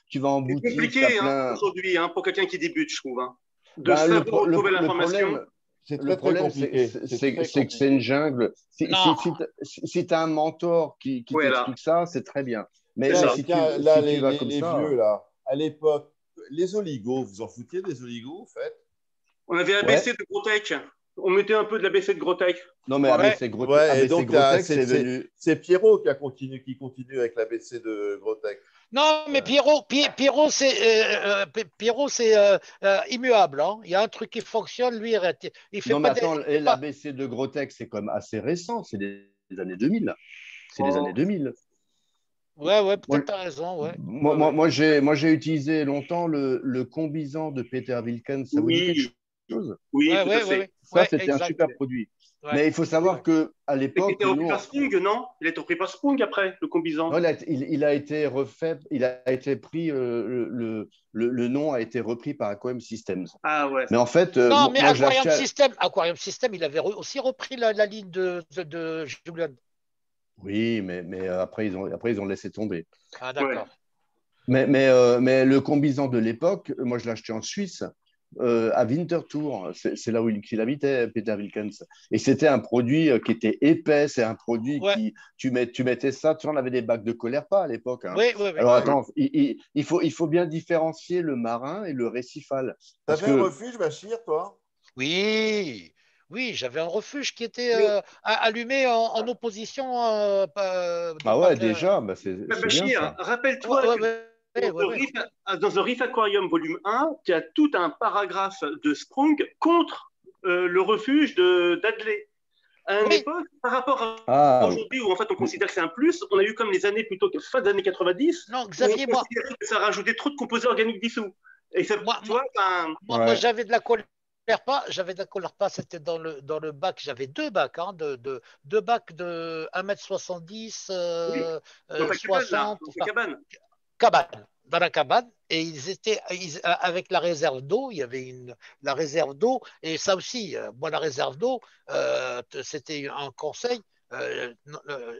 tu vas en C'est boutique, tu as compliqué, hein, plein. aujourd'hui, hein, pour quelqu'un qui débute, je trouve, hein. De Ben, savoir retrouver le l'information. problème, C'est le très très problème, compliqué. C'est très c'est que c'est une compliqué. jungle. Non, Si tu as un mentor qui Voilà, t'explique ça, c'est très bien. c'est Mais Tiens, ça. tiens, là, si tu vas comme les ça, vieux, là, à l'époque, les oligos, vous en foutiez des oligos, en fait? On avait ABC ouais. de Grotech. On mettait un peu de l'ABC de Grotech. Non, mais Voilà. ouais. Ouais, et ABC donc Grotech, c'est venu. c'est Pierrot qui continue avec l'ABC de Grotech. Non, mais Pierrot, c'est immuable, hein. Il y a un truc qui fonctionne, lui, il fait Non, mais pas des, attends, il fait pas. l'ABC de Grotech, c'est quand même assez récent. C'est les années 2000. C'est les années Oh. 2000. Ouais, ouais, Moi, peut-être t'as raison, ouais. Ouais, ouais. moi, j'ai utilisé longtemps le combisant de Peter Wilkens. Ça vous dit quelque Oui, chose? oui, Ouais, tout à ouais, ouais, fait. ouais, Ça, ouais, c'était un exact. super produit. Ouais, Mais il faut savoir exact. que à Et qui l'époque, était repris par Spung, non? Il a été repris par Spung après, le non, combisant. il a été refait, il a été pris, le nom a été repris par Aquam Systems. Ah ouais. Mais en fait, Non, mais moi, je l'achetais. Aquarium System, il avait aussi repris la ligne de Julian. Oui, mais après, ils ont laissé tomber. Ah, Ouais. d'accord. Mais le combisant de l'époque, moi, je l'ai acheté en Suisse, à Winterthur. C'est là où il habitait, Peter Wilkens. Et c'était un produit qui était épais. C'est un produit Ouais, qui, tu mettais ça, tu sais, on avait des bacs de colère pas à l'époque, hein. oui, oui, oui, Alors, oui. attends, il faut bien différencier le marin et le récifal. Parce T'avais un que, refuge, Bachir, toi? Oui, oui, j'avais un refuge qui était Mais allumé en opposition ah par ouais, déjà, bah, c'est bien Bachir, ça. ouais, rappelle-toi ouais, que ouais, Dans The Reef Aquarium volume 1, tu as tout un paragraphe de Sprung contre le refuge d'Adley. À une époque, par rapport à aujourd'hui, où en fait on considère que c'est un plus, on a eu comme les années plutôt que fin des années 90, non, Xavier, où on considérait que ça rajoutait trop de composés organiques dissous. Et ça, moi, j'avais de la colère pas, c'était dans le bac, j'avais deux bacs, deux bacs de 1,70 m, dans ta 60, cabane. Dans la cabane, et avec la réserve d'eau, il y avait la réserve d'eau, et ça aussi, moi, la réserve d'eau, c'était un conseil.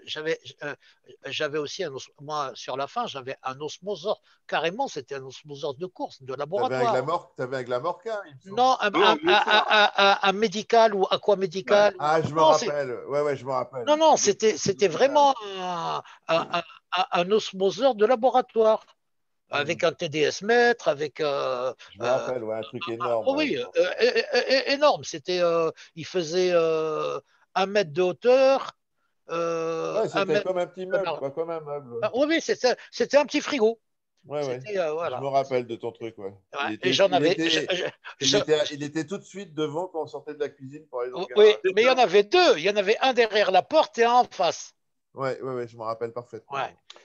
J'avais aussi moi sur la fin, j'avais un osmoseur, carrément, c'était un osmoseur de course, de laboratoire. Tu avais avec la Morca, non, un médical ou aquamédical. Ah, je me rappelle. Ouais, je me rappelle. Non, c'était vraiment un osmoseur de laboratoire. Avec un TDS mètre, avec. Je me rappelle, un truc énorme. Oui, énorme. Il faisait 1 mètre de hauteur. C'était comme un petit meuble, quoi, comme un meuble. Oui, c'était un petit frigo. Voilà. Je me rappelle de ton truc. Il était tout de suite devant quand on sortait de la cuisine pour aller dans le garage. Oui, mais il y en avait deux. Il y en avait un derrière la porte et un en face. Oui, je me rappelle parfaitement.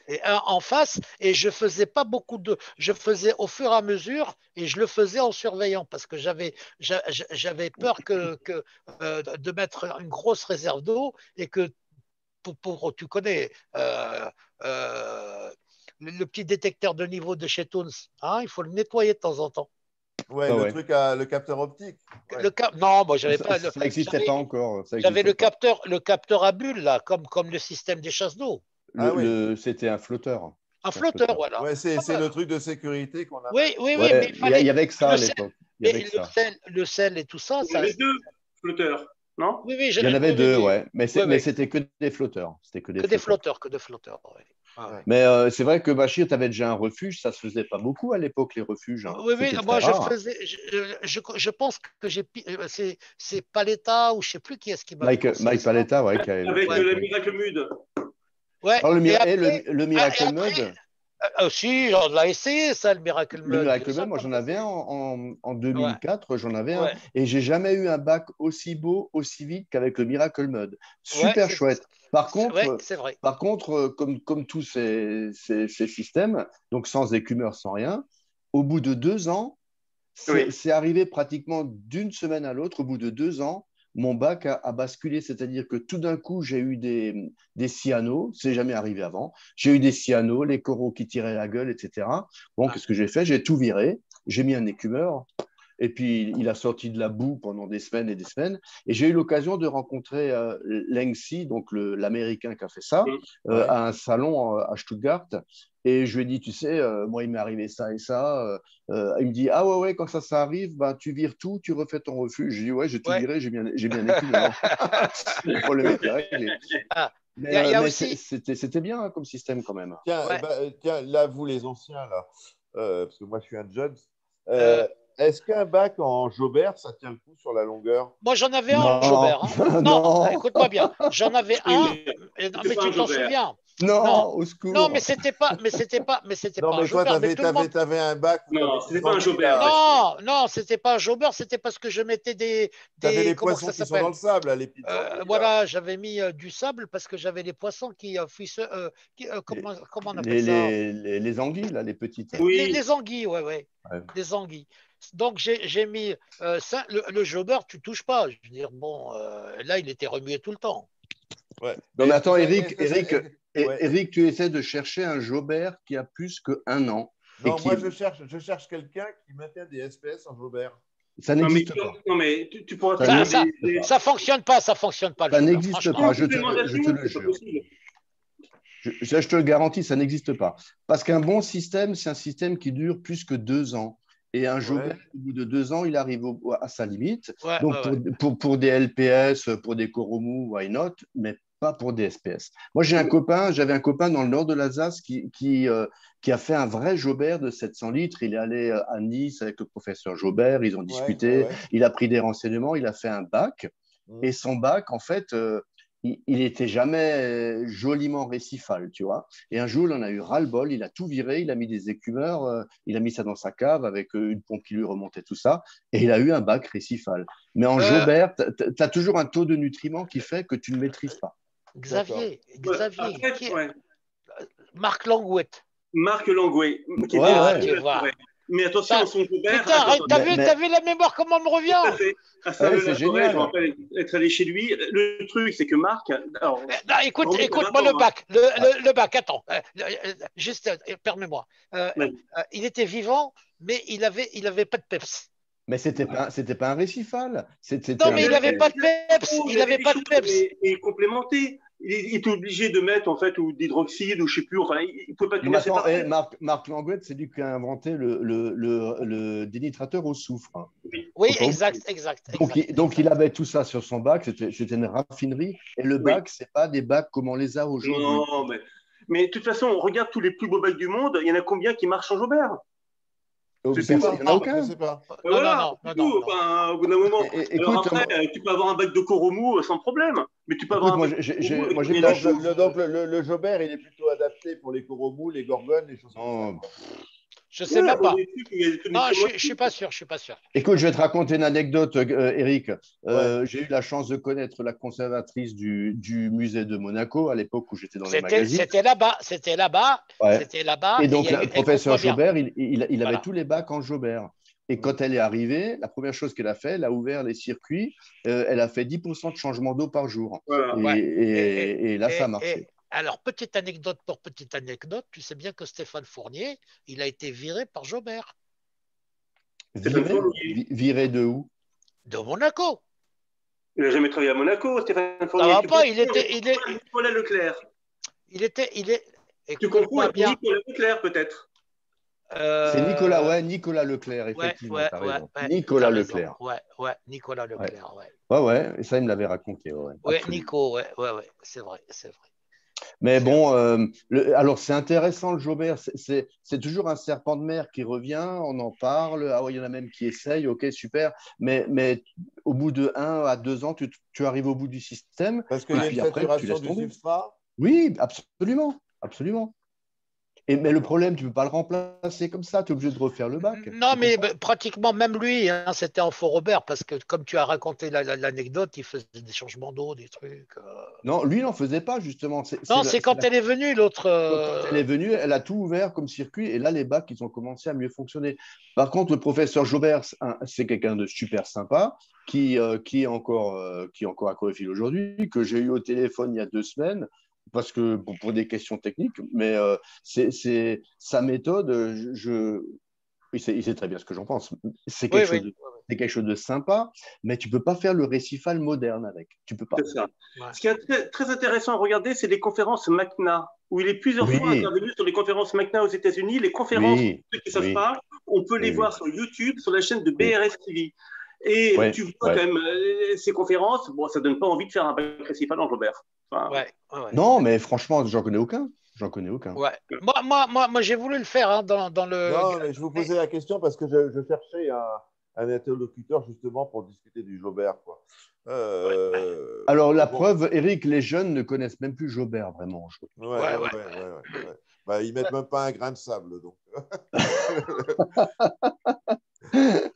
Et un en face, et je faisais pas beaucoup je faisais au fur et à mesure, et je le faisais en surveillant parce que j'avais peur de mettre une grosse réserve d'eau et que tu connais le petit détecteur de niveau de chez Toons, il faut le nettoyer de temps en temps. Truc le capteur optique. Non, moi j'avais pas. Ça n'existait pas encore. J'avais le capteur à bulles là, comme le système des chasses d'eau. C'était un flotteur. Un flotteur, voilà. C'est le truc de sécurité qu'on a. Oui, mais il y avait que ça à l'époque. Le sel et tout ça. Il y avait deux flotteurs, non? Oui, il y en avait deux, mais c'était que des flotteurs. Que des flotteurs. Mais c'est vrai que Bachir, tu avais déjà un refuge, ça se faisait pas beaucoup à l'époque, les refuges. Oui, moi je pense que c'est Paletta ou je sais plus qui est-ce qui m'a Mike Paletta, avec le Miracle Mud. Le Miracle Mud. Si, on l'a essayé, ça, le Miracle Mud. Le Miracle Mud, moi j'en avais un en 2004, j'en avais un. Et j'ai jamais eu un bac aussi beau, aussi vite qu'avec le Miracle Mud. Super chouette. Par contre, comme tous ces systèmes, donc sans écumeur, sans rien, au bout de 2 ans, c'est arrivé pratiquement d'une semaine à l'autre, au bout de 2 ans, mon bac a basculé, c'est-à-dire que tout d'un coup, j'ai eu des cyanos, c'est jamais arrivé avant, j'ai eu des cyanos, les coraux qui tiraient la gueule, etc. Bon, qu'est-ce que j'ai fait? J'ai tout viré, j'ai mis un écumeur, et puis il a sorti de la boue pendant des semaines et des semaines, et j'ai eu l'occasion de rencontrer Lengsi, donc l'Américain qui a fait ça, à un salon à Stuttgart. Et je lui ai dit, tu sais, moi, il m'est arrivé ça et ça. Il me dit, ah ouais, quand ça arrive, tu vires tout, tu refais ton refuge. Je dis, ouais, j'ai tout viré, j'ai bien équilibré. Le problème était réglé. Mais c'était bien comme système quand même. Tiens, là, vous les anciens, là, parce que moi, je suis un jeune. Est-ce qu'un bac en Jaubert, ça tient le coup sur la longueur? Moi, j'en avais un en Jaubert. Non, écoute-moi bien. J'en avais un, mais tu t'en souviens. Non, au secours. Non, mais c'était pas. Non, mais toi, t'avais un bac. Non, c'était pas un Jaubert. Non, c'était pas un Jaubert, c'était parce que je mettais des. T'avais les poissons qui sont dans le sable, là, les petites. Voilà, j'avais mis du sable parce que j'avais les poissons qui comment on appelle ça? Les anguilles, là, les petites. Oui. Les anguilles, ouais. Les anguilles. Donc, j'ai mis ça. Le Jaubert, tu touches pas. Je veux dire, bon, là, il était remué tout le temps. Non, mais attends, Eric, tu essaies de chercher un Jaubert qui a plus qu'1 an. Non, moi, je cherche quelqu'un qui maintient des SPS en Jaubert. Ça n'existe pas. Non, mais tu pourras... Ça fonctionne pas, ça fonctionne pas. Ça n'existe pas, je te le jure. Je te le garantis, ça n'existe pas. Parce qu'un bon système, c'est un système qui dure plus que 2 ans. Et un Jaubert, au bout de 2 ans, il arrive à sa limite. Donc, pour des LPS, pour des coraux mous, why not, mais pas pour des SPS. Moi, j'avais un copain dans le nord de l'Alsace qui a fait un vrai Jaubert de 700 litres. Il est allé à Nice avec le professeur Jaubert, ils ont discuté, il a pris des renseignements, il a fait un bac. Et son bac, en fait, il était jamais joliment récifal, tu vois. Et un jour, il en a eu ras-le-bol, il a tout viré, il a mis des écumeurs, il a mis ça dans sa cave avec une pompe qui lui remontait tout ça, et il a eu un bac récifal. Mais en Euh, Jaubert, tu as toujours un taux de nutriments qui fait que tu ne maîtrises pas. Xavier, Ouais, Xavier, après, ouais. Marc Langouette. Marc Langouet, qui était Ouais, Ah, ouais. tu vois. ouais. Mais attention, son Jaubert, Putain, attends, t'as vu la mémoire comment elle me tout à revient? fait. À Ouais, Saint-Leu-la-Forêt, c'est je me génial. rappelle être allé chez lui. Le truc, c'est que Marc, alors, Non, écoute, Langouet, t'as 20 écoute-moi le ans, hein. bac. Le bac, attends. Juste, permets-moi. Ouais. Il était vivant, mais il avait pas de peps. Mais c'était pas un récifal. C'était Non, un. mais il avait pas de peps. Il Il avait avait des pas de choses, peps. mais complémentées. Il était obligé de mettre, en fait, ou d'hydroxyde, ou je sais plus, enfin, il ne pouvait pas tout Non, mais mettre attends, séparément. Marc Langouette, c'est lui qui a inventé le dénitrateur au soufre. Oui. Oui, Faut pas oublier. exact. Donc, il avait tout ça sur son bac, c'était une raffinerie. Et le Oui. bac, c'est pas des bacs comme on les a aujourd'hui. Non, mais de toute façon, on regarde tous les plus beaux bacs du monde, il y en a combien qui marchent en Jaubert? C'est tout. Personne, il n'y en a Non, Je aucun. sais pas. Voilà, c'est tout. Non. Enfin, au bout d'un moment. Alors Écoute, après, tu peux avoir un bac de Coromou sans problème, mais tu peux avoir écoute, un moi, bac de Coromou avec moi, j'ai de combien la de Donc, chance. choses? le Jaubert, il est plutôt adapté pour les coromous, les gorgones, les choses comme ça, Non. quoi. Je sais Ouais, même pour pas. des trucs où il y a des Non, nutriments. je suis pas sûr. Je suis pas sûr. Écoute, je vais te raconter une anecdote, Eric. Ouais. J'ai eu la chance de connaître la conservatrice du musée de Monaco à l'époque où j'étais dans les magazines. C'était là-bas. C'était là-bas. Ouais. C'était là-bas. Et Et il y donc, a le eu. professeur Écoute-moi bien. Jaubert, il avait Voilà. tous les bacs en Jaubert. Et quand elle est arrivée, la première chose qu'elle a fait, elle a ouvert les circuits. Elle a fait 10% de changement d'eau par jour. Voilà. Ouais. Et, Et là, ça a marché. alors, petite anecdote, tu sais bien que Stéphane Fournier, il a été viré par Jobert Stéphane Fournier. Viré de où? de Monaco. Il n'a jamais travaillé à Monaco, Stéphane Ça Fournier. va Tu pas, confonds avec Nicolas Leclerc. Tu confonds Écoute-moi avec bien. Nicolas Leclerc, peut-être. C'est Euh, Nicolas Leclerc, effectivement, tu as raison. t'as Nicolas raison. Leclerc. Nicolas Ouais. Leclerc, ouais. Ouais, et ça, il me l'avait raconté. Ouais, Ouais, absolument. Nico, ouais, c'est vrai. Mais C'est bon, alors c'est intéressant le Jaubert, c'est toujours un serpent de mer qui revient, on en parle, ah ouais, il y en a même qui essayent, ok, super, mais au bout de 1 à 2 ans, tu arrives au bout du système, Parce qu'il et y a une puis après, tu saturation laisses du tomber. substrat. Oui, absolument. Mais le problème, tu ne peux pas le remplacer comme ça, tu es obligé de refaire le bac. Non, Tu mais comprends? pratiquement même lui, hein, c'était en faux Robert, parce que comme tu as raconté l'anecdote, il faisait des changements d'eau, des trucs. Non, lui, il n'en faisait pas, justement. Non, c'est quand elle est venue, l'autre. Quand elle est venue, elle a tout ouvert comme circuit et là, les bacs, ils ont commencé à mieux fonctionner. Par contre, le professeur Jaubert, c'est quelqu'un de super sympa qui est encore à Coréfil aujourd'hui, que j'ai eu au téléphone il y a 2 semaines parce que pour des questions techniques, mais c'est sa méthode. Il sait très bien ce que j'en pense. C'est Oui, quelque chose de, c'est quelque chose de sympa, mais tu peux pas faire le récifal moderne avec. Tu peux pas. C'est ça. Ouais. Ce qui est très, très intéressant à regarder, c'est les conférences MACNA, où il est plusieurs fois Oui, intervenu sur les conférences MACNA aux États-Unis. Les conférences, pour oui, ceux qui ne savent oui, pas, on peut les oui, voir sur YouTube, sur la chaîne de oui, BRS TV. Et oui, tu vois ouais. quand même ces conférences, bon, ça donne pas envie de faire un bac récifal en Robert. Enfin, Ouais. Non, mais franchement, j'en connais aucun. J'en connais aucun. Ouais. Moi, j'ai voulu le faire hein, dans le. Non, mais je vous posais la question parce que je cherchais un interlocuteur justement pour discuter du Jaubert, quoi. Alors, la Mais bon, preuve, Eric, les jeunes ne connaissent même plus Jaubert, vraiment. Ouais. Bah, ils mettent même pas un grain de sable, donc.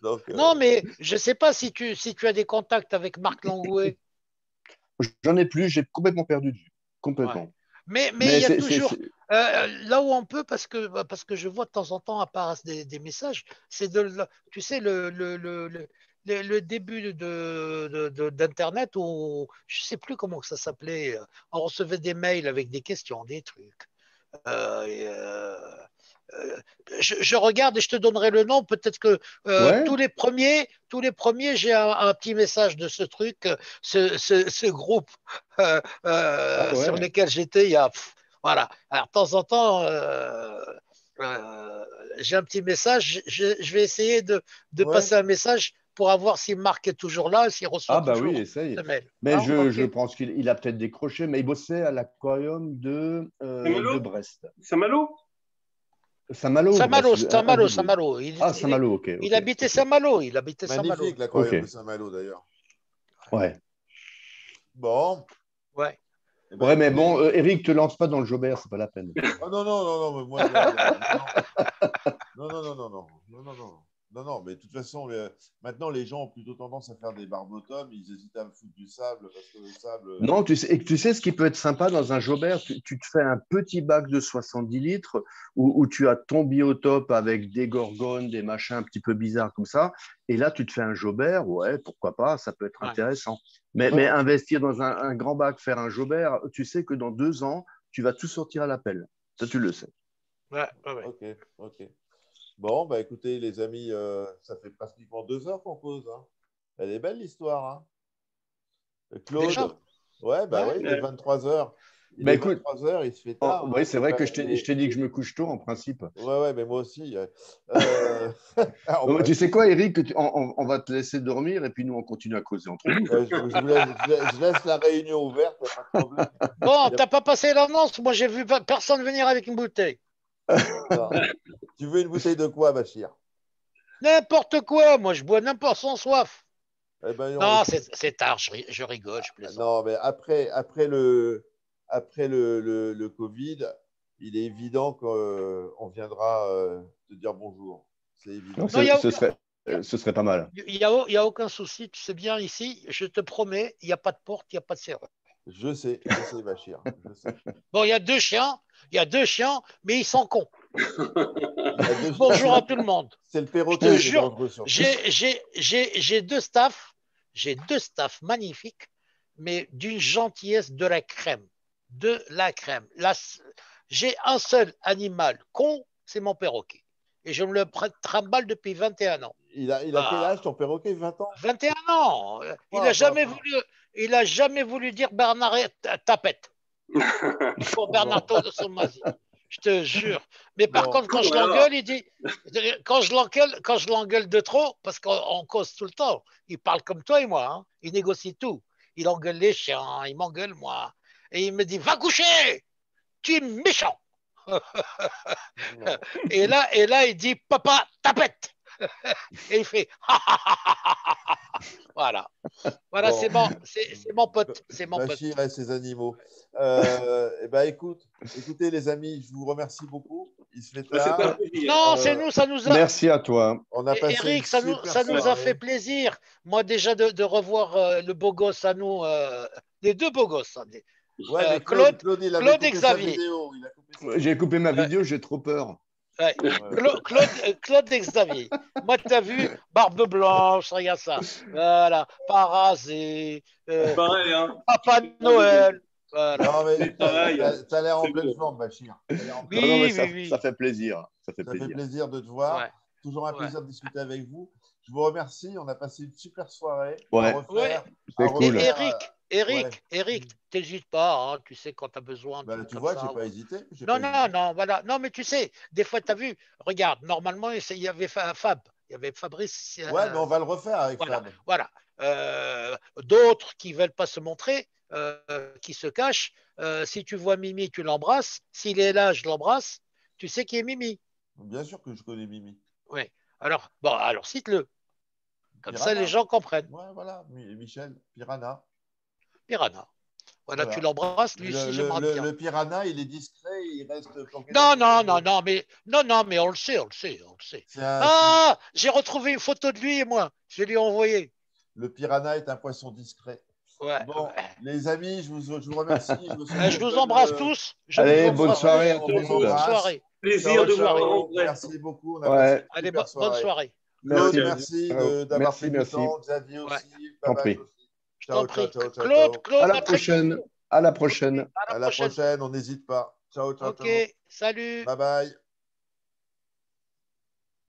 Donc, Non, mais je sais pas si tu as des contacts avec Marc Langouet. J'en ai plus, j'ai complètement perdu de vue. Ouais. Complètement. Mais il Mais y a toujours là où on peut, parce que je vois de temps en temps apparaissent des messages, c'est tu sais, le début d'Internet où je sais plus comment que ça s'appelait, on recevait des mails avec des questions, des trucs. Euh, et, euh, je regarde et je te donnerai le nom. Peut-être que Ouais, tous les premiers, j'ai un petit message de ce truc, ce groupe ah sur ouais. lequel j'étais. Il y a, voilà. Alors, de temps en temps, j'ai un petit message. Je vais essayer de ouais. passer un message pour voir si Marc est toujours là, s'il reçoit Ah bah oui, toujours essaye. le mail. Mais Hein, je ok. pense qu'il a peut-être décroché, mais il bossait à l'aquarium de Saint-Malo Brest. Saint-Malo Saint-Malo ou Brest? Un des deux. Saint-Malo. Ah, Saint-Malo, ok, Il ok, habitait ok. Saint-Malo. Il habitait Saint-Malo. Magnifique Ok, l'aquarium de Saint-Malo, d'ailleurs. ouais. Bon, Ouais. Eh ben, Ouais, mais écoutez, bon, Eric, te lance pas dans le Jobert, c'est pas la peine. oh non, non, non, non, mais moi, non, non, non, non, non, non, non, non, non, non, mais de toute façon, maintenant, les gens ont plutôt tendance à faire des barbeaux-tomes, ils hésitent à me foutre du sable, parce que le sable, Non, tu sais ce qui peut être sympa dans un Jobert, tu te fais un petit bac de 70 litres où tu as ton biotope avec des gorgones, des machins un petit peu bizarres comme ça. Et là, tu te fais un Jobert, ouais, pourquoi pas, ça peut être Ouais. intéressant. Mais Ouais. investir dans un grand bac, faire un Jobert, tu sais que dans 2 ans, tu vas tout sortir à la pelle. Ça, tu le sais. Ouais, ouais, ouais. ok, ok. Bon, bah écoutez, les amis, ça fait pratiquement 2 heures qu'on cause, hein. Elle est belle l'histoire, hein. Déjà? Claude, ouais, bah Ouais. ouais, il est 23 heures. Il Bah est écoute, 23 heures, il se fait tard, oui, hein. c'est vrai que je t'ai dit que je me couche tôt en principe. Ouais, ouais, mais moi aussi. Alors, Donc, tu bref, sais quoi, Eric, on va te laisser dormir et puis nous, on continue à causer entre nous. je laisse la réunion ouverte, y a pas de problème. Bon, Y a- t'as pas passé l'annonce? Moi, j'ai vu personne venir avec une bouteille. non. Tu veux une bouteille de quoi, Bachir? N'importe quoi. Moi, je bois n'importe sans soif. Eh ben, non, Non, c'est tard. Je rigole, je plaisante. non, mais après le Covid, il est évident qu'on viendra te dire bonjour. C'est évident. Donc, Non, il y a aucun, ce serait pas mal. il y a aucun souci. Tu sais bien ici, je te promets, il n'y a pas de porte, il n'y a pas de serrure. Je sais, Bachir. Je sais. Bon, il y a deux chiens, mais ils sont cons. Il y a deux- Bonjour à tout le monde. C'est le Je perroquet te qui est jure, dangereux sur j'ai deux staffs magnifiques, mais d'une gentillesse de la crème. De la crème. J'ai un seul animal con, c'est mon perroquet. Et je me le trimballe depuis 21 ans. Il a quel âge, ton perroquet? 20 ans? 21 ans. Il Pas, n'a pas, jamais pas. jamais voulu dire Bernard tapette pour Bon, Bernardo de Sommazi. Je te jure. Mais par bon. contre, quand je Voilà. l'engueule, il dit, quand je l'engueule de trop, parce qu'on cause tout le temps, il parle comme toi et moi, hein, il négocie tout. Il engueule les chiens, il m'engueule moi. Et il me dit, va coucher, tu es méchant. Non. Et là, il dit, papa, tapette. Et il fait, voilà. Voilà, Bon. c'est mon pote, c'est mon pote. Bachir et ses animaux. Eh ben, écoutez, les amis, je vous remercie beaucoup. Il se fait C'était un tard. plaisir. Non, c'est Euh, nous, ça nous a, Merci à toi. on a passé une Eric, super ça nous a fait soirée. plaisir. Moi, déjà, de revoir le beau gosse à nous, les deux beaux gosses, hein, Ouais, mais Claude, Claude, il avait Claude et coupé sa Xavier. vidéo. Il a coupé sa vidéo. J'ai coupé ma Ouais, vidéo, j'ai trop peur. ouais. Ouais. Claude et Xavier. Moi, tu as vu, barbe blanche, regarde ça. Voilà, pas rasé, Pareil, hein. Papa Noël. Voilà. Non, mais Mais pareil, t'as l'air en c'est pleine beau. forme, Bachir. T'as l'air en pleine Non, mais Oui, forme. oui, ça oui. fait plaisir. Ça fait Ça fait plaisir. plaisir de te Ouais, voir. Toujours un ouais. plaisir de discuter avec vous. Je vous remercie. On a passé une super soirée à Ouais, Ouais. refaire. À c'est cool. refaire ouais. Eric, t'hésites pas, hein, tu sais, quand tu as besoin de Ben, trucs tu comme vois, j'ai ça. pas hésité. J'ai Non, pas non, hésité. non, voilà. Non, mais tu sais, des fois, tu as vu, regarde, normalement, il y avait Fab, il y avait Fabrice, Ouais, mais on va le refaire avec voilà, Fab. voilà. D'autres qui veulent pas se montrer, qui se cachent. Si tu vois Mimi, tu l'embrasses. S'il est là, je l'embrasse. Tu sais qui est Mimi. Bien sûr que je connais Mimi. Oui. Alors, bon, alors cite-le. Comme ça, les Piranha. gens comprennent. Ouais, voilà. Michel, Piranha. Piranha. Voilà, tu Voilà. l'embrasses, Mais lui aussi, j'aimerais bien. le Piranha, il est discret, il reste planqué dans Non, son non, non, caveau. non, mais non, non, mais on le sait, on le sait, on le sait. C'est un- Ah, j'ai retrouvé une photo de lui et moi. Je lui ai envoyé. Le piranha est un poisson discret. Ouais, Bon, ouais. les amis, je vous remercie. Je vous souhaite Je une vous bonne, embrasse tous. Je vous Allez, bonne bonne embrasse soirée soirée. à tous. On tout le vous monde. Bonne embrasse. soirée. Plaisir Ciao, de vous voir Soirée. en ciao. vrai. Merci beaucoup. On a passé Ouais, une Allez, super bonne soirée. soirée. Ciao, Claude, ciao. merci ciao. d'avoir pris du Merci. temps. Xavier Ouais, aussi. T'en Babache prie. aussi. je t'en Ciao, ciao, prie. ciao, ciao, Claude, ciao. À Claude, la à très vite. prochaine. À la Ok, prochaine. à la À la prochaine. prochaine. On n'hésite pas. Ciao, ciao, Ok, ciao. salut. Bye bye.